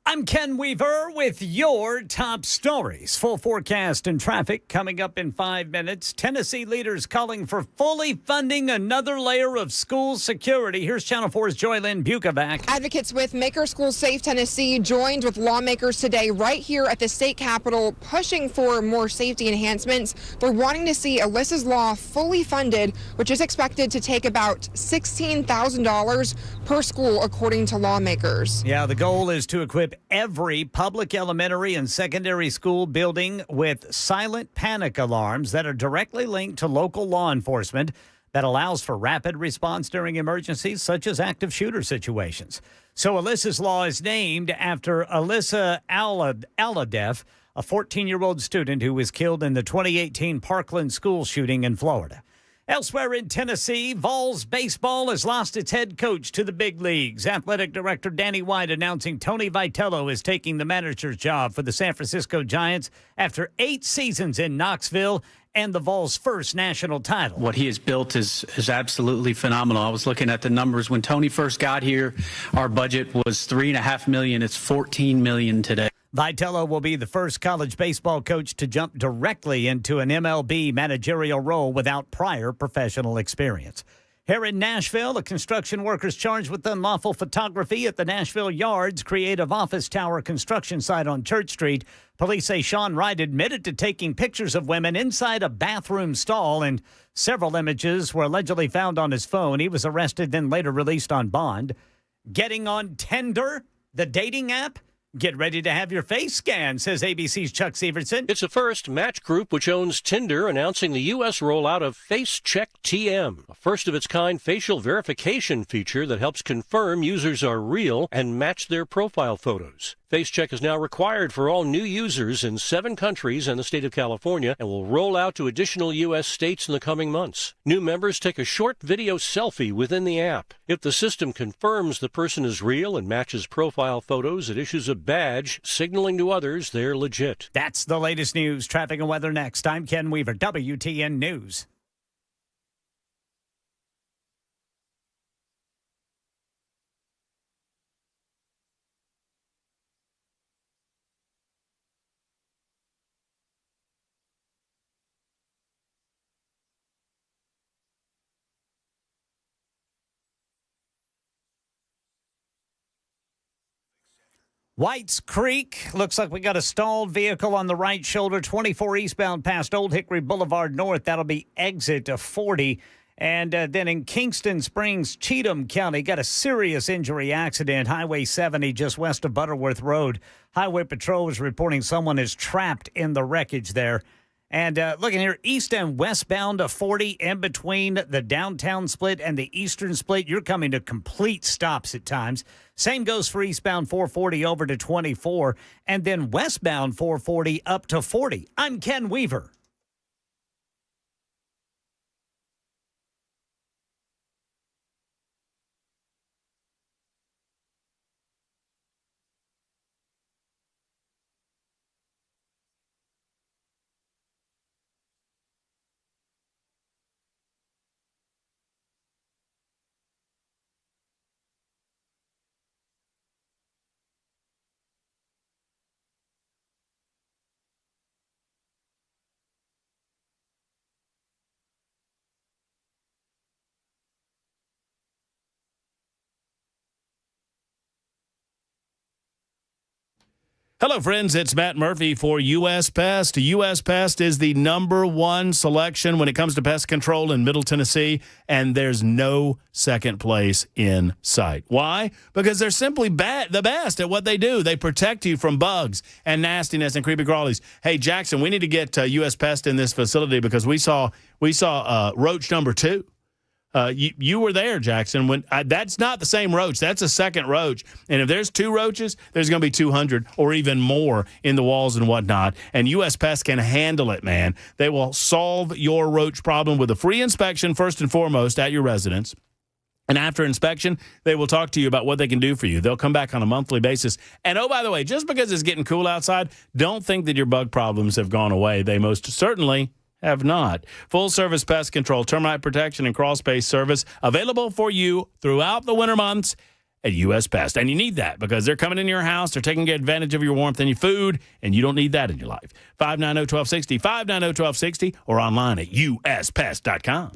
I'm Ken Weaver with your top stories. Full forecast and traffic coming up in 5 minutes. Tennessee leaders calling for fully funding another layer of school security. Here's Channel 4's Joylyn Bukovac. Advocates with Make Our Schools Safe Tennessee joined with lawmakers today right here at the state capitol, pushing for more safety enhancements. They're wanting to see Alyssa's Law fully funded, which is expected to take about $16,000 per school, according to lawmakers. Yeah, the goal is to equip every public elementary and secondary school building with silent panic alarms that are directly linked to local law enforcement that allows for rapid response during emergencies such as active shooter situations. So Alyssa's Law is named after Alyssa Alhadeff, a 14-year-old student who was killed in the 2018 Parkland school shooting in Florida. Elsewhere in Tennessee, Vols baseball has lost its head coach to the big leagues. Athletic Director Danny White announcing Tony Vitello is taking the manager's job for the San Francisco Giants after 8 seasons in Knoxville and the Vols' first national title. What he has built is absolutely phenomenal. I was looking at the numbers when Tony first got here. Our budget was $3.5 million. It's $14 million today. Vitello will be the first college baseball coach to jump directly into an MLB managerial role without prior professional experience. Here in Nashville, the construction workers charged with unlawful photography at the Nashville Yards Creative Office Tower construction site on Church Street. Police say Sean Wright admitted to taking pictures of women inside a bathroom stall, and several images were allegedly found on his phone. He was arrested, then later released on bond. Getting on Tinder, the dating app? Get ready to have your face scanned, says ABC's Chuck Severson. It's a first. Match Group, which owns Tinder, announcing the U.S. rollout of Face Check TM, a first-of-its-kind facial verification feature that helps confirm users are real and match their profile photos. Face Check is now required for all new users in 7 countries and the state of California and will roll out to additional U.S. states in the coming months. New members take a short video selfie within the app. If the system confirms the person is real and matches profile photos, it issues a badge signaling to others they're legit. That's the latest news. Traffic and weather next. I'm Ken Weaver, WTN News. Whites Creek, looks like we got a stalled vehicle on the right shoulder, 24 eastbound past Old Hickory Boulevard North. That'll be exit of 40. And then in Kingston Springs, Cheatham County, got a serious injury accident, Highway 70 just west of Butterworth Road. Highway Patrol is reporting someone is trapped in the wreckage there. And looking here, east and westbound of 40 in between the downtown split and the eastern split, you're coming to complete stops at times. Same goes for eastbound 440 over to 24, and then westbound 440 up to 40. I'm Ken Weaver. Hello, friends. It's Matt Murphy for U.S. Pest. U.S. Pest is the #1 selection when it comes to pest control in Middle Tennessee, and there's no second place in sight. Why? Because they're simply the best at what they do. They protect you from bugs and nastiness and creepy crawlies. Hey, Jackson, we need to get U.S. Pest in this facility because we saw roach number 2. You were there, Jackson. When that's not the same roach. That's a second roach. And if there's 2 roaches, there's going to be 200 or even more in the walls and whatnot. And U.S. Pest can handle it, man. They will solve your roach problem with a free inspection, first and foremost, at your residence. And after inspection, they will talk to you about what they can do for you. They'll come back on a monthly basis. And, oh, by the way, just because it's getting cool outside, don't think that your bug problems have gone away. They most certainly have not. Full-service pest control, termite protection, and crawl space service available for you throughout the winter months at U.S. Pest. And you need that because they're coming in your house, they're taking advantage of your warmth and your food, and you don't need that in your life. 590-1260, 590-1260, or online at uspest.com.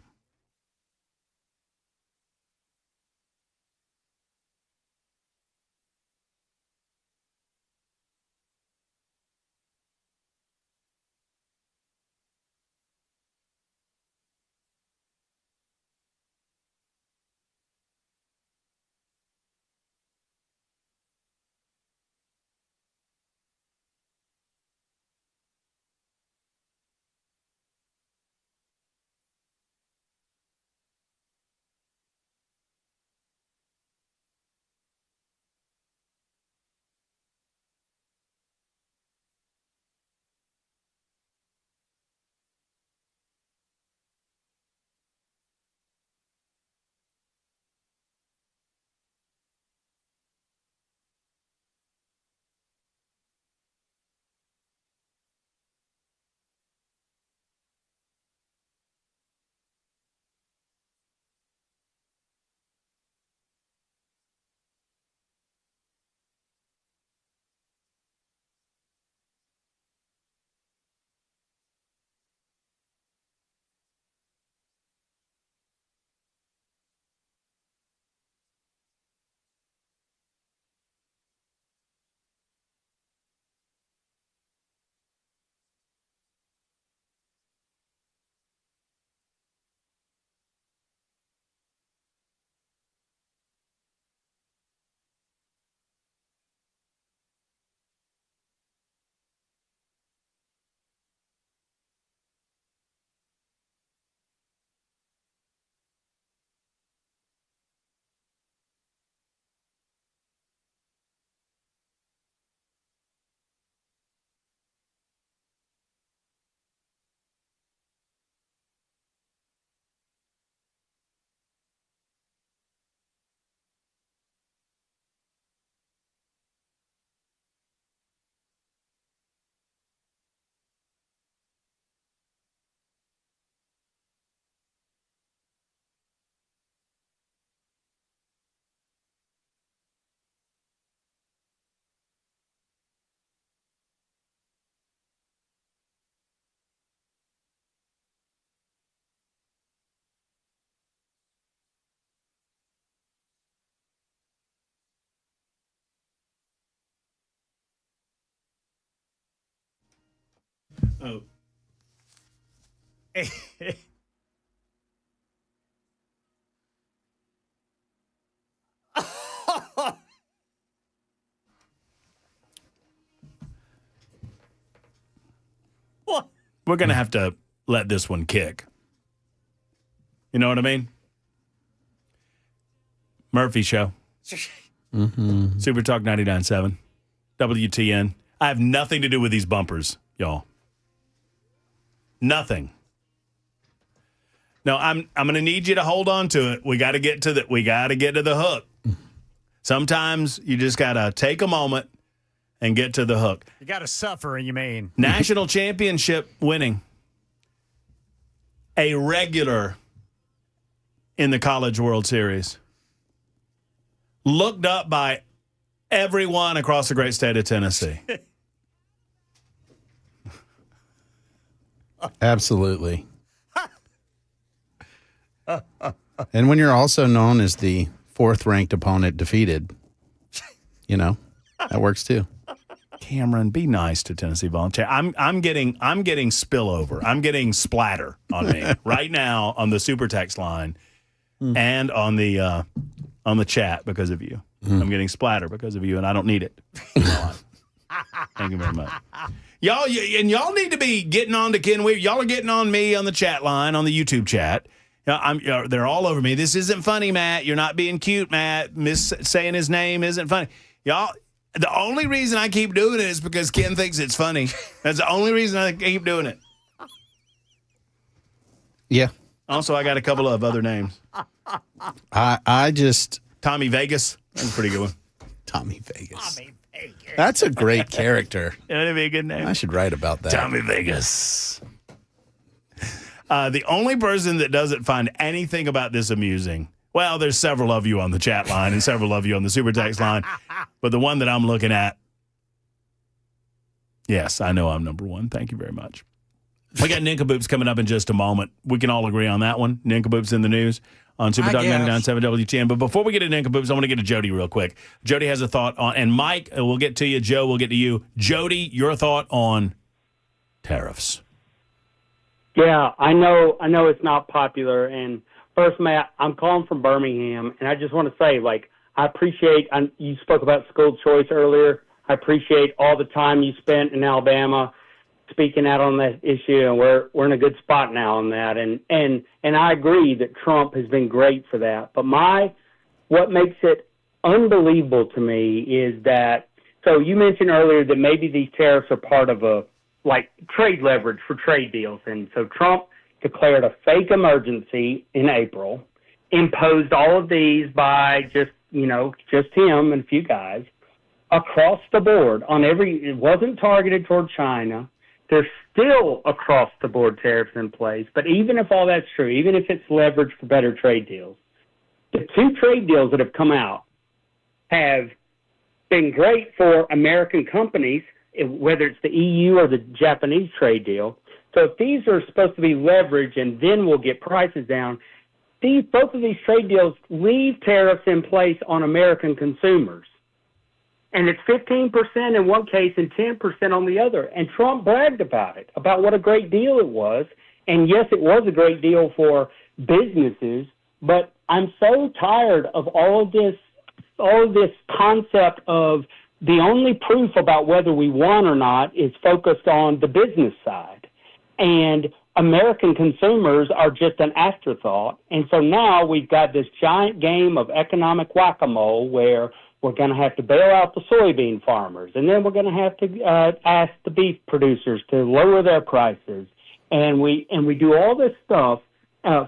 Oh. What? We're going to have to let this one kick. You know what I mean? Murphy Show. Super Talk 99.7. WTN. I have nothing to do with these bumpers, y'all. Nothing. No, I'm going to need you to hold on to it. We got to get to the hook. Sometimes you just got to take a moment and get to the hook. You got to suffer, you mean. National championship winning. A regular in the College World Series. Looked up by everyone across the great state of Tennessee. Absolutely. And when you're also known as the fourth-ranked opponent defeated, that works too. Cameron, be nice to Tennessee Volunteer. I'm getting spillover. I'm getting splatter on me right now on the super text line and on the chat because of you. I'm getting splatter because of you, and I don't need it. Thank you very much. Y'all need to be getting on to Ken Weaver. Y'all are getting on me on the chat line, on the YouTube chat. They're all over me. This isn't funny, Matt. You're not being cute, Matt. Saying his name isn't funny. Y'all, the only reason I keep doing it is because Ken thinks it's funny. That's the only reason I keep doing it. Yeah. Also, I got a couple of other names. I just... Tommy Vegas. That's a pretty good one. Tommy Vegas. That's a great character. That'd be a good name. I should write about that. Tommy Vegas. The only person that doesn't find anything about this amusing, well, there's several of you on the chat line and several of you on the super text line, but the one that I'm looking at, yes, I know I'm number one. Thank you very much. We got Nincompoops coming up in just a moment. We can all agree on that one. Nincompoops in the news on Super Talk 99.7 WTN. But before we get to Nincompoops, I want to get to Jody real quick. Jody has a thought on, and Mike, we'll get to you. Joe, we'll get to you. Jody, your thought on tariffs. Yeah, I know it's not popular. And first, Matt, I'm calling from Birmingham, and I just want to say, I appreciate, you spoke about school choice earlier. I appreciate all the time you spent in Alabama speaking out on that issue, and we're in a good spot now on that. And I agree that Trump has been great for that. But what makes it unbelievable to me is that, so you mentioned earlier that maybe these tariffs are part of a trade leverage for trade deals. And so Trump declared a fake emergency in April, imposed all of these by just him and a few guys across the board it wasn't targeted toward China. There's still across-the-board tariffs in place. But even if all that's true, even if it's leverage for better trade deals, the two trade deals that have come out have been great for American companies, whether it's the EU or the Japanese trade deal. So if these are supposed to be leverage and then we'll get prices down, both of these trade deals leave tariffs in place on American consumers. And it's 15% in one case and 10% on the other. And Trump bragged about it, about what a great deal it was. And yes, it was a great deal for businesses, but I'm so tired of all of this concept of the only proof about whether we won or not is focused on the business side. And American consumers are just an afterthought. And so now we've got this giant game of economic whack-a-mole where we're going to have to bail out the soybean farmers, and then we're going to have to ask the beef producers to lower their prices. And we do all this stuff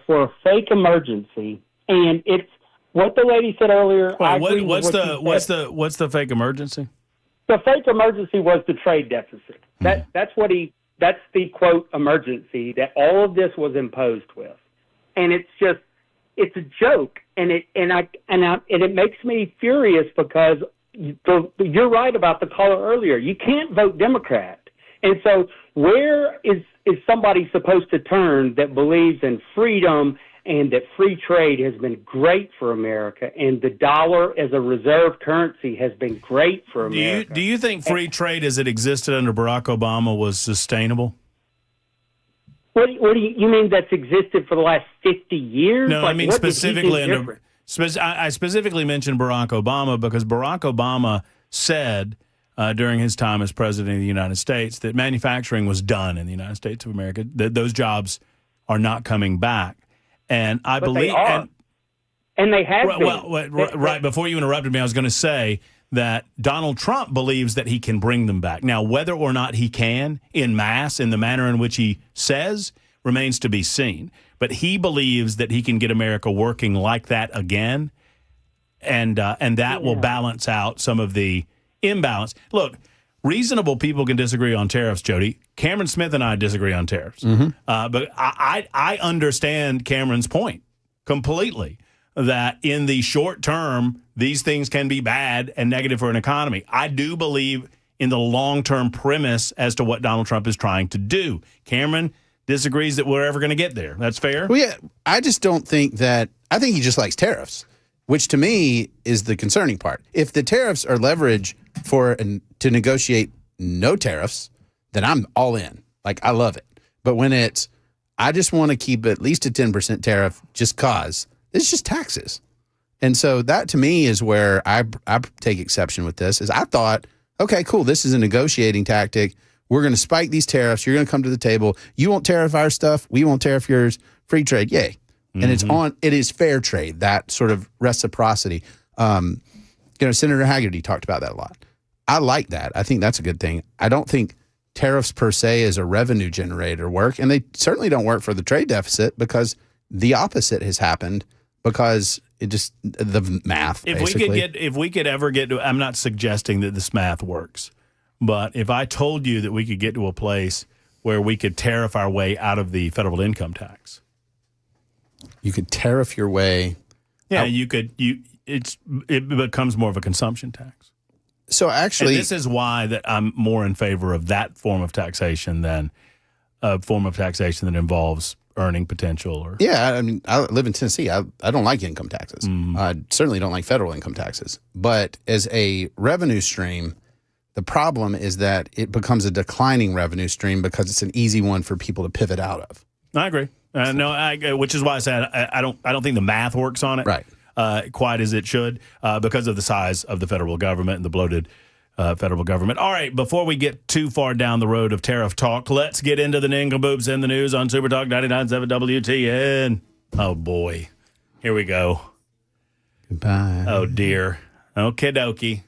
for a fake emergency. And it's what the lady said earlier. Wait, what's the fake emergency? The fake emergency was the trade deficit. That's the quote emergency that all of this was imposed with. And it's a joke, and it makes me furious because you're right about the caller earlier. You can't vote Democrat, and so where is somebody supposed to turn that believes in freedom and that free trade has been great for America, and the dollar as a reserve currency has been great for America? Do you think free trade as it existed under Barack Obama was sustainable? What do you mean that's existed for the last 50 years? No, I mean what did he do specifically different? I specifically mentioned Barack Obama because Barack Obama said during his time as president of the United States that manufacturing was done in the United States of America, that those jobs are not coming back. And I But believe they are. And they have been. Right before you interrupted me, I was going to say that Donald Trump believes that he can bring them back. Now, whether or not he can in mass in the manner in which he says remains to be seen. But he believes that he can get America working like that again, and that will balance out some of the imbalance. Look, reasonable people can disagree on tariffs, Jody. Cameron Smith and I disagree on tariffs. But I understand Cameron's point completely, that in the short term, these things can be bad and negative for an economy. I do believe in the long-term premise as to what Donald Trump is trying to do. Cameron disagrees that we're ever going to get there. That's fair? Well, yeah, I just don't think that – I think he just likes tariffs, which to me is the concerning part. If the tariffs are leverage to negotiate no tariffs, then I'm all in. Like, I love it. But when it's – I just want to keep at least a 10% tariff just because it's just taxes. And so that to me is where I take exception with this, is I thought, okay, cool, this is a negotiating tactic. We're going to spike these tariffs. You're going to come to the table. You won't tariff our stuff. We won't tariff yours. Free trade. Yay. And it is fair trade, that sort of reciprocity. Senator Haggerty talked about that a lot. I like that. I think that's a good thing. I don't think tariffs per se as a revenue generator work. And they certainly don't work for the trade deficit, because the opposite has happened, because it just the math. If we could ever get to, I'm not suggesting that this math works, but if I told you that we could get to a place where we could tariff our way out of the federal income tax, you could tariff your way. Yeah, you could. It becomes more of a consumption tax. So actually, and this is why that I'm more in favor of that form of taxation than a form of taxation that involves earning potential. Or yeah, I mean, I live in Tennessee. I don't like income taxes. I certainly don't like federal income taxes. But as a revenue stream, the problem is that it becomes a declining revenue stream because it's an easy one for people to pivot out of. I agree. Which is why I said I don't think the math works on it quite as it should because of the size of the federal government and the bloated federal government. All right, before we get too far down the road of tariff talk, let's get into the nincompoops in the news on Super Talk 99.7 WTN. Oh, boy. Here we go. Goodbye. Oh, dear. Okie dokie.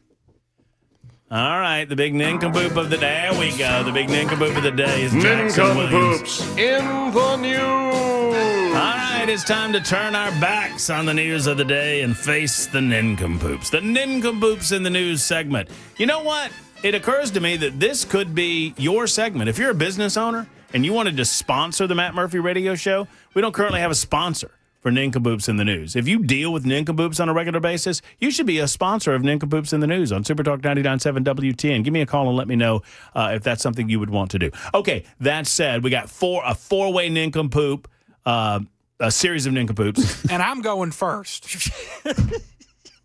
All right, the big nincompoop of the day. There we go. The big nincompoop of the day is Jackson Williams. In the news. All right, it's time to turn our backs on the news of the day and face the nincompoops. The nincompoops in the news segment. You know what? It occurs to me that this could be your segment. If you're a business owner and you wanted to sponsor the Matt Murphy Radio Show, we don't currently have a sponsor for nincompoops in the news. If you deal with nincompoops on a regular basis, you should be a sponsor of nincompoops in the news on Super Talk 99.7 WTN. Give me a call and let me know if that's something you would want to do. Okay, that said, we got a four-way nincompoop, a series of nincompoops. And I'm going first.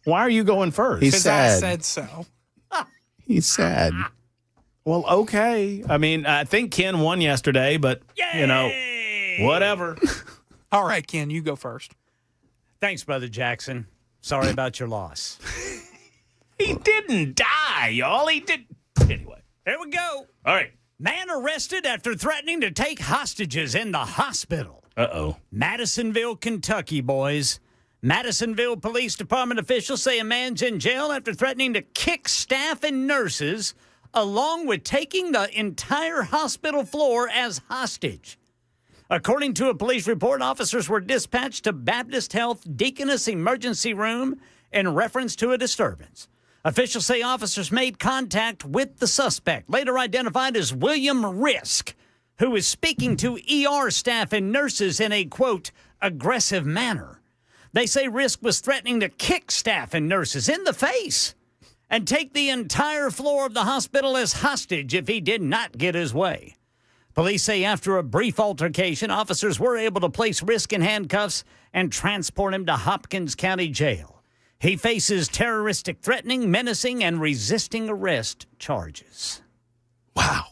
Why are you going first? He's Because sad. I said so. He's sad. Well, okay. I mean, I think Ken won yesterday, but, whatever. All right, Ken, you go first. Thanks, Brother Jackson. Sorry about your loss. He didn't die, y'all. He did. Anyway. Here we go. All right. Man arrested after threatening to take hostages in the hospital. Uh-oh. Madisonville, Kentucky, boys. Madisonville Police Department officials say a man's in jail after threatening to kick staff and nurses, along with taking the entire hospital floor as hostage. According to a police report, officers were dispatched to Baptist Health Deaconess Emergency Room in reference to a disturbance. Officials say officers made contact with the suspect, later identified as William Risk, who is speaking to ER staff and nurses in a, quote, aggressive manner. They say Risk was threatening to kick staff and nurses in the face and take the entire floor of the hospital as hostage if he did not get his way. Police say after a brief altercation, officers were able to place Risk in handcuffs and transport him to Hopkins County Jail. He faces terroristic threatening, menacing, and resisting arrest charges. Wow.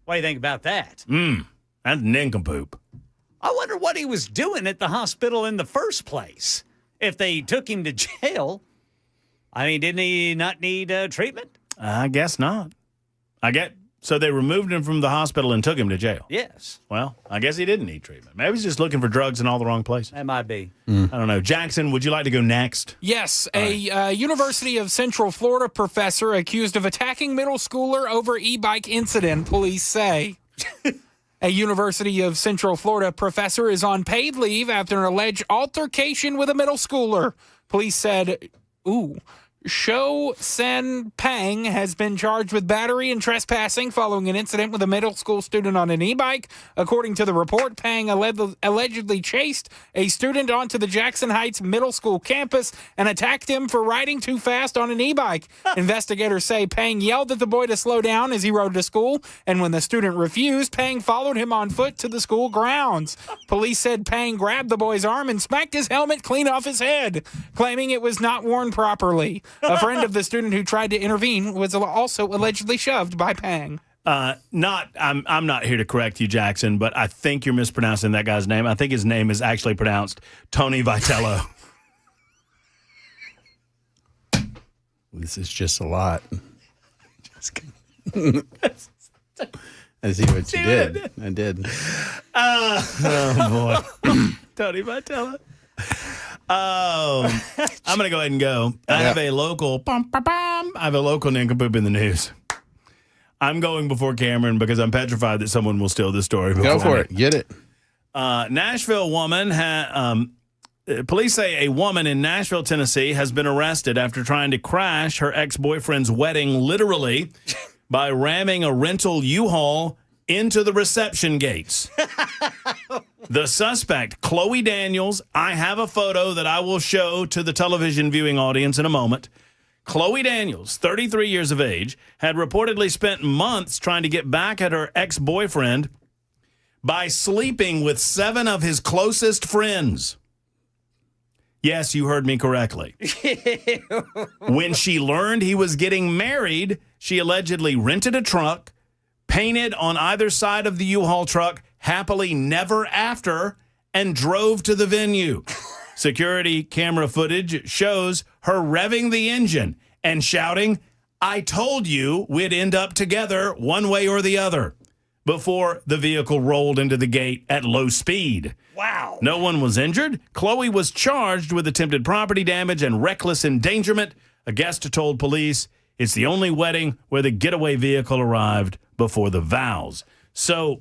What do you think about that? That's nincompoop. I wonder what he was doing at the hospital in the first place. If they took him to jail, I mean, didn't he not need treatment? I guess not. So they removed him from the hospital and took him to jail. Yes. Well, I guess he didn't need treatment. Maybe he's just looking for drugs in all the wrong places. That might be. I don't know. Jackson, would you like to go next? Yes, a University of Central Florida professor accused of attacking middle schooler over e-bike incident, police say. A University of Central Florida professor is on paid leave after an alleged altercation with a middle schooler. Police said, Shou Sen Pang has been charged with battery and trespassing following an incident with a middle school student on an e-bike. According to the report, Pang allegedly chased a student onto the Jackson Heights Middle School campus and attacked him for riding too fast on an e-bike. Investigators say Pang yelled at the boy to slow down as he rode to school, and when the student refused, Pang followed him on foot to the school grounds. Police said Pang grabbed the boy's arm and smacked his helmet clean off his head, claiming it was not worn properly. A friend of the student who tried to intervene was also allegedly shoved by Pang. I'm not here to correct you, Jackson, but I think you're mispronouncing that guy's name. I think his name is actually pronounced Tony Vitello. This is just a lot. I see what you did. I did. Oh, boy. Tony Vitello. I'm going to go ahead and go. I have a local nincompoop in the news. I'm going before Cameron because I'm petrified that someone will steal this story. Go for it. Get it. Nashville woman police say a woman in Nashville, Tennessee has been arrested after trying to crash her ex-boyfriend's wedding literally by ramming a rental U-Haul into the reception gates. The suspect, Chloe Daniels, I have a photo that I will show to the television viewing audience in a moment. Chloe Daniels, 33 years of age, had reportedly spent months trying to get back at her ex-boyfriend by sleeping with 7 of his closest friends. Yes, you heard me correctly. When she learned he was getting married, she allegedly rented a truck, painted on either side of the U-Haul truck, happily never after, and drove to the venue. Security camera footage shows her revving the engine and shouting, "I told you we'd end up together one way or the other," before the vehicle rolled into the gate at low speed. Wow. No one was injured. Chloe was charged with attempted property damage and reckless endangerment. A guest told police it's the only wedding where the getaway vehicle arrived before the vows. So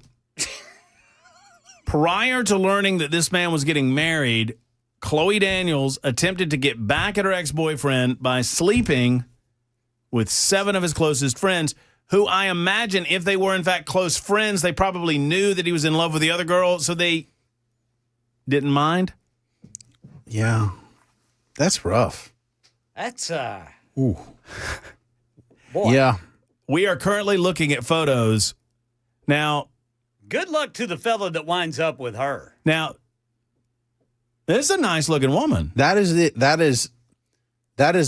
prior to learning that this man was getting married, Chloe Daniels attempted to get back at her ex-boyfriend by sleeping with 7 of his closest friends, who I imagine if they were in fact close friends, they probably knew that he was in love with the other girl, so they didn't mind. Yeah. That's rough. That's, Ooh. Boy. Yeah. We are currently looking at photos. Now, good luck to the fella that winds up with her. Now, this is a nice looking woman. That is it. That is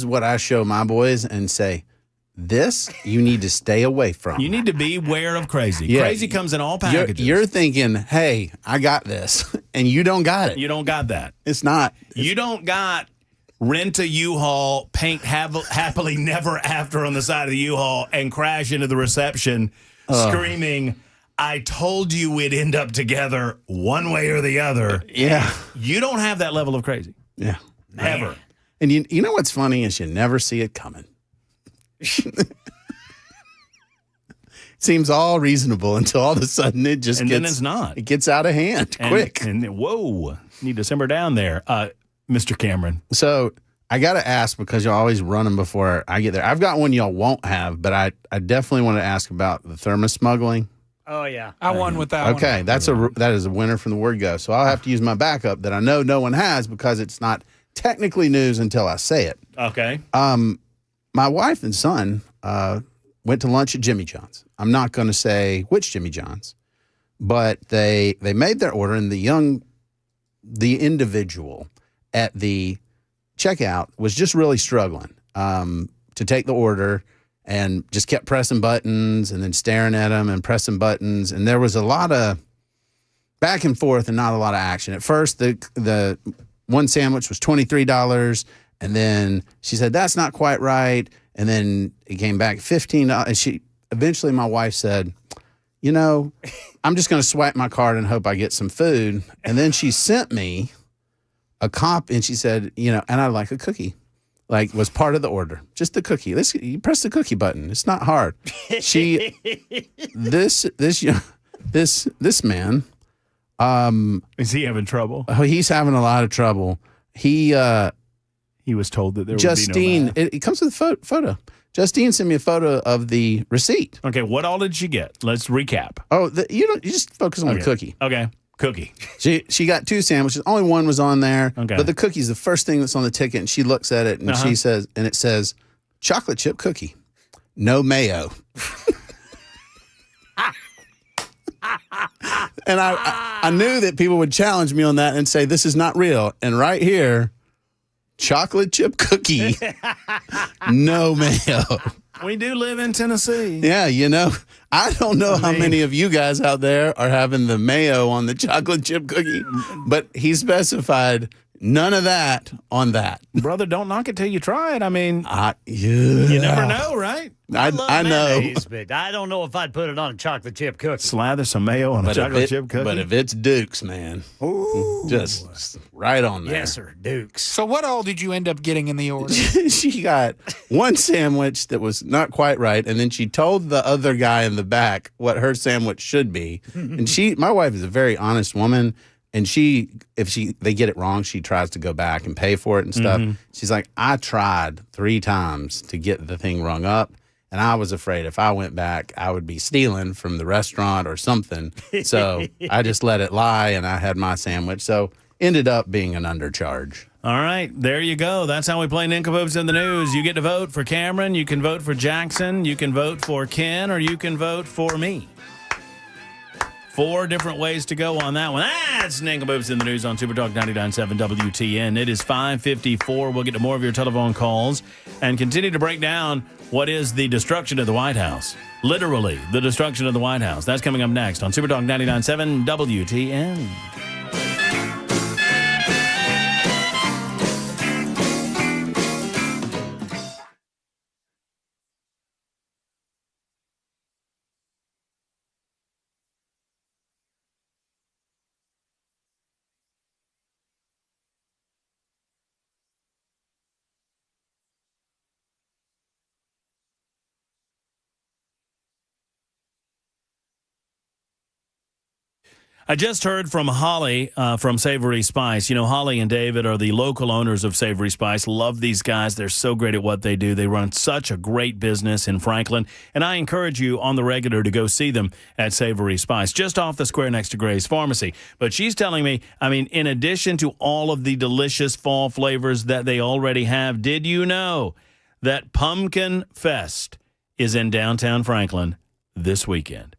what I show my boys and say, this you need to stay away from. You need to be aware of crazy. Yeah. Crazy comes in all packages. You're thinking, hey, I got this, and you don't got it. You don't got that. It's not. You don't got rent a U-Haul, paint happily never after on the side of the U-Haul, and crash into the reception screaming, "I told you we'd end up together one way or the other." Yeah. You don't have that level of crazy. Yeah. Ever. And you know what's funny is you never see it coming. Seems all reasonable until all of a sudden it just then it's not. It gets out of hand quick. And whoa, need to simmer down there, Mr. Cameron. So I got to ask, because y'all always run them before I get there. I've got one y'all won't have, but I definitely want to ask about the thermos smuggling. Oh, yeah. I won with that one. Okay, that is a winner from the word go. So I'll have to use my backup that I know no one has because it's not technically news until I say it. Okay. My wife and son went to lunch at Jimmy John's. I'm not going to say which Jimmy John's, but they made their order, and the individual at the checkout was just really struggling to take the order, and just kept pressing buttons and then staring at them and pressing buttons. And there was a lot of back and forth and not a lot of action. At first, the one sandwich was $23, and then she said, that's not quite right. And then it came back $15. And eventually my wife said, you know, I'm just going to swipe my card and hope I get some food. And then she sent me a copy, and she said, you know, and I'd like a cookie. Like, was part of the order. Just the cookie. You press the cookie button. It's not hard. This man. Is he having trouble? Oh, he's having a lot of trouble. He was told that there Justine, would be no math. It comes with a photo. Justine sent me a photo of the receipt. Okay, what all did she get? Let's recap. Oh, you just focus on the cookie. Okay, cookie. She got 2 sandwiches. Only one was on there. Okay. But the cookie's the first thing that's on the ticket, and she looks at it and she says, and it says, chocolate chip cookie, no mayo. And I knew that people would challenge me on that and say, this is not real. And right here, chocolate chip cookie, no mayo. We do live in Tennessee. Yeah, you know, I don't know how many of you guys out there are having the mayo on the chocolate chip cookie, but he specified none of that on that. Brother, don't knock it till you try it. I mean, you never know, right? I know. Mayonnaise, but I don't know if I'd put it on a chocolate chip cookie. Slather some mayo on a chocolate chip cookie. But if it's Duke's, man, just right on there. Yes, sir, Duke's. So what all did you end up getting in the order? She got one sandwich that was not quite right, and then she told the other guy in the back what her sandwich should be. And my wife is a very honest woman, and if they get it wrong, she tries to go back and pay for it and stuff. She's like, I tried 3 times to get the thing rung up. And I was afraid if I went back, I would be stealing from the restaurant or something. So I just let it lie, and I had my sandwich. So ended up being an undercharge. All right, there you go. That's how we play Nincompoops in the News. You get to vote for Cameron. You can vote for Jackson. You can vote for Ken, or you can vote for me. 4 different ways to go on that one. That's Nincompoops in the News on Super Talk 99.7 WTN. It is 5:54. We'll get to more of your telephone calls and continue to break down what is the destruction of the White House. Literally, the destruction of the White House. That's coming up next on Super Talk 99.7 WTN. I just heard from Holly from Savory Spice. You know, Holly and David are the local owners of Savory Spice. Love these guys. They're so great at what they do. They run such a great business in Franklin. And I encourage you on the regular to go see them at Savory Spice, just off the square next to Gray's Pharmacy. But she's telling me, I mean, in addition to all of the delicious fall flavors that they already have, did you know that Pumpkin Fest is in downtown Franklin this weekend?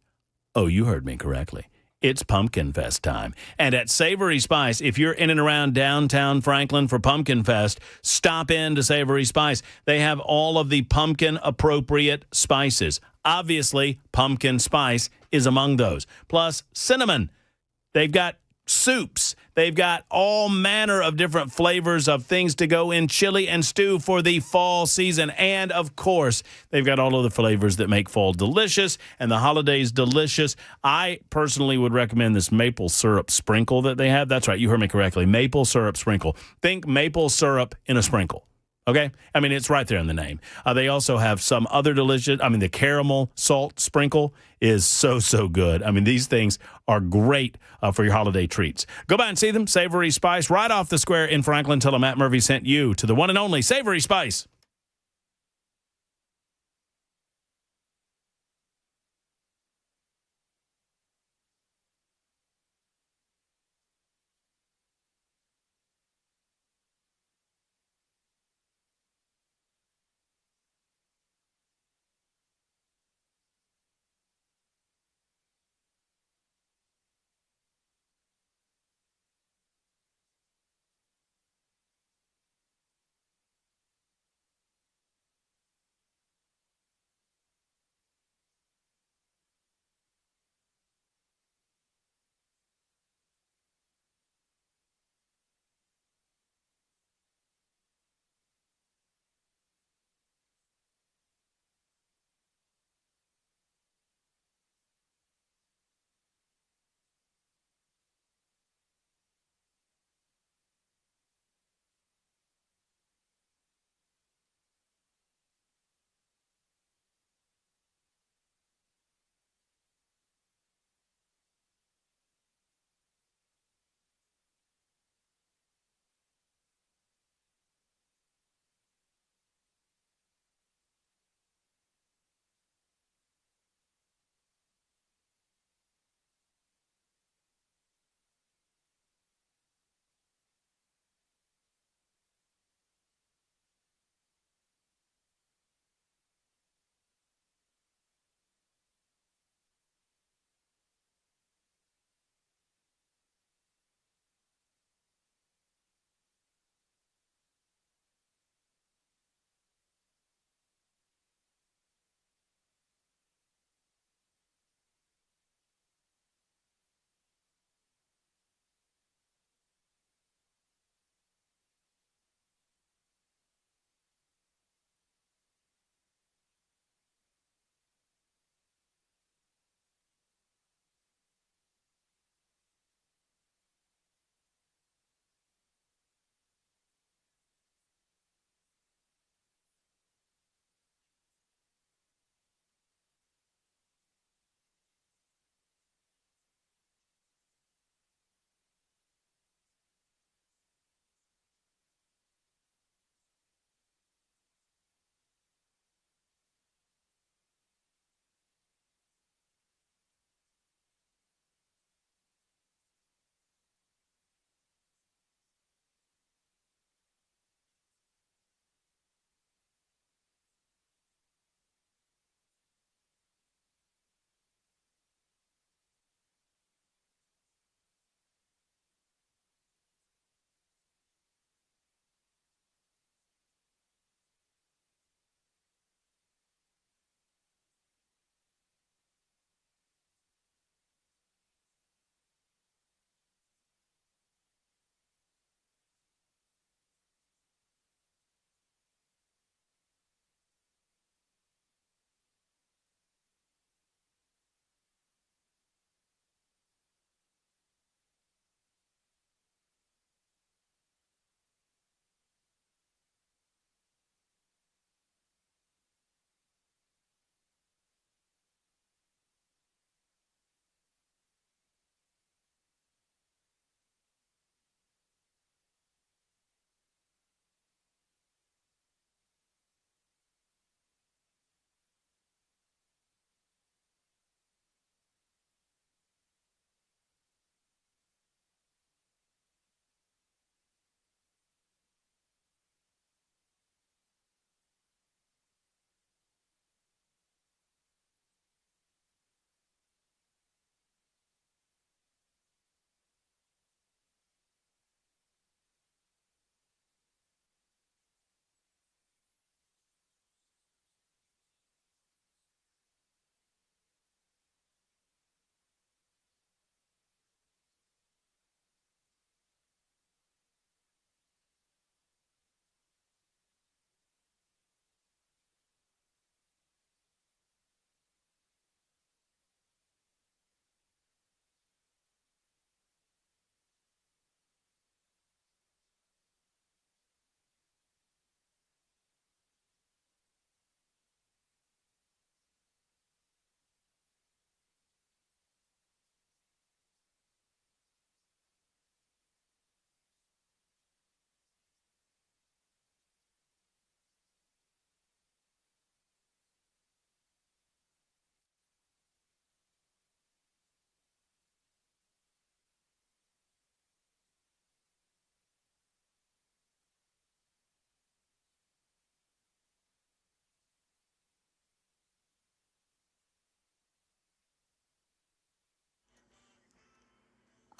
Oh, you heard me correctly. It's Pumpkin Fest time. And at Savory Spice, if you're in and around downtown Franklin for Pumpkin Fest, stop in to Savory Spice. They have all of the pumpkin-appropriate spices. Obviously, pumpkin spice is among those. Plus, cinnamon. They've got soups. They've got all manner of different flavors of things to go in chili and stew for the fall season. And, of course, they've got all of the flavors that make fall delicious and the holidays delicious. I personally would recommend this maple syrup sprinkle that they have. That's right. You heard me correctly. Maple syrup sprinkle. Think maple syrup in a sprinkle. Okay? I mean, it's right there in the name. They also have some other delicious, the caramel salt sprinkle is so good. I mean, these things are great for your holiday treats. Go by and see them, Savory Spice, right off the square in Franklin. Tell them Matt Murphy sent you to the one and only Savory Spice.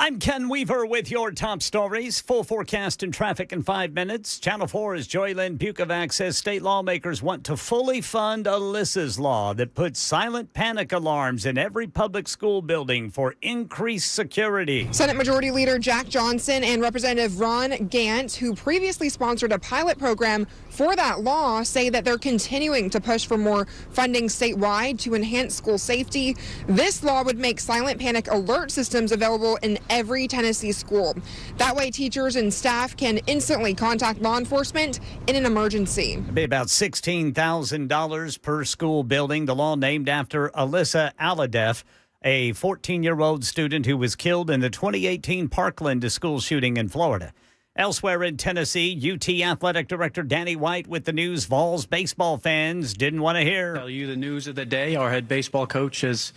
I'm Ken Weaver with your top stories. Full forecast and traffic in 5 minutes. Channel 4's Joylyn Bukovac says state lawmakers want to fully fund Alyssa's law that puts silent panic alarms in every public school building for increased security. Senate Majority Leader Jack Johnson and Representative Ron Gant, who previously sponsored a pilot program for that law, say that they're continuing to push for more funding statewide to enhance school safety. This law would make silent panic alert systems available in every Tennessee school. That way, teachers and staff can instantly contact law enforcement in an emergency. It'd be about $16,000 per school building. The law named after Alyssa Alhadeff, a 14-year-old student who was killed in the 2018 Parkland school shooting in Florida. Elsewhere in Tennessee, UT Athletic Director Danny White with the news Vols baseball fans didn't want to hear. Tell you the news of the day. Our head baseball coach has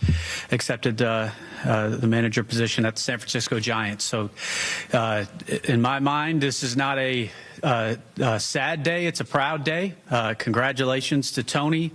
accepted the manager position at the San Francisco Giants. So in my mind, this is not a sad day. It's a proud day. Congratulations to Tony.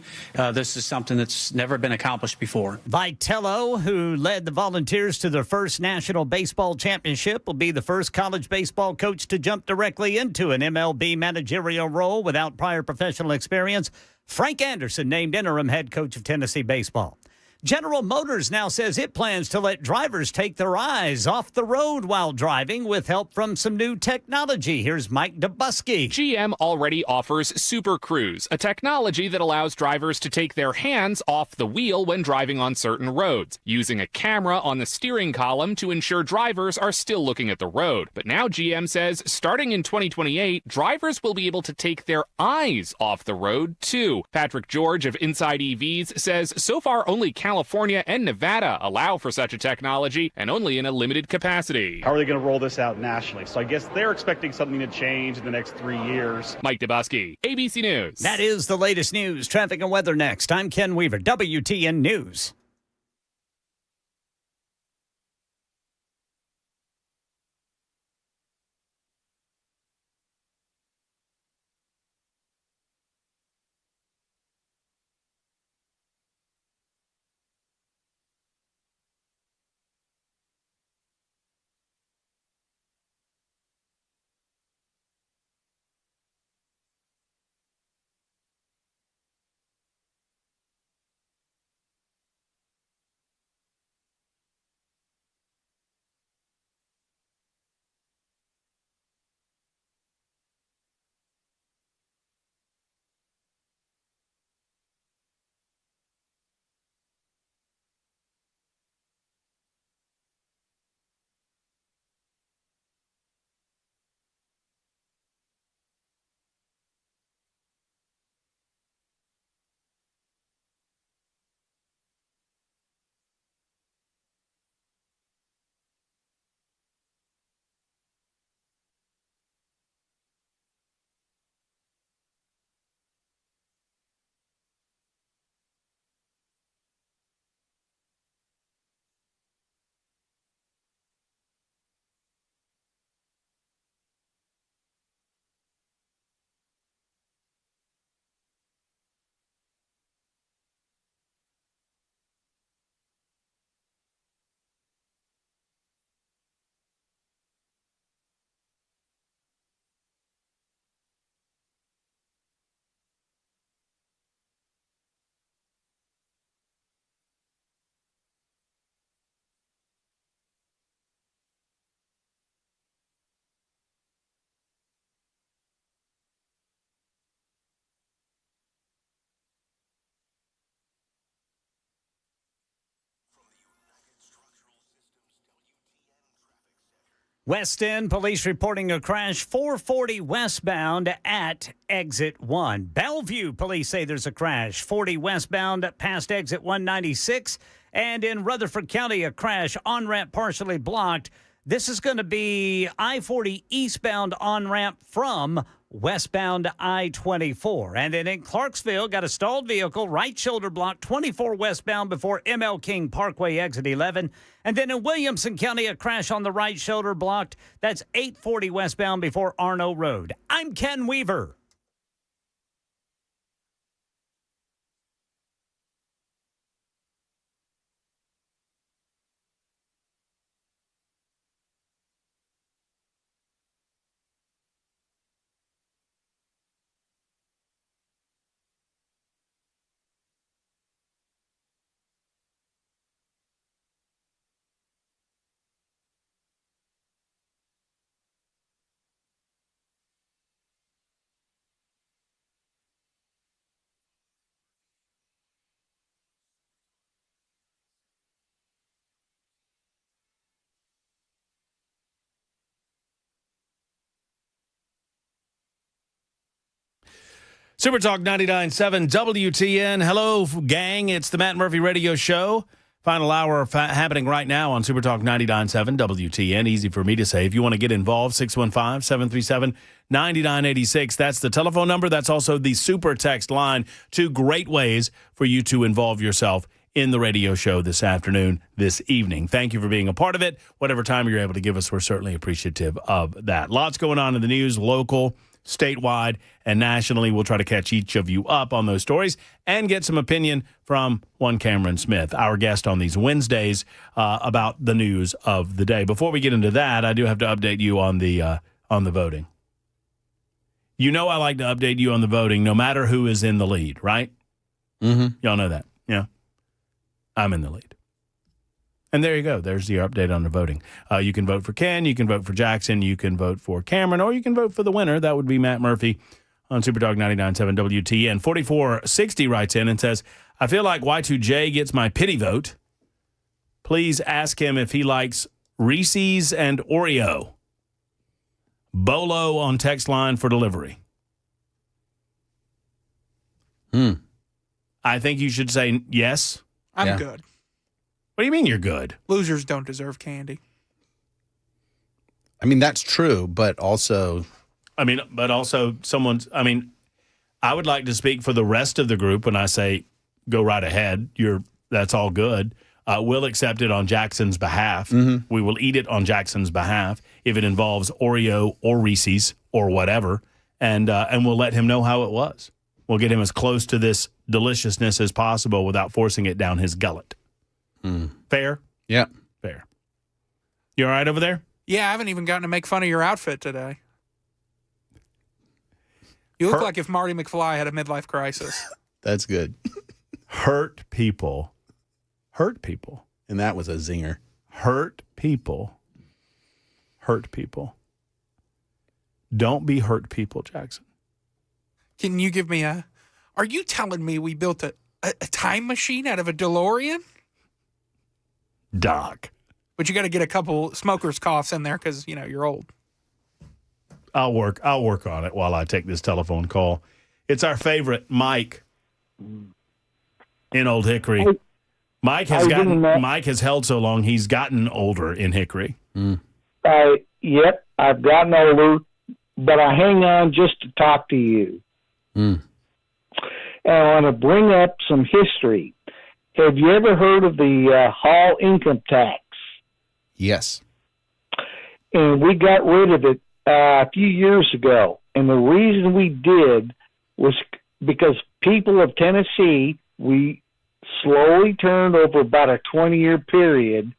This is something that's never been accomplished before. Vitello, who led the Volunteers to their first national baseball championship, will be the first college baseball coach to jump directly into an MLB managerial role without prior professional experience. Frank Anderson named interim head coach of Tennessee baseball. General Motors now says it plans to let drivers take their eyes off the road while driving with help from some new technology. Here's Mike Dubusky. GM already offers Super Cruise, a technology that allows drivers to take their hands off the wheel when driving on certain roads, using a camera on the steering column to ensure drivers are still looking at the road. But now GM says starting in 2028, drivers will be able to take their eyes off the road too. Patrick George of Inside EVs says so far only California and Nevada allow for such a technology, and only in a limited capacity. How are they going to roll this out nationally? So I guess they're expecting something to change in the next 3 years. Mike Dubusky, ABC News. That is the latest news. Traffic and weather next. I'm Ken Weaver, WTN News. West End police reporting a crash 440 westbound at exit 1. Bellevue police say there's a crash 40 westbound past exit 196. And in Rutherford County, a crash on-ramp partially blocked. This is going to be I-40 eastbound on-ramp from westbound I-24. And then in Clarksville, got a stalled vehicle, right shoulder blocked, 24 westbound before ML King Parkway, exit 11. And then in Williamson County, a crash on the right shoulder blocked. That's 840 westbound before Arno Road. I'm Ken Weaver. Super Talk 99.7 WTN. Hello, gang. It's the Matt Murphy Radio Show. Final hour happening right now on Super Talk 99.7 WTN. Easy for me to say. If you want to get involved, 615-737-9986. That's the telephone number. That's also the super text line. 2 great ways for you to involve yourself in the radio show this afternoon, this evening. Thank you for being a part of it. Whatever time you're able to give us, we're certainly appreciative of that. Lots going on in the news, local, statewide, and nationally. We'll try to catch each of you up on those stories and get some opinion from one Cameron Smith, our guest on these Wednesdays, about the news of the day. Before we get into that, I do have to update you on the voting. You know I like to update you on the voting no matter who is in the lead, right? Mm-hmm. Y'all know that. Yeah. I'm in the lead. And there you go. There's your update on the voting. You can vote for Ken. You can vote for Jackson. You can vote for Cameron. Or you can vote for the winner. That would be Matt Murphy on Super Talk 99.7 WTN. 4460 writes in and says, I feel like Y2J gets my pity vote. Please ask him if he likes Reese's and Oreo. Bolo on text line for delivery. I think you should say yes. I'm good. What do you mean you're good? Losers don't deserve candy. I mean, that's true, but also... I would like to speak for the rest of the group when I say go right ahead. That's all good. We'll accept it on Jackson's behalf. Mm-hmm. We will eat it on Jackson's behalf if it involves Oreo or Reese's or whatever, and we'll let him know how it was. We'll get him as close to this deliciousness as possible without forcing it down his gullet. Fair? Yeah. Fair. You all right over there? Yeah, I haven't even gotten to make fun of your outfit today. You look like if Marty McFly had a midlife crisis. That's good. Hurt people. And that was a zinger. Hurt people. Don't be hurt people, Jackson. Can you give me are you telling me we built a time machine out of a DeLorean? Doc. But you got to get a couple smokers' coughs in there because, you're old. I'll work on it while I take this telephone call. It's our favorite, Mike, in Old Hickory. Mike has held so long, he's gotten older in Hickory. Yep, I've gotten older, but I hang on just to talk to you. And I want to bring up some history. Have you ever heard of the Hall income tax? Yes. And we got rid of it a few years ago. And the reason we did was because people of Tennessee, we slowly turned over about a 20-year period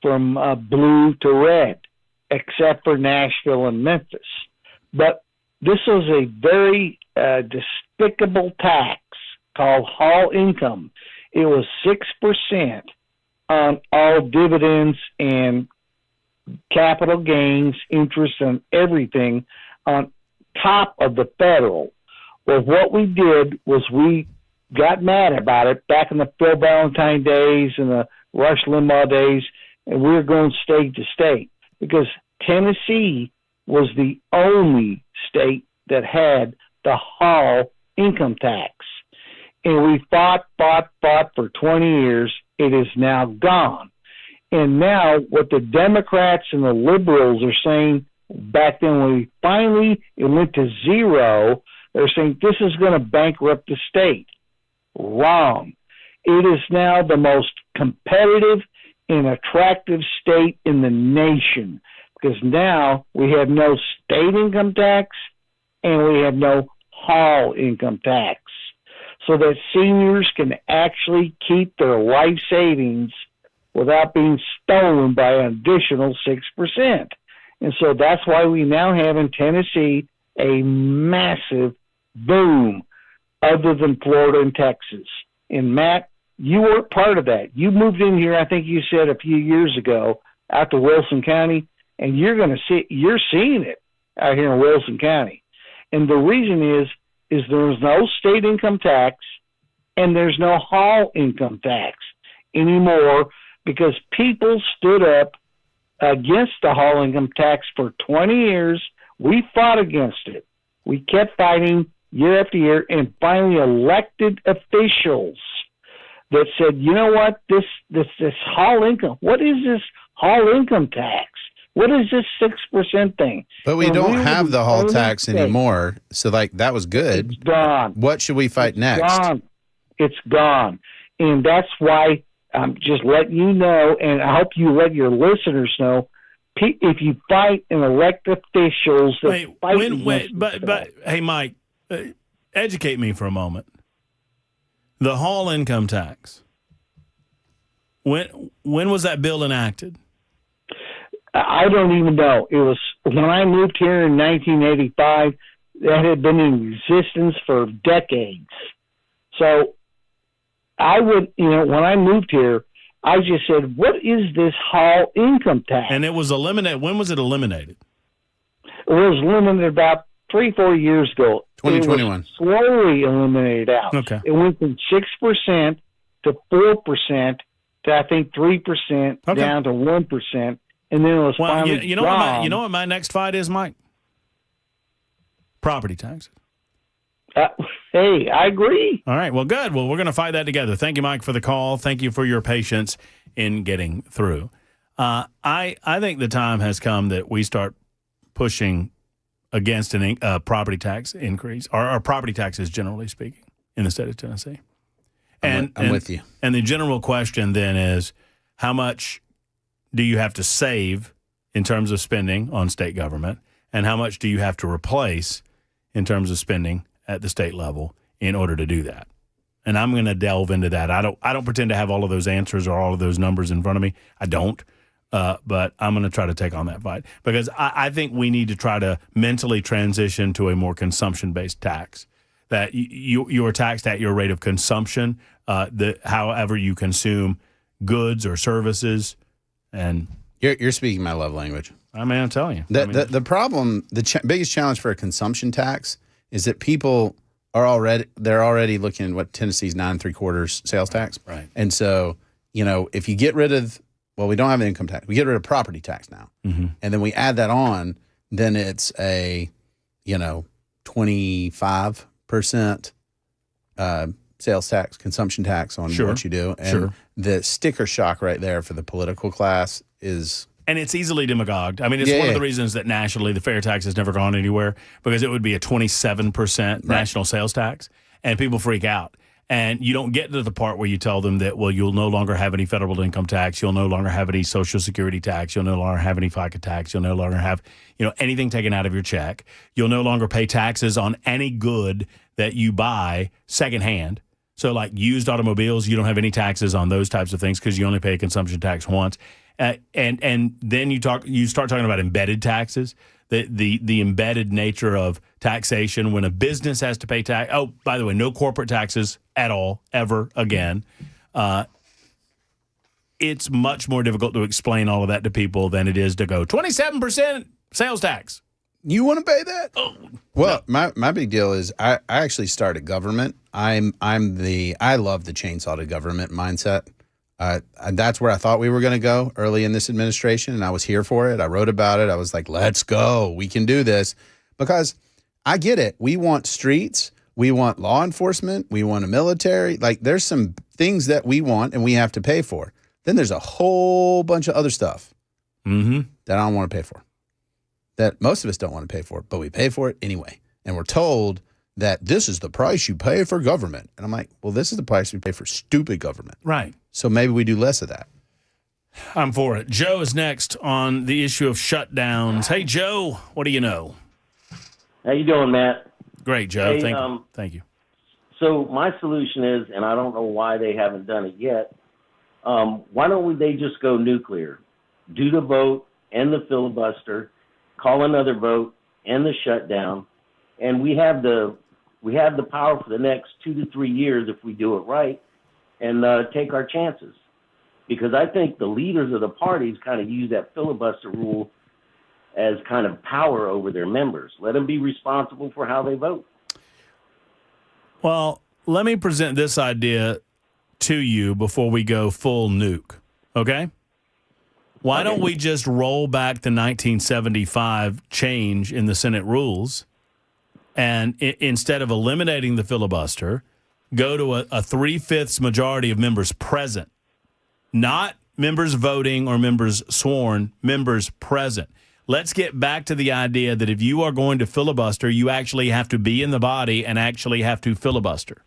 from blue to red, except for Nashville and Memphis. But this was a very despicable tax called Hall income. It was 6% on all dividends and capital gains, interest, and everything on top of the federal. Well, what we did was we got mad about it back in the Phil Valentine days and the Rush Limbaugh days, and we were going state to state because Tennessee was the only state that had the Hall income tax. And we fought for 20 years. It is now gone. And now what the Democrats and the liberals are saying, back then when we finally it went to zero, they're saying this is going to bankrupt the state. Wrong. It is now the most competitive and attractive state in the nation because now we have no state income tax and we have no Hall income tax, so that seniors can actually keep their life savings without being stolen by an additional 6%. And so that's why we now have in Tennessee a massive boom other than Florida and Texas. And Matt, you were part of that. You moved in here, I think you said a few years ago, out to Wilson County, and you're seeing it out here in Wilson County. And the reason is there's no state income tax and there's no Hall income tax anymore because people stood up against the Hall income tax for 20 years. We fought against it. We kept fighting year after year, and finally elected officials that said, you know what, this hall income, what is this hall income tax? What is this 6% thing? But we And don't were have the hall only tax state. anymore. So, like, that was good. It's gone. What should we fight next? Gone. It's gone. And that's why I'm just letting you know, and I hope you let your listeners know, if you fight and elect officials that fight but hey, Mike, educate me for a moment. The hall income tax. When was that bill enacted? I don't even know. It was when I moved here in 1985. That had been in existence for decades. So I would, when I moved here, I just said, "What is this hall income tax?" And it was eliminated. When was it eliminated? It was eliminated about 3-4 years ago. 2021. It was slowly eliminated out. Okay. It went from 6% to 4% to I think 3% down to 1%. And then it was finally you know gone. what my next fight is, Mike? Property taxes. Hey, I agree. All right. Well, good. Well, we're going to fight that together. Thank you, Mike, for the call. Thank you for your patience in getting through. I think the time has come that we start pushing against a property tax increase, or property taxes, generally speaking, in the state of Tennessee. I'm with you. And the general question then is, how much do you have to save in terms of spending on state government, and how much do you have to replace in terms of spending at the state level in order to do that? And I'm going to delve into that. I don't pretend to have all of those answers or all of those numbers in front of me. I don't. But I'm going to try to take on that fight because I think we need to try to mentally transition to a more consumption-based tax, that you are taxed at your rate of consumption, however you consume goods or services. And you're speaking my love language. I mean, I'm telling you. The problem, biggest challenge for a consumption tax is that people are already looking at what Tennessee's 9 3/4 sales tax. Right. And so, if you get rid of, we don't have an income tax. We get rid of property tax now. Mm-hmm. And then we add that on, then it's a, 25% sales tax, consumption tax on what you do. And the sticker shock right there for the political class is... And it's easily demagogued. I mean, it's one of the reasons that nationally the fair tax has never gone anywhere, because it would be a 27% national sales tax, and people freak out. And you don't get to the part where you tell them that, well, you'll no longer have any federal income tax, you'll no longer have any Social Security tax, you'll no longer have any FICA tax, you'll no longer have anything taken out of your check. You'll no longer pay taxes on any good that you buy secondhand. So like used automobiles, you don't have any taxes on those types of things because you only pay a consumption tax once. And then you start talking about embedded taxes, the embedded nature of taxation when a business has to pay tax. Oh, by the way, no corporate taxes at all, ever again. It's much more difficult to explain all of that to people than it is to go 27% sales tax. You want to pay that? Oh, well, no. my big deal is I actually started government. I love the chainsaw to government mindset. That's where I thought we were going to go early in this administration, and I was here for it. I wrote about it. I was like, let's go. We can do this. Because I get it. We want streets. We want law enforcement. We want a military. Like, there's some things that we want and we have to pay for. Then there's a whole bunch of other stuff that I don't want to pay for, that most of us don't want to pay for, but we pay for it anyway. And we're told that this is the price you pay for government. And I'm like, well, this is the price we pay for stupid government. Right. So maybe we do less of that. I'm for it. Joe is next on the issue of shutdowns. Hey, Joe, what do you know? How you doing, Matt? Great, Joe. Hey, Thank you. So my solution is, and I don't know why they haven't done it yet, why don't they just go nuclear? Do the vote, end the filibuster, call another vote, end the shutdown, and we have the power for the next 2 to 3 years if we do it right, and take our chances. Because I think the leaders of the parties kind of use that filibuster rule as kind of power over their members. Let them be responsible for how they vote. Well, let me present this idea to you before we go full nuke, okay? Why don't we just roll back the 1975 change in the Senate rules And instead of eliminating the filibuster, go to a 3/5 majority of members present, not members voting or members sworn, members present. Let's get back to the idea that if you are going to filibuster, you actually have to be in the body and actually have to filibuster.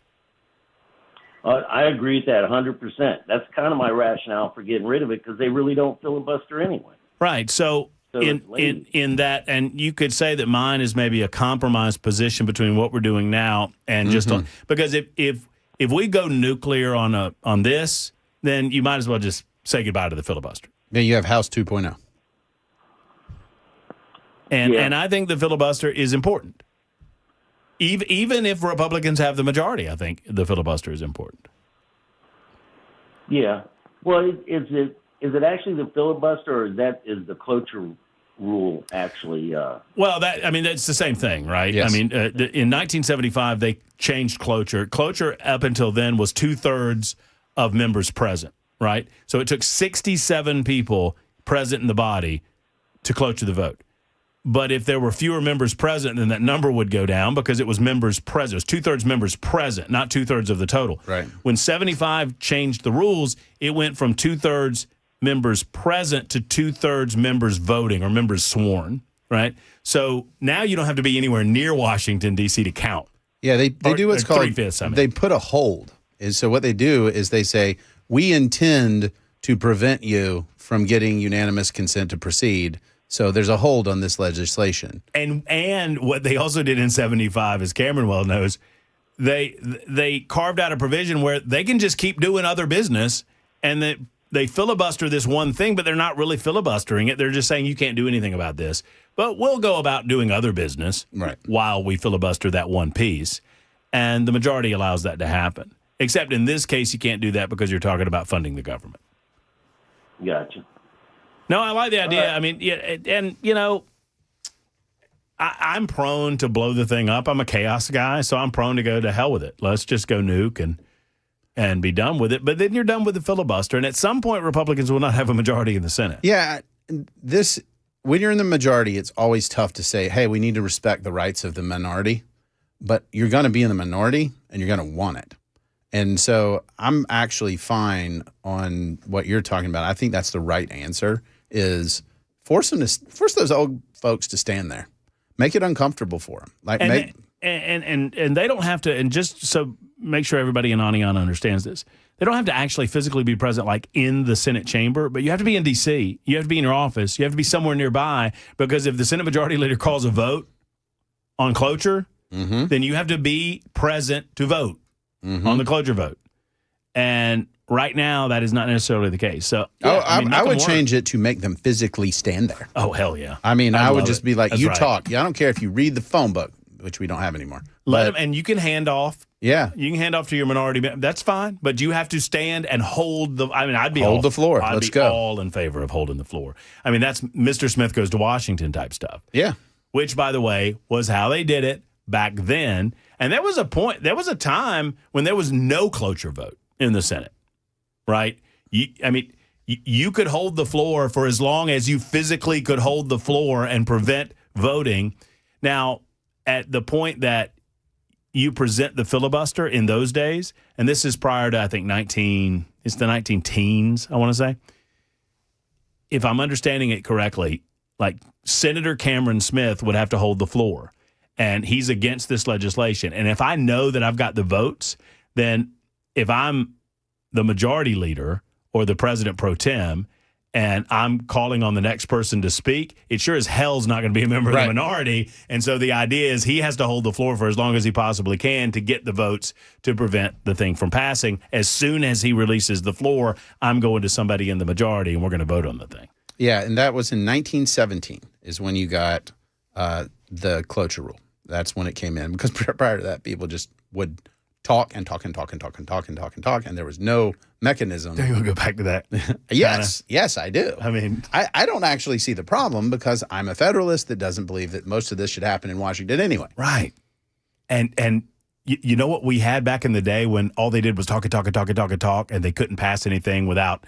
I agree with that 100%. That's kind of my rationale for getting rid of it, because they really don't filibuster anyway. Right. So in that, and you could say that mine is maybe a compromised position between what we're doing now and just on, because if we go nuclear on this, then you might as well just say goodbye to the filibuster. Then you have House 2.0. And I think the filibuster is important. Even if Republicans have the majority, I think the filibuster is important. Yeah. Well, is it actually the filibuster, or is the cloture rule actually? Well, that's the same thing, right? Yes. I mean, in 1975, they changed cloture. Cloture up until then was 2/3 of members present, right? So it took 67 people present in the body to cloture the vote. But if there were fewer members present, then that number would go down because it was members present. It was 2/3 members present, not 2/3 of the total. Right. When 75 changed the rules, it went from 2/3 members present to 2/3 members voting or members sworn, right? So now you don't have to be anywhere near Washington, D.C. to count. Yeah, they do what's called 3/5, I mean. They put a hold. And so what they do is they say, we intend to prevent you from getting unanimous consent to proceed. So there's a hold on this legislation. And what they also did in 75, as Cameron well knows, they carved out a provision where they can just keep doing other business, and they filibuster this one thing, but they're not really filibustering it. They're just saying you can't do anything about this. But we'll go about doing other business while we filibuster that one piece. And the majority allows that to happen. Except in this case, you can't do that because you're talking about funding the government. Gotcha. No, I like the idea. I mean, yeah, and, you know, I'm prone to blow the thing up. I'm a chaos guy, so I'm prone to go to hell with it. Let's just go nuke and be done with it. But then you're done with the filibuster, and at some point, Republicans will not have a majority in the Senate. Yeah, when you're in the majority, it's always tough to say, hey, we need to respect the rights of the minority. But you're going to be in the minority, and you're going to want it. And so I'm actually fine on what you're talking about. I think that's the right answer, is force those old folks to stand there. Make it uncomfortable for them. And they don't have to, and just so make sure everybody in Aniana understands this, they don't have to actually physically be present like in the Senate chamber, but you have to be in D.C. You have to be in your office. You have to be somewhere nearby, because if the Senate Majority Leader calls a vote on cloture, then you have to be present to vote on the cloture vote. And right now, that is not necessarily the case. So, I would change it to make them physically stand there. Oh, hell yeah. I mean, I would just be like, That's you right. talk. I don't care if you read the phone book, which we don't have anymore. Let them, and you can hand off. Yeah. You can hand off to your minority. That's fine. But you have to stand and hold the, I mean, I'd be Hold the floor. I'd Let's be go. all in favor of holding the floor. I mean, that's Mr. Smith Goes to Washington type stuff. Yeah. Which, by the way, was how they did it back then. And there was a time when there was no cloture vote in the Senate, right? You could hold the floor for as long as you physically could hold the floor and prevent voting. Now, at the point that you present the filibuster in those days, and this is prior to, I think, it's the 19-teens, I want to say. If I'm understanding it correctly, like Senator Cameron Smith would have to hold the floor, and he's against this legislation. And if I know that I've got the votes, then if I'm the majority leader or the president pro tem, and I'm calling on the next person to speak, it sure as hell's not going to be a member of the minority. And so the idea is he has to hold the floor for as long as he possibly can to get the votes to prevent the thing from passing. As soon as he releases the floor, I'm going to somebody in the majority, and we're going to vote on the thing. Yeah, and that was in 1917 is when you got the cloture rule. That's when it came in, because prior to that, people just would talk and talk and talk and talk and talk and talk and talk, and there was no mechanism. Do you want to go back to that? Yes, I do. I mean, I don't actually see the problem, because I'm a Federalist that doesn't believe that most of this should happen in Washington anyway. Right. And you know what we had back in the day when all they did was talk and talk and talk and talk and talk, and they couldn't pass anything without,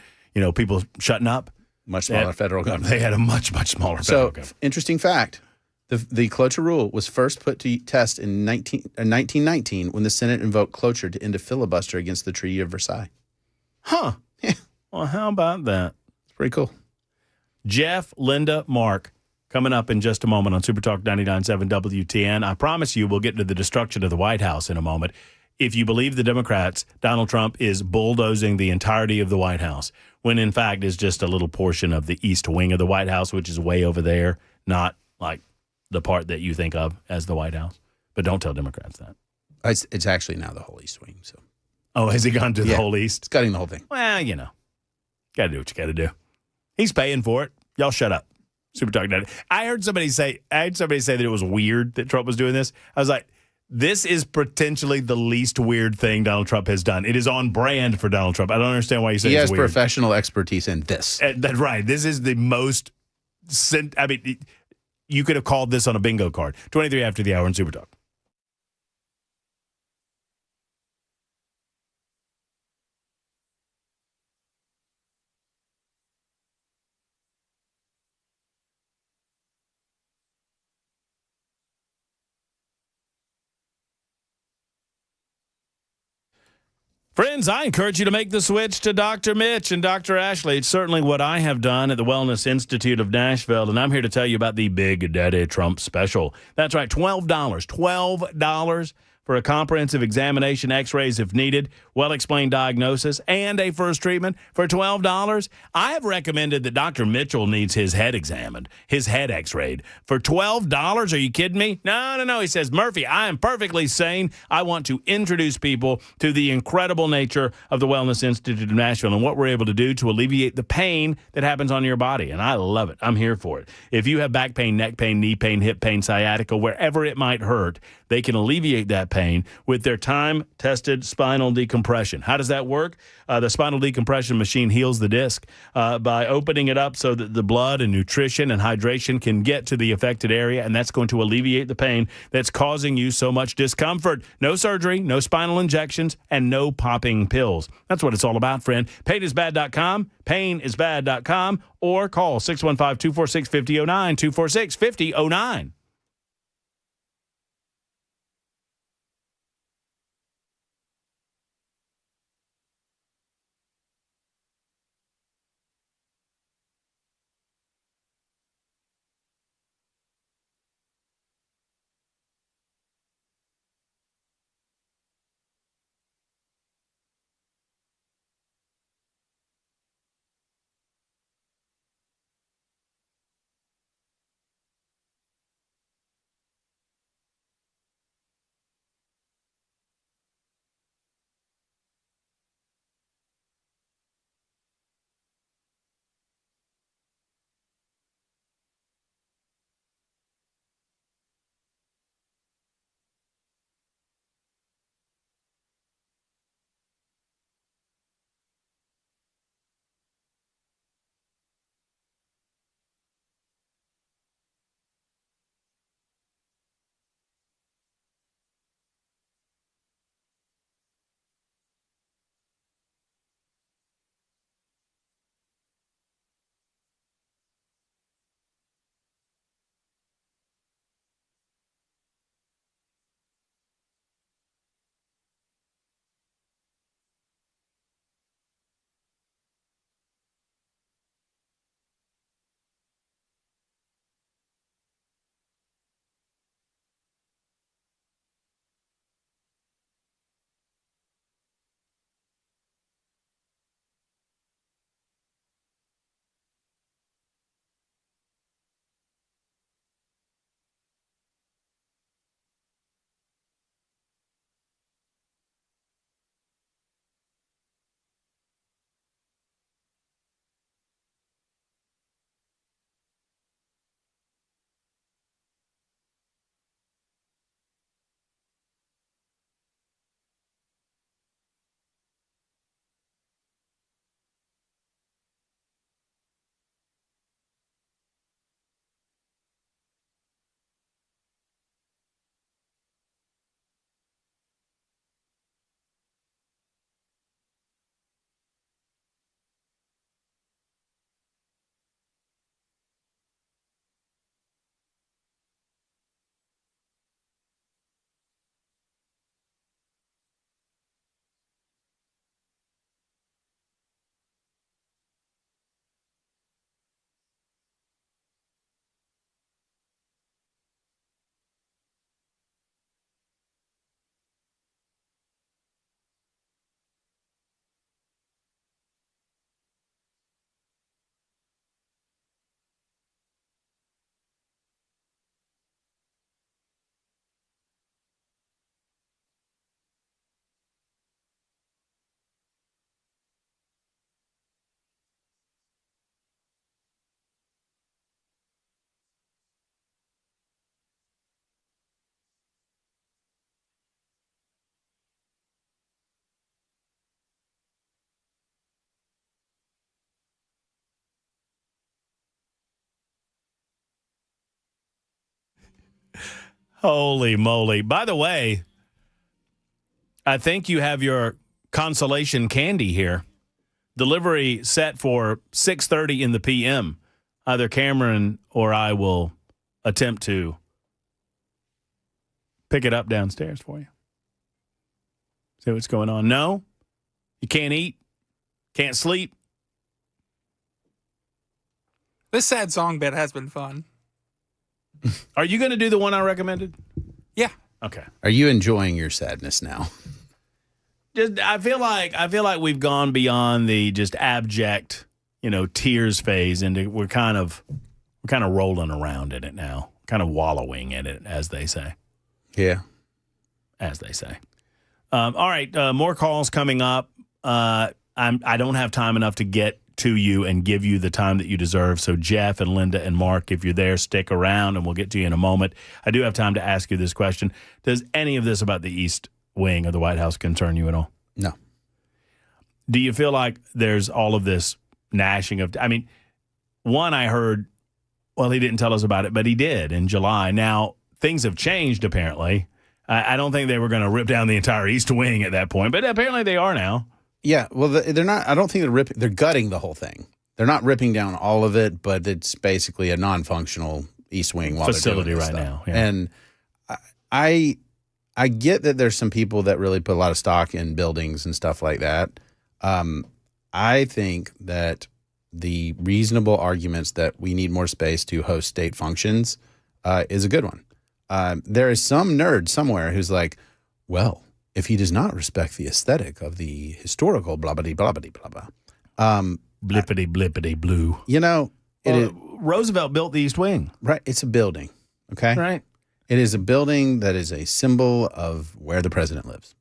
people shutting up? Much smaller federal government. They had a much, much smaller federal government. Interesting fact. The cloture rule was first put to test in 1919 when the Senate invoked cloture to end a filibuster against the Treaty of Versailles. Huh. Well, how about that? It's pretty cool. Jeff, Linda, Mark, coming up in just a moment on Super Talk 99.7 WTN. I promise you we'll get to the destruction of the White House in a moment. If you believe the Democrats, Donald Trump is bulldozing the entirety of the White House, when in fact is just a little portion of the east wing of the White House, which is way over there, not like the part that you think of as the White House. But don't tell Democrats that. It's actually now the whole east wing. So, oh, has he gone to the whole east? It's cutting the whole thing. Well, you know, got to do what you got to do. He's paying for it. Y'all shut up. Super Talk 90. I heard somebody say that it was weird that Trump was doing this. I was like, this is potentially the least weird thing Donald Trump has done. It is on brand for Donald Trump. I don't understand why you say he it's has weird. Professional expertise in this. That's right. This is the most. I mean, you could have called this on a bingo card. 23 after the hour in Super Talk. Friends, I encourage you to make the switch to Dr. Mitch and Dr. Ashley. It's certainly what I have done at the Wellness Institute of Nashville, and I'm here to tell you about the Big Daddy Trump special. That's right, $12 for a comprehensive examination, x-rays if needed, well-explained diagnosis, and a first treatment for $12. I have recommended that Dr. Mitchell needs his head examined, his head x-rayed. For $12? Are you kidding me? No. He says, Murphy, I am perfectly sane. I want to introduce people to the incredible nature of the Wellness Institute of Nashville and what we're able to do to alleviate the pain that happens on your body. And I love it. I'm here for it. If you have back pain, neck pain, knee pain, hip pain, sciatica, wherever it might hurt, they can alleviate that pain with their time-tested spinal decompression. How does that work? The spinal decompression machine heals the disc by opening it up so that the blood and nutrition and hydration can get to the affected area, and that's going to alleviate the pain that's causing you so much discomfort. No surgery, no spinal injections, and no popping pills. That's what it's all about, friend. Painisbad.com, painisbad.com, or call 615-246-5009, 246-5009. Holy moly. By the way, I think you have your consolation candy here. Delivery set for 6:30 in the p.m. Either Cameron or I will attempt to pick it up downstairs for you. See what's going on. No, you can't eat, can't sleep. This sad song bit has been fun. Are you going to do the one I recommended? Yeah. Okay. Are you enjoying your sadness now? Just I feel like we've gone beyond the just abject, tears phase, and we're kind of rolling around in it now, kind of wallowing in it, as they say. Yeah. As they say. All right, more calls coming up. I don't have time enough to get to you and give you the time that you deserve. So Jeff and Linda and Mark, if you're there, stick around and we'll get to you in a moment. I do have time to ask you this question. Does any of this about the East Wing of the White House concern you at all? No. Do you feel like there's all of this gnashing of, one I heard, well, he didn't tell us about it, but he did in July. Now, things have changed apparently. I don't think they were going to rip down the entire East Wing at that point, but apparently they are now. Yeah, well, they're not. I don't think they're ripping. They're gutting the whole thing. They're not ripping down all of it, but it's basically a non-functional East Wing facility right now. Yeah. And I get that there's some people that really put a lot of stock in buildings and stuff like that. I think that the reasonable arguments that we need more space to host state functions is a good one. There is some nerd somewhere who's like, well, if he does not respect the aesthetic of the historical blah-blah-blah, blah-blah-blah. Blippity, blippity, blue. Roosevelt built the East Wing. Right. It's a building. Okay? Right. It is a building that is a symbol of where the president lives.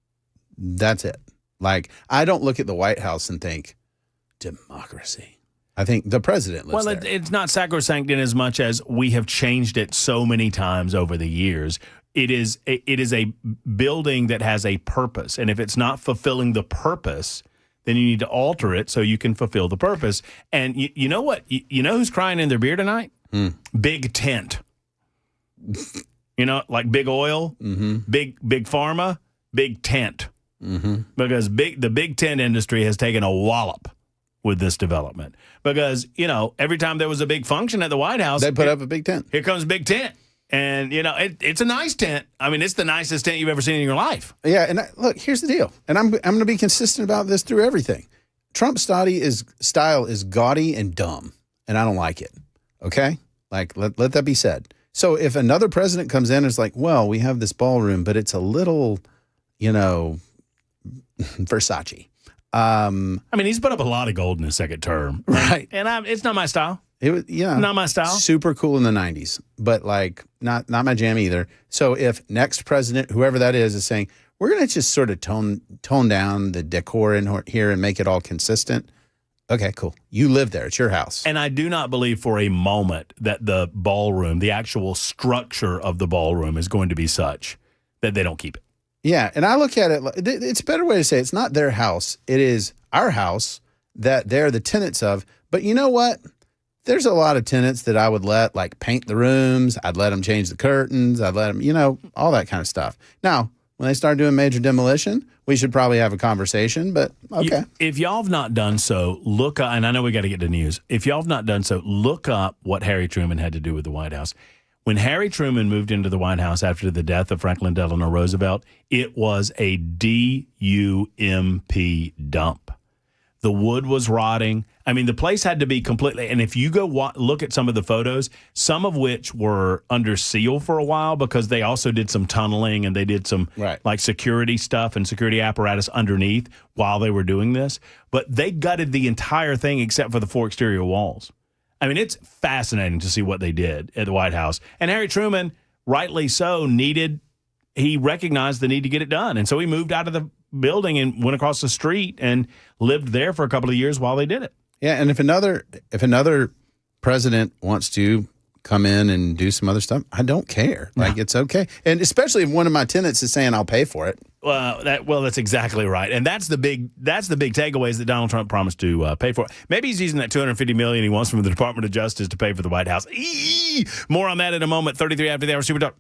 That's it. Like, I don't look at the White House and think, democracy. I think the president lives there. It's not sacrosanct in as much as we have changed it so many times over the years. It is a building that has a purpose. And if it's not fulfilling the purpose, then you need to alter it so you can fulfill the purpose. And you know what? You know who's crying in their beer tonight? Big tent. Like big oil, big pharma, big tent. Because the big tent industry has taken a wallop with this development. Because, every time there was a big function at the White House, they put up a big tent. Here comes big tent. And, it's a nice tent. It's the nicest tent you've ever seen in your life. Yeah, and look, here's the deal. And I'm going to be consistent about this through everything. Trump's style is gaudy and dumb, and I don't like it. Okay? Like, let that be said. So if another president comes in and is like, well, we have this ballroom, but it's a little, Versace. He's put up a lot of gold in his second term. Right. And it's not my style. It was, not my style. Super cool in the 90s, but like not my jam either. So if next president, whoever that is saying, we're going to just sort of tone down the decor in here and make it all consistent. Okay, cool. You live there. It's your house. And I do not believe for a moment that the ballroom, the actual structure of the ballroom is going to be such that they don't keep it. Yeah, and I look at it, it's a better way to say it's not their house. It is our house that they're the tenants of. But you know what? There's a lot of tenants that I would let, like, paint the rooms. I'd let them change the curtains. I'd let them, all that kind of stuff. Now, when they start doing major demolition, we should probably have a conversation, but okay. If y'all have not done so, look up, and I know we got to get to news. If y'all have not done so, look up what Harry Truman had to do with the White House. When Harry Truman moved into the White House after the death of Franklin Delano Roosevelt, it was a DUMP dump. The wood was rotting. The place had to be completely, and if you go look at some of the photos, some of which were under seal for a while because they also did some tunneling and they did some like security stuff and security apparatus underneath while they were doing this. But they gutted the entire thing except for the 4 exterior walls. It's fascinating to see what they did at the White House. And Harry Truman, rightly so, he recognized the need to get it done. And so he moved out of the building and went across the street and lived there for a couple of years while they did it. Yeah, and if another president wants to come in and do some other stuff, I don't care. Like, it's okay. And especially if one of my tenants is saying I'll pay for it. That's exactly right. And that's the big takeaway is that Donald Trump promised to pay for it. Maybe he's using that $250 million he wants from the Department of Justice to pay for the White House. More on that in a moment. 33 after the hour. Super Talk.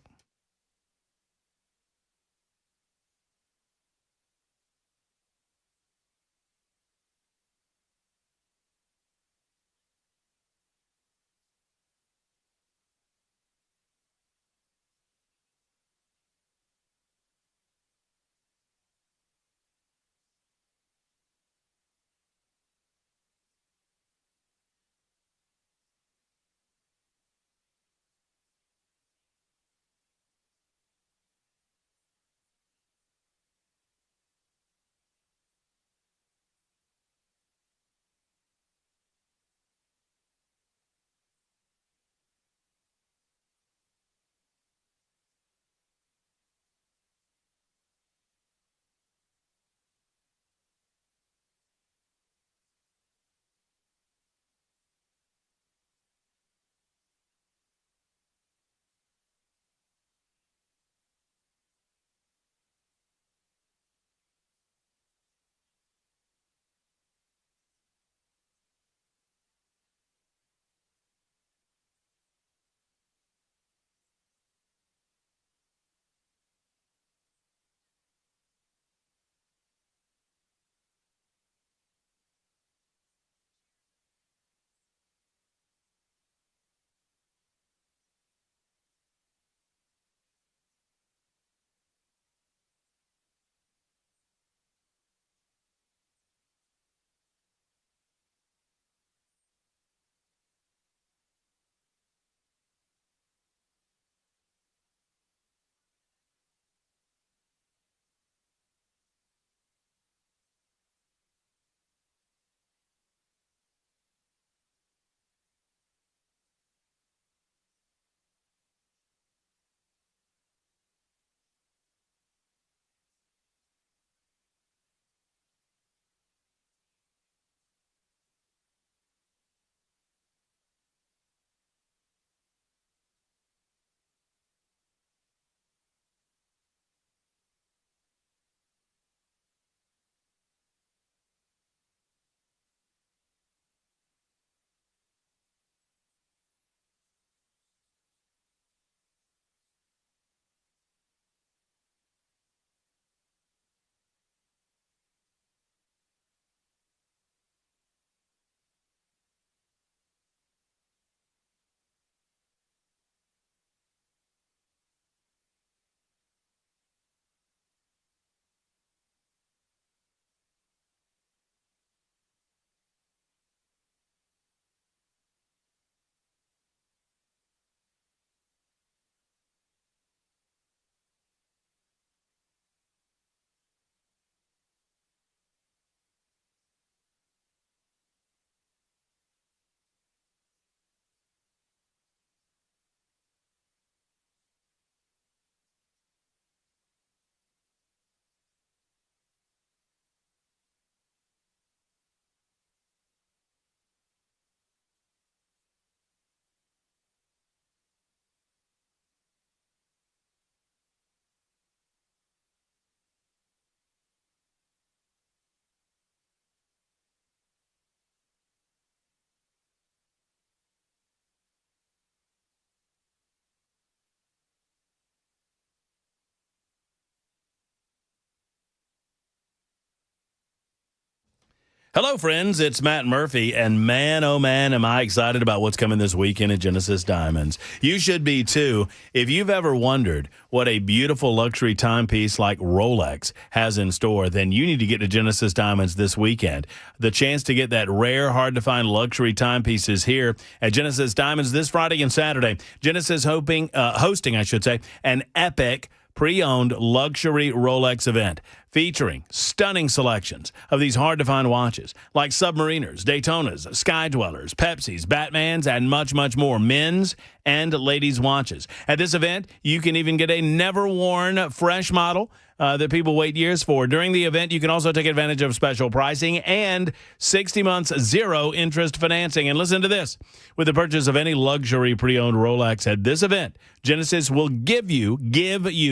Hello, friends. It's Matt Murphy, and man, oh man, am I excited about what's coming this weekend at Genesis Diamonds. You should be, too. If you've ever wondered what a beautiful luxury timepiece like Rolex has in store, then you need to get to Genesis Diamonds this weekend. The chance to get that rare, hard-to-find luxury timepiece is here at Genesis Diamonds this Friday and Saturday. Genesis hosting, an epic pre-owned luxury Rolex event featuring stunning selections of these hard-to-find watches like Submariners, Daytonas, Sky Dwellers, Pepsis, Batmans, and much, much more men's and ladies' watches. At this event, you can even get a never-worn fresh model that people wait years for. During the event, you can also take advantage of special pricing and 60 months zero-interest financing. And listen to this. With the purchase of any luxury pre-owned Rolex at this event, Genesis will give you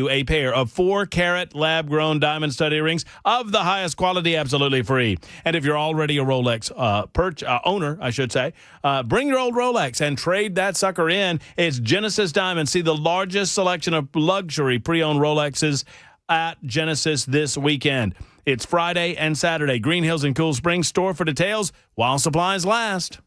a pair of 4-carat lab-grown diamond studded earrings of the highest quality, absolutely free. And if you're already a Rolex owner, bring your old Rolex and trade that sucker in. It's Genesis Diamonds. See the largest selection of luxury pre-owned Rolexes at Genesis this weekend. It's Friday and Saturday. Green Hills and Cool Springs. Store for details while supplies last.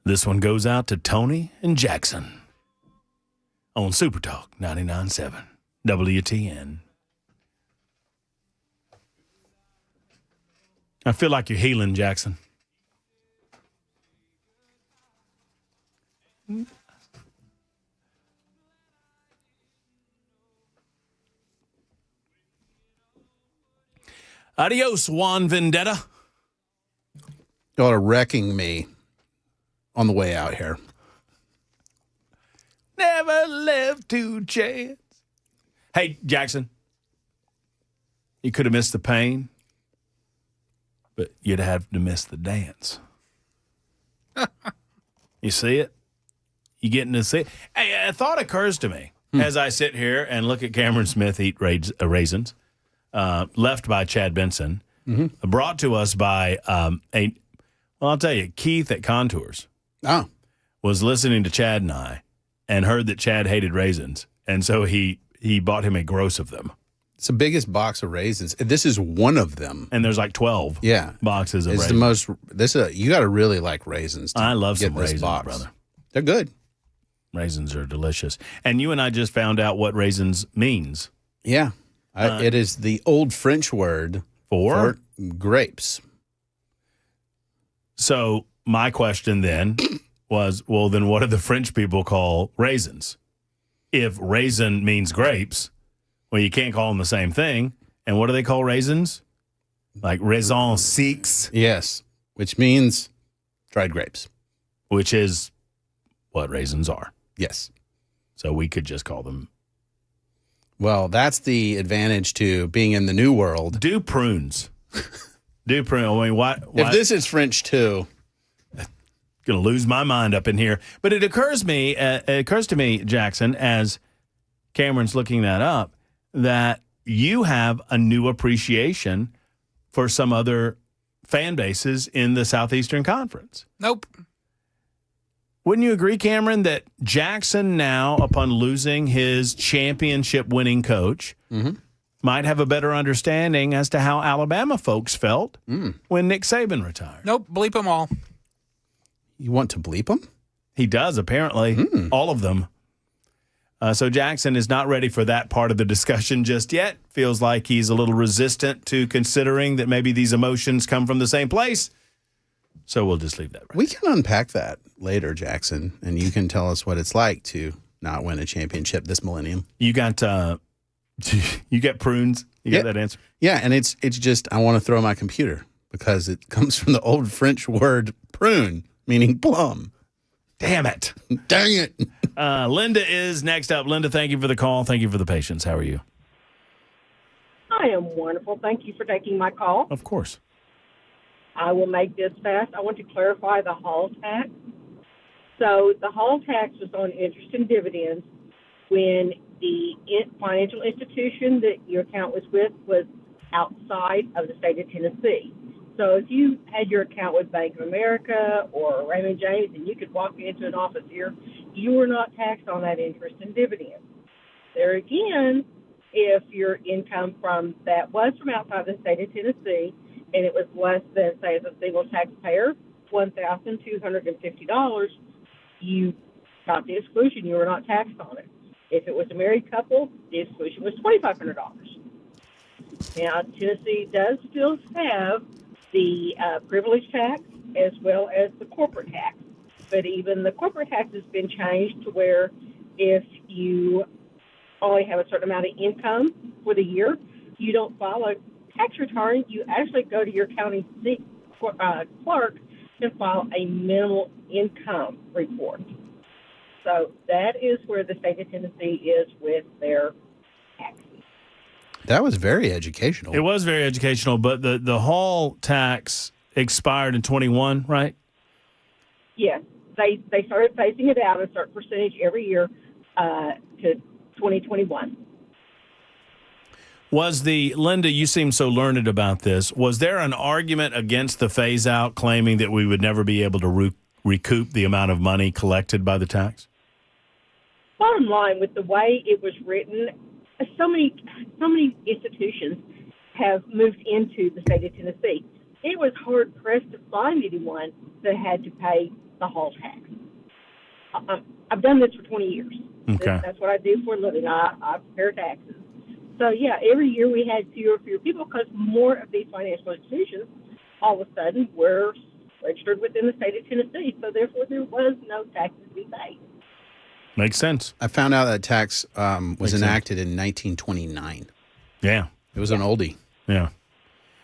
This one goes out to Tony and Jackson on Super Talk 99.7 WTN. I feel like you're healing, Jackson. Adios, Juan Vendetta. Y'all are wrecking me on the way out here. Never left to chance. Hey, Jackson, you could have missed the pain, but you'd have to miss the dance. You see it? You getting to see it? Hey, a thought occurs to me as I sit here and look at Cameron Smith eat raisins, left by Chad Benson, brought to us by I'll tell you, Keith at Contours was listening to Chad and I and heard that Chad hated raisins. And so he bought him a gross of them. It's the biggest box of raisins. This is one of them. And there's like 12 boxes of it's raisins. You got to really like raisins. I love some raisins, brother. They're good. Raisins are delicious. And you and I just found out what raisins means Yeah. It is the old French word for grapes. So my question then was, well, then what do the French people call raisins? If raisin means grapes, well, you can't call them the same thing. And what do they call raisins? Like raisin secs? Yes, which means dried grapes. Which is what raisins are. Yes. So we could just call them. Well, that's the advantage to being in the new world. Do prunes. Do prunes. I mean, what? If this is French too. Going to lose my mind up in here. But it occurs to me, Jackson, as Cameron's looking that up, that you have a new appreciation for some other fan bases in the Southeastern Conference. Nope. Wouldn't you agree, Cameron, that Jackson now, upon losing his championship-winning coach, might have a better understanding as to how Alabama folks felt when Nick Saban retired? Nope. Bleep them all. You want to bleep them? He does, apparently. All of them. So Jackson is not ready for that part of the discussion just yet. Feels like he's a little resistant to considering that maybe these emotions come from the same place. So we'll just leave that right. We can unpack that later, Jackson, and you can tell us what it's like to not win a championship this millennium. You got you got prunes? You got that answer? Yeah, and it's just I want to throw my computer because it comes from the old French word prune, meaning plum. Damn it. Dang it. Linda is next up. Linda, thank you for the call. Thank you for the patience. How are you? I am wonderful. Thank you for taking my call. Of course. I will make this fast. I want to clarify the Hall tax. So the Hall tax was on interest and dividends when the financial institution that your account was with was outside of the state of Tennessee. So if you had your account with Bank of America or Raymond James and you could walk into an office here, you were not taxed on that interest and dividends. There again, if your income from that was from outside the state of Tennessee and it was less than, say, as a single taxpayer, $1,250, you got the exclusion. You were not taxed on it. If it was a married couple, the exclusion was $2,500. Now, Tennessee does still have the privilege tax as well as the corporate tax. But even the corporate tax has been changed to where if you only have a certain amount of income for the year, you don't file a tax return. You actually go to your county clerk and file a minimal income report. So that is where the state of Tennessee is with their taxes. That was very educational. It was very educational, but the Hall tax expired in 21, right? Yes. They started phasing it out a certain percentage every year to 2021. Linda, you seem so learned about this. Was there an argument against the phase out claiming that we would never be able to recoup the amount of money collected by the tax? Bottom line, with the way it was written, so many institutions have moved into the state of Tennessee. It was hard pressed to find anyone that had to pay the Hall tax. I've done this for 20 years. Okay. That's what I do for a living. I prepare taxes. So, yeah, every year we had fewer and fewer people because more of these financial institutions all of a sudden were registered within the state of Tennessee. So, therefore, there was no taxes to be paid. Makes sense. I found out that tax was enacted in 1929. Yeah. It was an oldie. Yeah.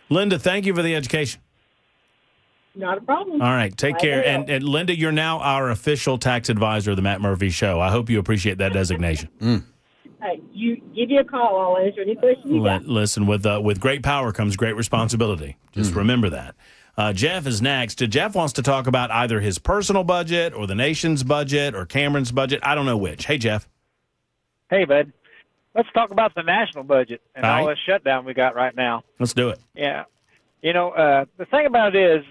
Linda, thank you for the education. Not a problem. All right. Take care. And Linda, you're now our official tax advisor of the Matt Murphy Show. I hope you appreciate that designation. Hey, you give me a call. I'll answer any questions you got. Listen, with great power comes great responsibility. Just remember that. Jeff is next. Jeff wants to talk about either his personal budget or the nation's budget or Cameron's budget. I don't know which. Hey, Jeff. Hey, bud. Let's talk about the national budget and all all this shutdown we got right now. Let's do it. Yeah. You know, the thing about it is,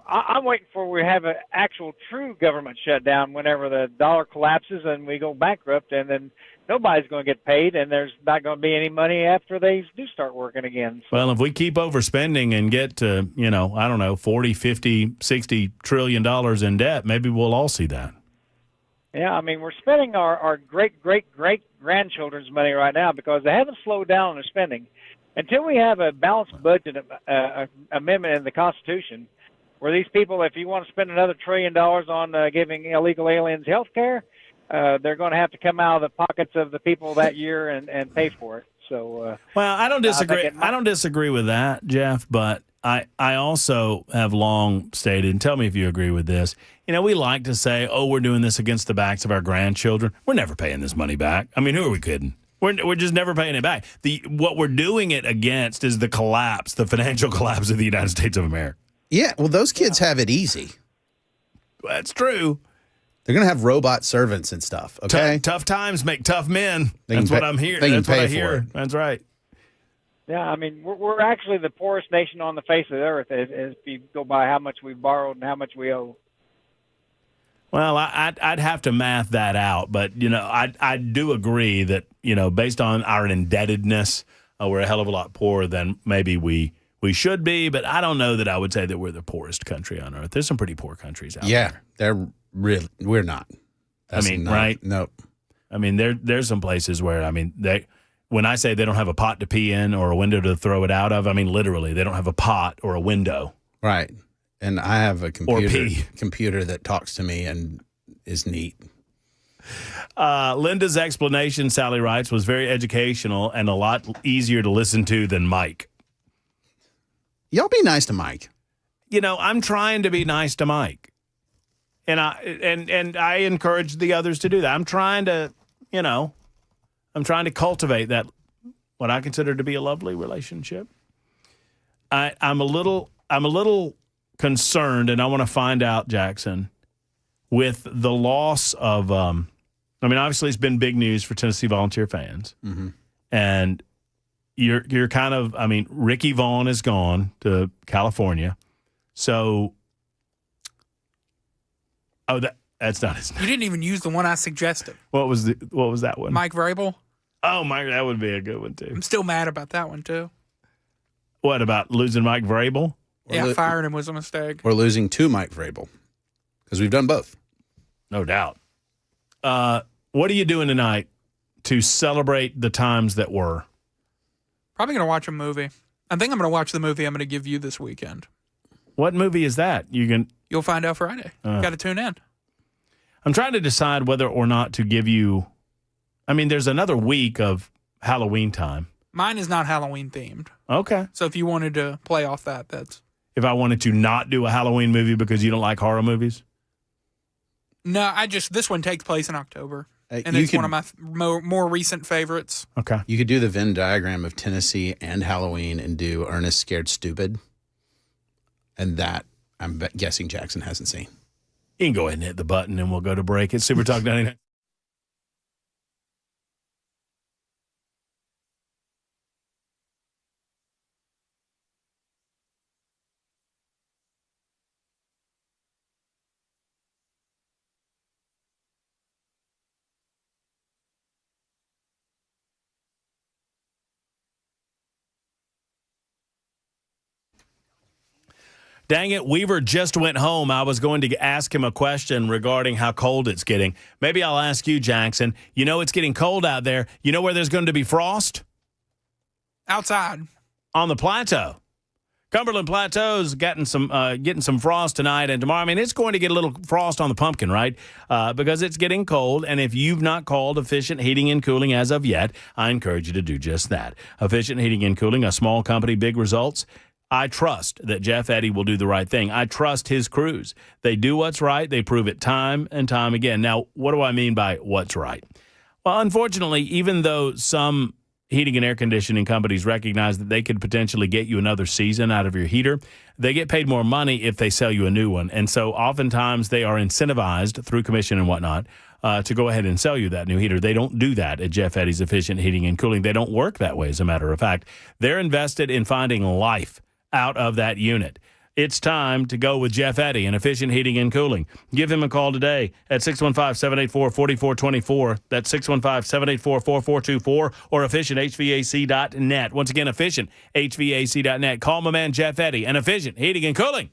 I'm waiting for we have an actual true government shutdown whenever the dollar collapses and we go bankrupt, and then nobody's going to get paid, and there's not going to be any money after they do start working again. Well, if we keep overspending and get to, I don't know, 40, 50, $60 trillion in debt, maybe we'll all see that. Yeah, I mean, we're spending our great grandchildren's money right now because they haven't slowed down on their spending. Until we have a balanced budget amendment in the Constitution, where these people, if you want to spend another $1 trillion on giving illegal aliens health care, they're going to have to come out of the pockets of the people that year and pay for it. So, well, I don't disagree. I don't disagree with that, Jeff. But I also have long stated, and tell me if you agree with this. You know, we like to say, "Oh, we're doing this against the backs of our grandchildren." We're never paying this money back. I mean, who are we kidding? We're just never paying it back. What we're doing it against is the financial collapse of the United States of America. Yeah, well, those kids have it easy. That's true. They're going to have robot servants and stuff, okay? Tough times make tough men. That's what I'm hearing. That's what I hear. That's right. Yeah, I mean, we're actually the poorest nation on the face of the earth if you go by how much we've borrowed and how much we owe. Well, I'd have to math that out, but, you know, I do agree that, you know, based on our indebtedness, we're a hell of a lot poorer than maybe we should be, but I don't know that I would say that we're the poorest country on earth. There's some pretty poor countries out there. Yeah, we're not. Right? Nope. I mean, there's some places where, I mean, when I say they don't have a pot to pee in or a window to throw it out of, I mean, literally, they don't have a pot or a window. Right. And I have a computer that talks to me and is neat. Linda's explanation, Sally writes, was very educational and a lot easier to listen to than Mike. Y'all be nice to Mike. You know, I'm trying to be nice to Mike. And I encourage the others to do that. I'm trying to cultivate that, what I consider to be a lovely relationship. I'm a little concerned, and I want to find out, Jackson, with the loss of, I mean, obviously it's been big news for Tennessee Volunteer fans. Mm-hmm. And you're kind of, I mean, Ricky Vaughn is gone to California. So, that's not his name. You didn't even use the one I suggested. What was that one? Mike Vrabel. Oh, Mike, that would be a good one, too. I'm still mad about that one, too. What, about losing Mike Vrabel? Yeah, firing him was a mistake. Or losing to Mike Vrabel, because we've done both. No doubt. What are you doing tonight to celebrate the times that were? Probably going to watch a movie. I think I'm going to watch the movie I'm going to give you this weekend. What movie is that? You'll find out Friday. Got to tune in. I'm trying to decide whether or not to give you. I mean, there's another week of Halloween time. Mine is not Halloween themed. Okay. So if you wanted to play off that's. If I wanted to not do a Halloween movie because you don't like horror movies? No, this one takes place in October. And it's one of my more recent favorites. Okay. You could do the Venn diagram of Tennessee and Halloween and do Ernest Scared Stupid. And that, I'm guessing Jackson hasn't seen. You can go ahead and hit the button and we'll go to break. It's Super Talk 99. Dang it, Weaver just went home. I was going to ask him a question regarding how cold it's getting. Maybe I'll ask you, Jackson. You know it's getting cold out there. You know where there's going to be frost? Outside. On the plateau. Cumberland Plateau's getting some frost tonight and tomorrow. I mean, it's going to get a little frost on the pumpkin, right? Because it's getting cold. And if you've not called Efficient Heating and Cooling as of yet, I encourage you to do just that. Efficient Heating and Cooling, a small company, big results. I trust that Jeff Eddy will do the right thing. I trust his crews. They do what's right. They prove it time and time again. Now, what do I mean by what's right? Well, unfortunately, even though some heating and air conditioning companies recognize that they could potentially get you another season out of your heater, they get paid more money if they sell you a new one. And so oftentimes they are incentivized through commission and whatnot to go ahead and sell you that new heater. They don't do that at Jeff Eddy's Efficient Heating and Cooling. They don't work that way, as a matter of fact. They're invested in finding life out of that unit. It's time to go with Jeff Eddy and Efficient Heating and Cooling. Give him a call today at 615-784-4424. That's 615-784-4424 or efficienthvac.net. Once again, efficienthvac.net. Call my man Jeff Eddy and Efficient Heating and Cooling.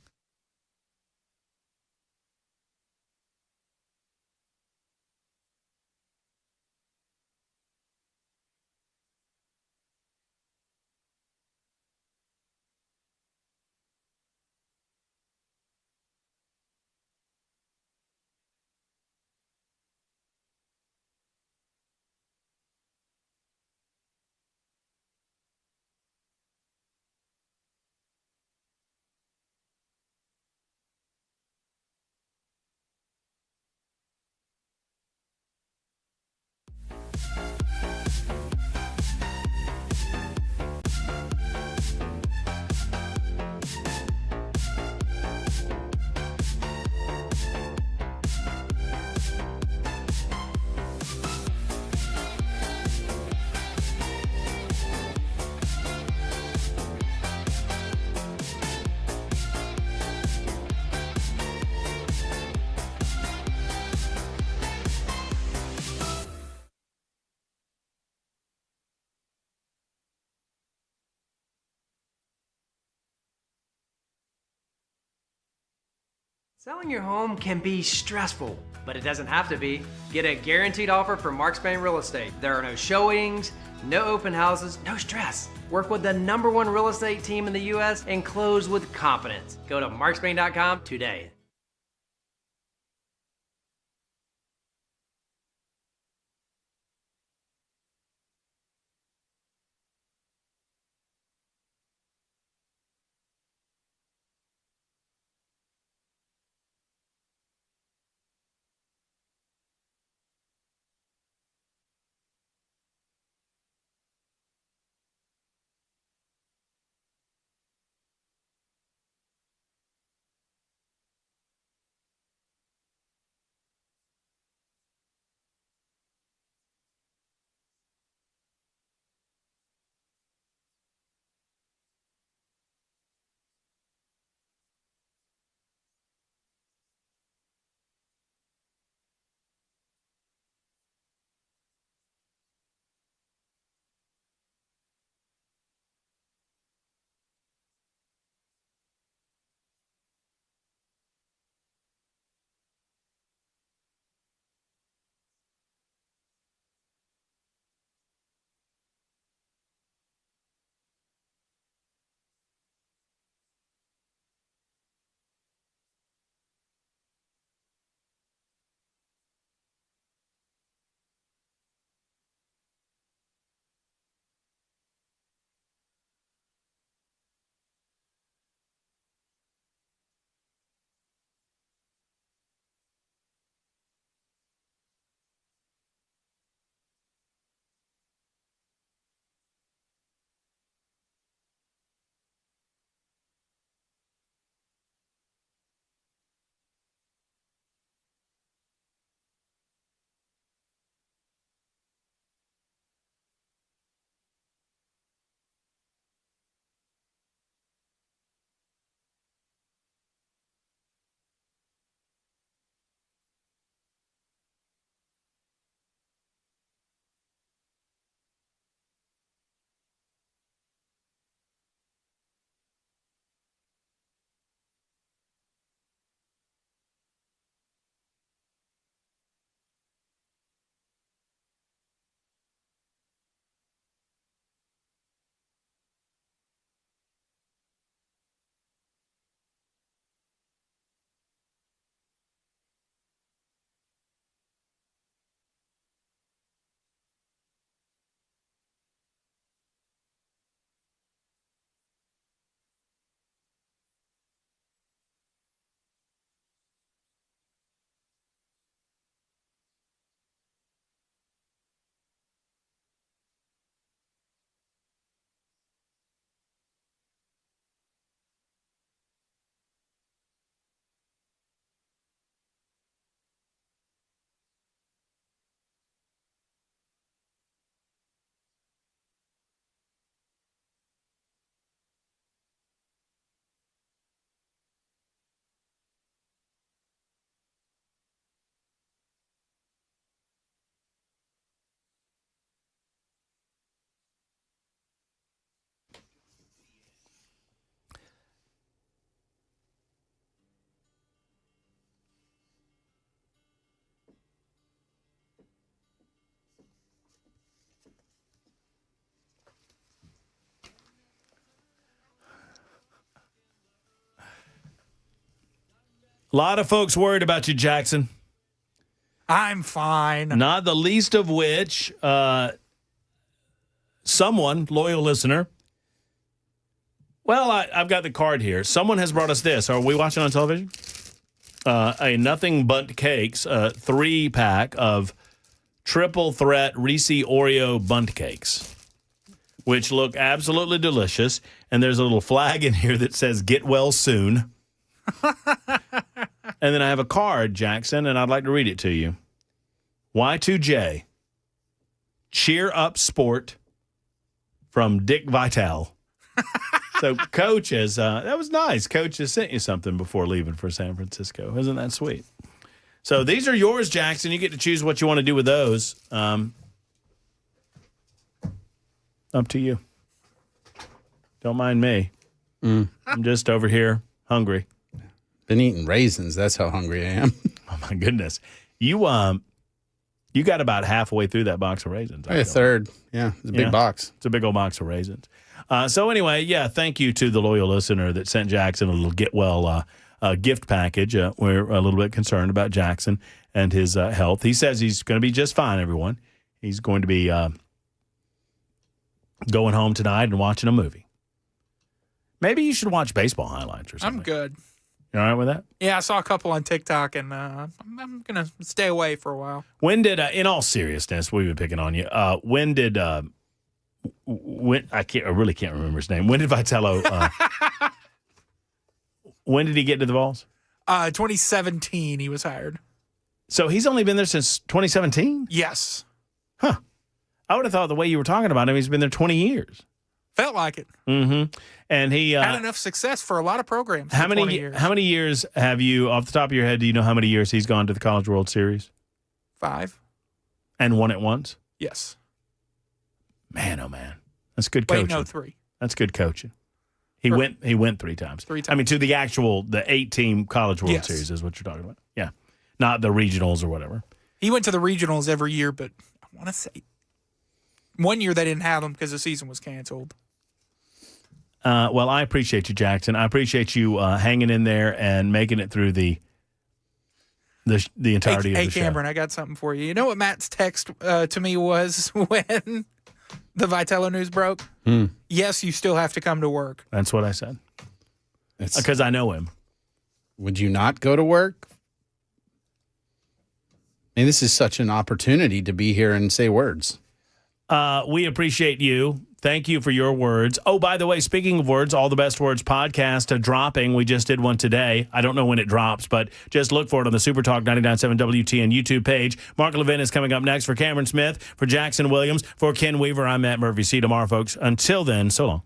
Selling your home can be stressful, but it doesn't have to be. Get a guaranteed offer from Mark Spain Real Estate. There are no showings, no open houses, no stress. Work with the #1 real estate team in the U.S. and close with confidence. Go to markspain.com today. A lot of folks worried about you, Jackson. I'm fine. Not the least of which, someone, loyal listener. Well, I've got the card here. Someone has brought us this. Are we watching on television? A Nothing Bundt Cakes 3-pack of triple threat Reese Oreo Bundt Cakes, which look absolutely delicious. And there's a little flag in here that says, "Get well soon." And then I have a card, Jackson, and I'd like to read it to you. Y2J, cheer up sport, from Dick Vitale. So Coach has, that was nice. Coach has sent you something before leaving for San Francisco. Isn't that sweet? So these are yours, Jackson. You get to choose what you want to do with those. Up to you. Don't mind me. I'm just over here hungry. Been eating raisins. That's how hungry I am. Oh, my goodness. You got about halfway through that box of raisins. A third. Yeah, it's a big box. It's a big old box of raisins. So anyway, thank you to the loyal listener that sent Jackson a little get well gift package. We're a little bit concerned about Jackson and his health. He says he's going to be just fine, everyone. He's going to be going home tonight and watching a movie. Maybe you should watch baseball highlights or something. I'm good. You all right with that? Yeah, I saw a couple on TikTok, and I'm going to stay away for a while. When did, in all seriousness, we've been picking on you. I really can't remember his name. When did Vitello, when did he get to the Vols? 2017, he was hired. So he's only been there since 2017? Yes. Huh. I would have thought the way you were talking about him, he's been there 20 years. Felt like it. Mm-hmm. And he had enough success for a lot of programs. How many years have you, off the top of your head, do you know how many years he's gone to the College World Series? 5. And won it once? Yes. Man, oh man. That's good coaching. Wait, no, 3. That's good coaching. He went 3 times. 3 times. I mean, to the 8-team College World Series is what you're talking about. Yeah. Not the regionals or whatever. He went to the regionals every year, but I want to say one year they didn't have him because the season was canceled. Well, I appreciate you, Jackson. I appreciate you hanging in there and making it through the entirety of the show. Hey, Cameron, I got something for you. You know what Matt's text to me was when the Vitello news broke? Yes, you still have to come to work. That's what I said. Because I know him. Would you not go to work? I mean, this is such an opportunity to be here and say words. We appreciate you. Thank you for your words. Oh, by the way, speaking of words, All the Best Words podcast dropping. We just did one today. I don't know when it drops, but just look for it on the Super Talk 99.7 WTN YouTube page. Mark Levin is coming up next. For Cameron Smith, for Jackson Williams, for Ken Weaver, I'm Matt Murphy. See you tomorrow, folks. Until then, so long.